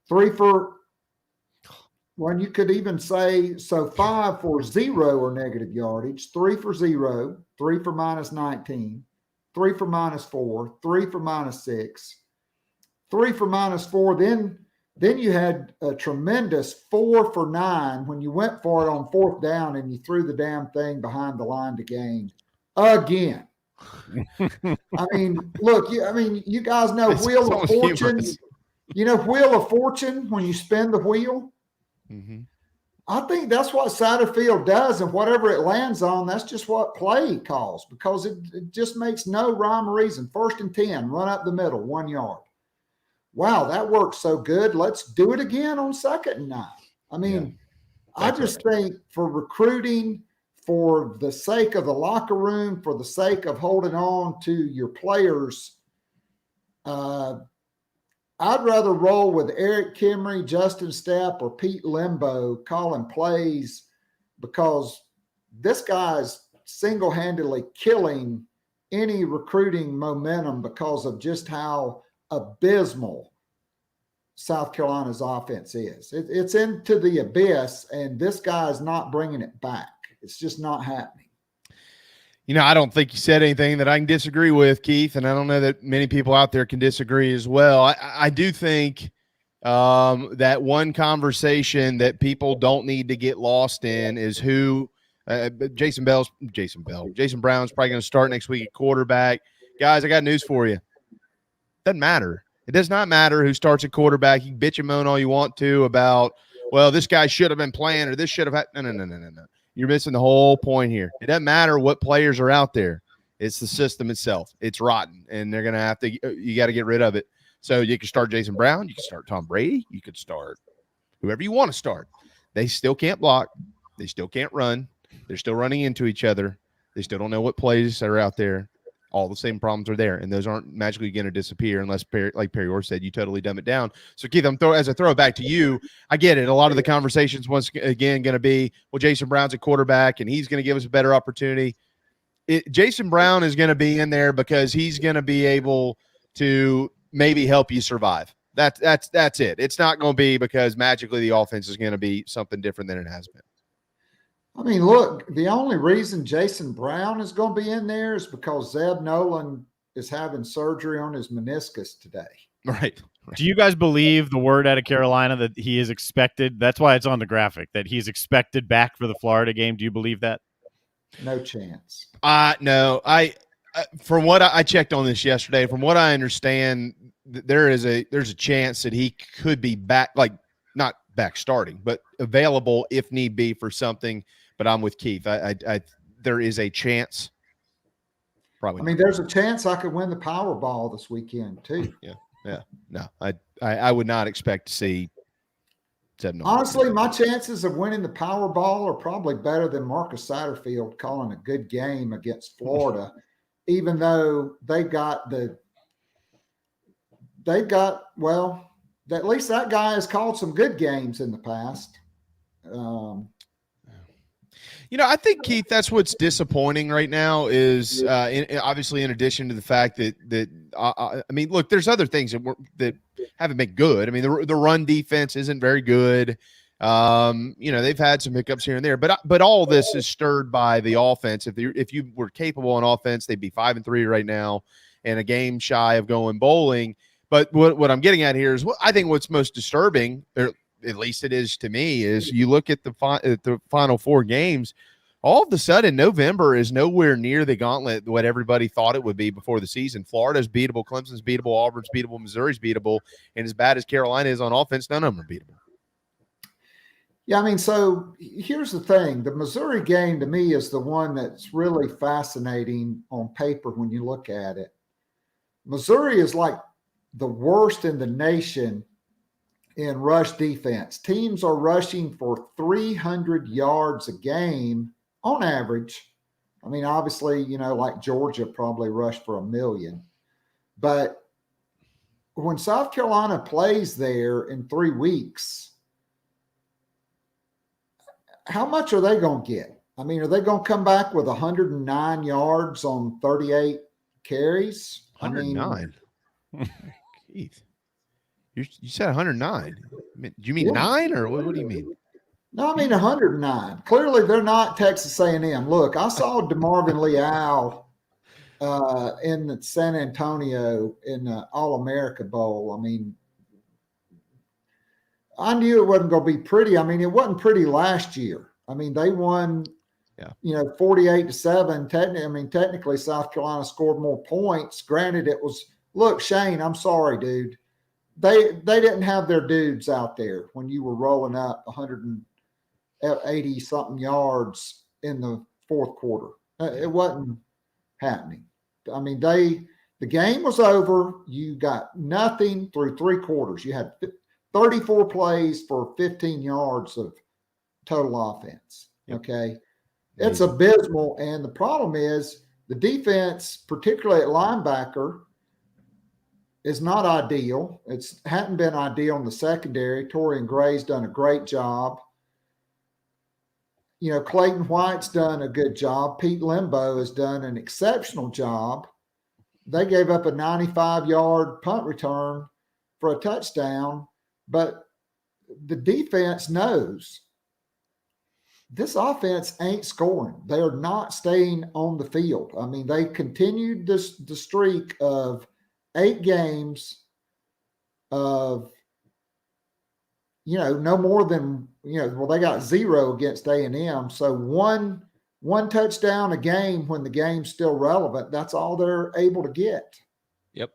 3 for, well, you could even say, 5 for 0 or negative yardage, 3 for 0, 3 for -19, 3 for -4, 3 for -6, 3 for -4. Then you had a tremendous 4 for 9 when you went for it on 4th down and you threw the damn thing behind the line to gain again. I mean, look, you guys know Wheel of Fortune. Wheel of Fortune, when you spin the wheel. Mm-hmm. I think that's what Satterfield does, and whatever it lands on, that's just what play calls, because it just makes no rhyme or reason. 1st and 10, run up the middle, 1 yard. Wow, that worked so good. Let's do it again on 2nd and 9. I mean, I just think for recruiting, for the sake of the locker room, for the sake of holding on to your players, I'd rather roll with Eric Kimry, Justin Stepp, or Pete Limbo calling plays, because this guy's single-handedly killing any recruiting momentum because of just how abysmal South Carolina's offense is. It's into the abyss, and this guy is not bringing it back. It's just not happening. I don't think you said anything that I can disagree with, Keith, and I don't know that many people out there can disagree as well. I do think that one conversation that people don't need to get lost in is who Jason Brown's probably going to start next week at quarterback. Guys, I got news for you. Doesn't matter. It does not matter who starts at quarterback. You can bitch and moan all you want to about, well, this guy should have been playing or this should have had. No. You're missing the whole point here. It doesn't matter what players are out there. It's the system itself. It's rotten, and they're going to have to – you got to get rid of it. So you can start Jason Brown. You can start Tom Brady. You could start whoever you want to start. They still can't block. They still can't run. They're still running into each other. They still don't know what plays are out there. All the same problems are there, and those aren't magically going to disappear unless, like Perry Orr said, you totally dumb it down. So, Keith, as I throw it back to you, I get it. A lot of the conversations, once again, going to be, well, Jason Brown's a quarterback, and he's going to give us a better opportunity. Jason Brown is going to be in there because he's going to be able to maybe help you survive. That's it. It's not going to be because magically the offense is going to be something different than it has been. I mean, look, the only reason Jason Brown is going to be in there is because Zeb Noland is having surgery on his meniscus today. Right. Do you guys believe the word out of Carolina that he is expected? That's why it's on the graphic, that he's expected back for the Florida game. Do you believe that? No chance. No. From what I checked on this yesterday, from what I understand, there's a chance that he could be back, like not back starting, but available if need be for something. But I'm with Keith. There is a chance. Probably. I mean, there's a chance I could win the Powerball this weekend too. Yeah. No, I would not expect to see. Honestly, my chances of winning the Powerball are probably better than Marcus Satterfield calling a good game against Florida, even though at least that guy has called some good games in the past. I think, Keith, that's what's disappointing right now is obviously in addition to the fact that I mean, look, there's other things that haven't been good. I mean, the run defense isn't very good. They've had some hiccups here and there, but all this is stirred by the offense. If you were capable on offense, they'd be 5-3 right now and a game shy of going bowling. But what I'm getting at here is I think what's most disturbing, or at least it is to me, is you look at the final four games. All of a sudden, November is nowhere near the gauntlet what everybody thought it would be before the season. Florida's beatable, Clemson's beatable, Auburn's beatable, Missouri's beatable, and as bad as Carolina is on offense, none of them are beatable. Yeah, I mean, so here's the thing. The Missouri game, to me, is the one that's really fascinating on paper when you look at it. Missouri is like the worst in the nation in rush defense. Teams are rushing for 300 yards a game on average. I mean, obviously, like Georgia probably rushed for 1 million. But when South Carolina plays there in 3 weeks, how much are they going to get? I mean, are they going to come back with 109 yards on 38 carries? 109? Keith. You said 109. Do you mean 9 or what do you mean? No, I mean 109. Clearly, they're not Texas A&M. Look, I saw DeMarvin Leal in San Antonio in the All-America Bowl. I mean, I knew it wasn't going to be pretty. I mean, it wasn't pretty last year. I mean, they won, 48-7. Technically, South Carolina scored more points. Granted, it was – look, Shane, I'm sorry, dude. They didn't have their dudes out there when you were rolling up 180-something yards in the fourth quarter. It wasn't happening. I mean, the game was over. You got nothing through 3 quarters. You had 34 plays for 15 yards of total offense. Okay. It's abysmal. And the problem is the defense, particularly at linebacker, is not ideal. It's hadn't been ideal in the secondary. Torian Gray's done a great job. Clayton White's done a good job. Pete Limbo has done an exceptional job. They gave up a 95-yard punt return for a touchdown, but the defense knows this offense ain't scoring. They are not staying on the field. I mean, they continued the streak of 8 games of, no more than, they got 0 against A&M. So 1 one touchdown a game when the game's still relevant. That's all they're able to get. Yep.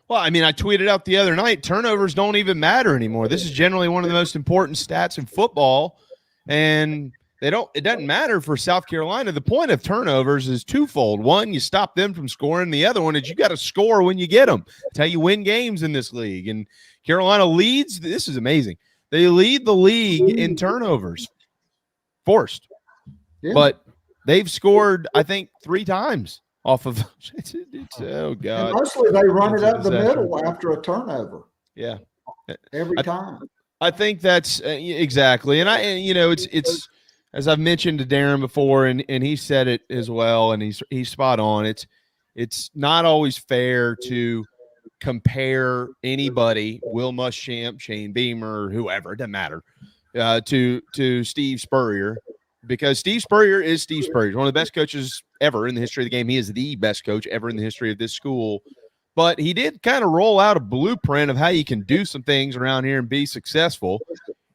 Well, I mean, I tweeted out the other night, turnovers don't even matter anymore. This is generally one of the most important stats in football, and it doesn't matter for South Carolina. The point of turnovers is twofold. One, you stop them from scoring. The other one is you got to score when you get them. That's how you win games in this league. And Carolina leads. This is amazing. They lead the league in turnovers forced. Yeah. But they've scored, I think, 3 times off of oh God. And mostly they run it up the middle after a turnover. Yeah. Every time. I think that's exactly. And it's as I've mentioned to Darren before, and he said it as well, and he's spot on. It's not always fair to compare anybody, Will Muschamp, Shane Beamer, whoever, it doesn't matter, to Steve Spurrier, because Steve Spurrier is Steve Spurrier. He's one of the best coaches ever in the history of the game. He is the best coach ever in the history of this school. But he did kind of roll out a blueprint of how you can do some things around here and be successful.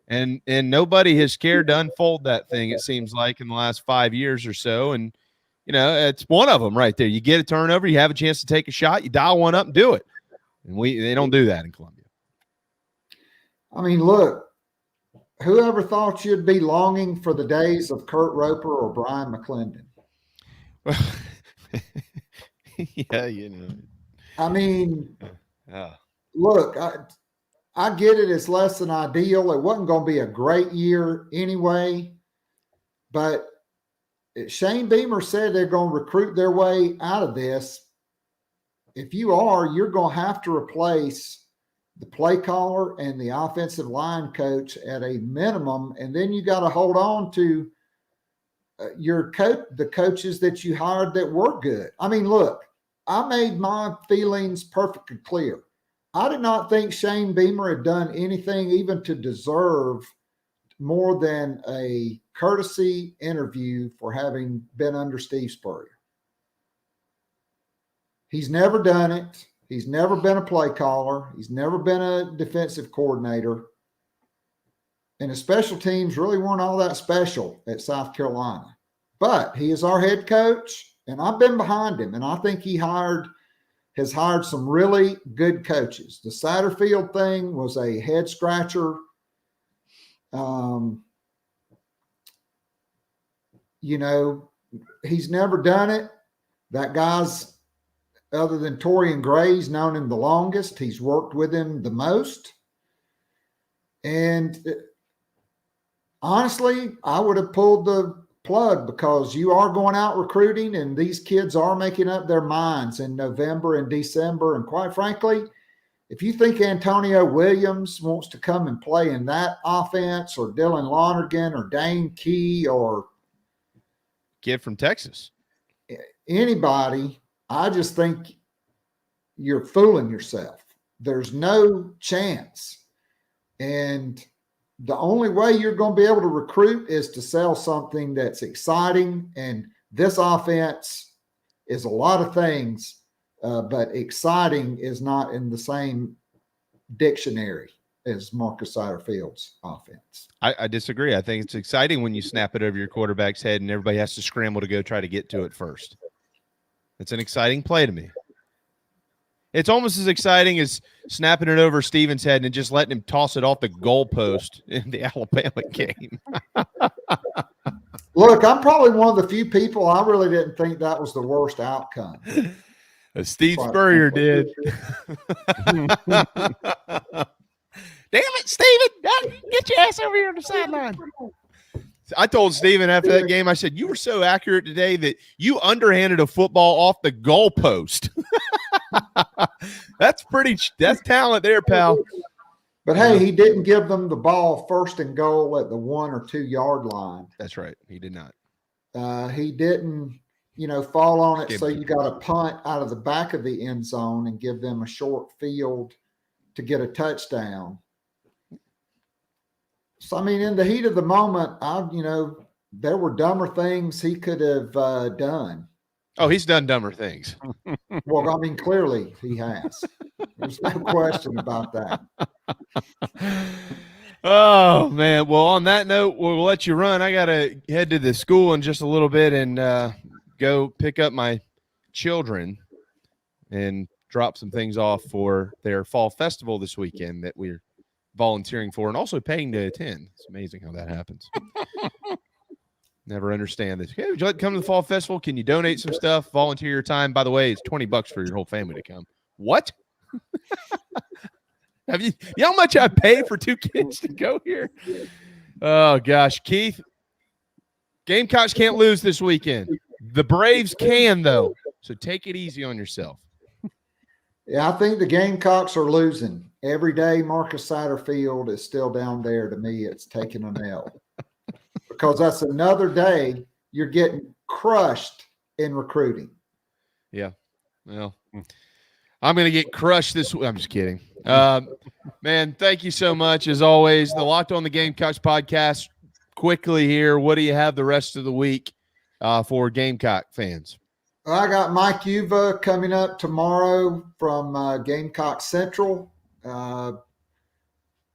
And nobody has cared to unfold that thing, it seems like, in the last 5 years or so. And, it's one of them right there. You get a turnover, you have a chance to take a shot, you dial one up and do it. And they don't do that in Columbia. I mean, look, whoever thought you'd be longing for the days of Kurt Roper or Brian McClendon? Yeah, I mean, look, I get it. It's less than ideal. It wasn't going to be a great year anyway, but Shane Beamer said they're going to recruit their way out of this. If you are, you're going to have to replace the play caller and the offensive line coach at a minimum, and then you got to hold on to the coaches that you hired that were good. I mean, look, I made my feelings perfectly clear. I did not think Shane Beamer had done anything even to deserve more than a courtesy interview for having been under Steve Spurrier. He's never done it. He's never been a play caller. He's never been a defensive coordinator. And his special teams really weren't all that special at South Carolina. But he is our head coach, and I've been behind him, and I think he has hired some really good coaches. The Satterfield thing was a head scratcher. He's never done it. That guy's, other than Torian Gray's, known him the longest. He's worked with him the most. And honestly, I would have pulled the plug, because you are going out recruiting and these kids are making up their minds in November and December. And quite frankly, if you think Antonio Williams wants to come and play in that offense, or Dylan Lonergan or Dane Key or kid from Texas, anybody, I just think you're fooling yourself. There's no chance. And the only way you're going to be able to recruit is to sell something that's exciting. And this offense is a lot of things, but exciting is not in the same dictionary as Marcus Satterfield's offense. I disagree. I think it's exciting when you snap it over your quarterback's head and everybody has to scramble to go try to get to it first. It's an exciting play to me. It's almost as exciting as snapping it over Steven's head and just letting him toss it off the goalpost in the Alabama game. Look, I'm probably one of the few people, I really didn't think that was the worst outcome. Steve Spurrier did. Damn it, Steven! Get your ass over here on the sideline. I told Steven after that game, I said, you were so accurate today that you underhanded a football off the goalpost. That's talent there, pal. But hey, he didn't give them the ball first and goal at the 1 or 2 yard line. That's right. He did not. He didn't, fall on it. So you got to punt out of the back of the end zone and give them a short field to get a touchdown. So, I mean, in the heat of the moment, there were dumber things he could have done. Oh, he's done dumber things. Well, I mean, clearly he has. There's no question about that. Oh, man. Well, on that note, we'll let you run. I got to head to the school in just a little bit and go pick up my children and drop some things off for their fall festival this weekend that we're volunteering for and also paying to attend. It's amazing how that happens. Never understand this. Hey, would you like to come to the fall festival? Can you donate some stuff? Volunteer your time. By the way, it's $20 for your whole family to come. What? You know how much I pay for 2 kids to go here? Oh, gosh. Keith, Gamecocks can't lose this weekend. The Braves can, though. So take it easy on yourself. Yeah, I think the Gamecocks are losing. Every day Marcus Satterfield is still down there. To me, it's taking an L. Because that's another day you're getting crushed in recruiting. Yeah. Well, I'm going to get crushed this week. I'm just kidding. Man, thank you so much. As always, the Locked On The Gamecocks podcast. Quickly here, what do you have the rest of the week for Gamecock fans? I got Mike Uva coming up tomorrow from Gamecock Central.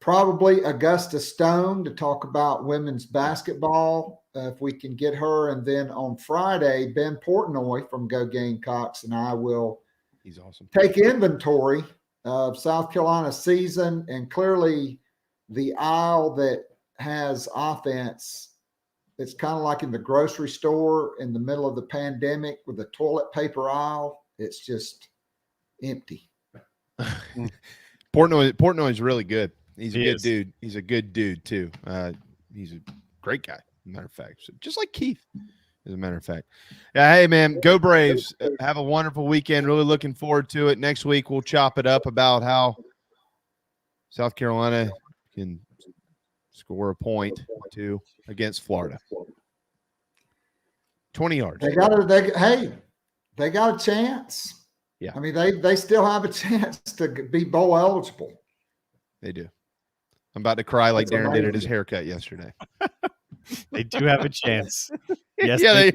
Probably Augusta Stone to talk about women's basketball, if we can get her. And then on Friday, Ben Portnoy from Go Gamecocks and I will He's awesome. Take inventory of South Carolina's season, and clearly the aisle that has offense, it's kind of like in the grocery store in the middle of the pandemic with the toilet paper aisle. It's just empty. Portnoy is really good. He's a good dude. He's a good dude too. He's a great guy, as a matter of fact. So just like Keith, as a matter of fact. Yeah, hey man, go Braves. Have a wonderful weekend. Really looking forward to it. Next week we'll chop it up about how South Carolina can score a point or two against Florida. 20 yards. They got a chance. Yeah. I mean, they still have a chance to be bowl eligible. They do. I'm about to cry like Darren did at his haircut yesterday. They do have a chance. Yes, yeah,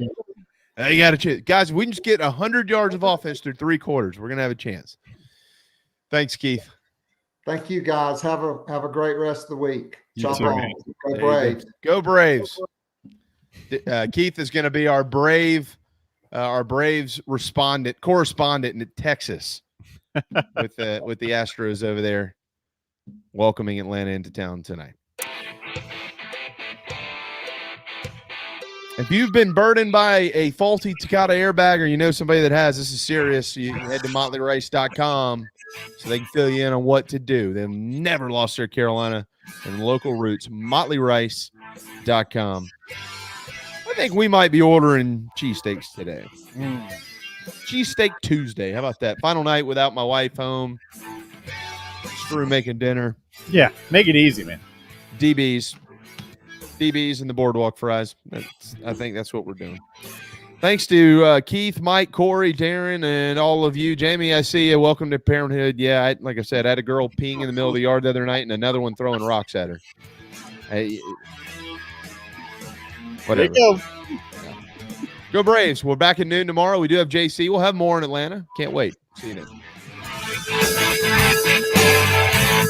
they got a chance. Guys, if we can just get 100 yards of offense through 3 quarters, we're going to have a chance. Thanks, Keith. Thank you, guys. Have a great rest of the week. You too, on. Go Braves. Go Braves. Keith is going to be our Braves correspondent in Texas with the Astros over there, welcoming Atlanta into town tonight. If you've been burdened by a faulty Takata airbag, or you know somebody that has, this is serious, you head to motleyrice.com so they can fill you in on what to do. They've never lost their Carolina and local roots. motleyrice.com. I think we might be ordering cheesesteaks today. Cheesesteak Tuesday. How about that? Final night without my wife home. Screw making dinner. Yeah, make it easy, man. DBs and the boardwalk fries. I think that's what we're doing. Thanks to Keith, Mike, Cory, Darren, and all of you. Jamie, I see you. Welcome to Parenthood. Yeah, like I said, I had a girl peeing in the middle of the yard the other night and another one throwing rocks at her. Hey, whatever. There you go. Go Braves. We're back at noon tomorrow. We do have JC. We'll have more in Atlanta. Can't wait. See you then.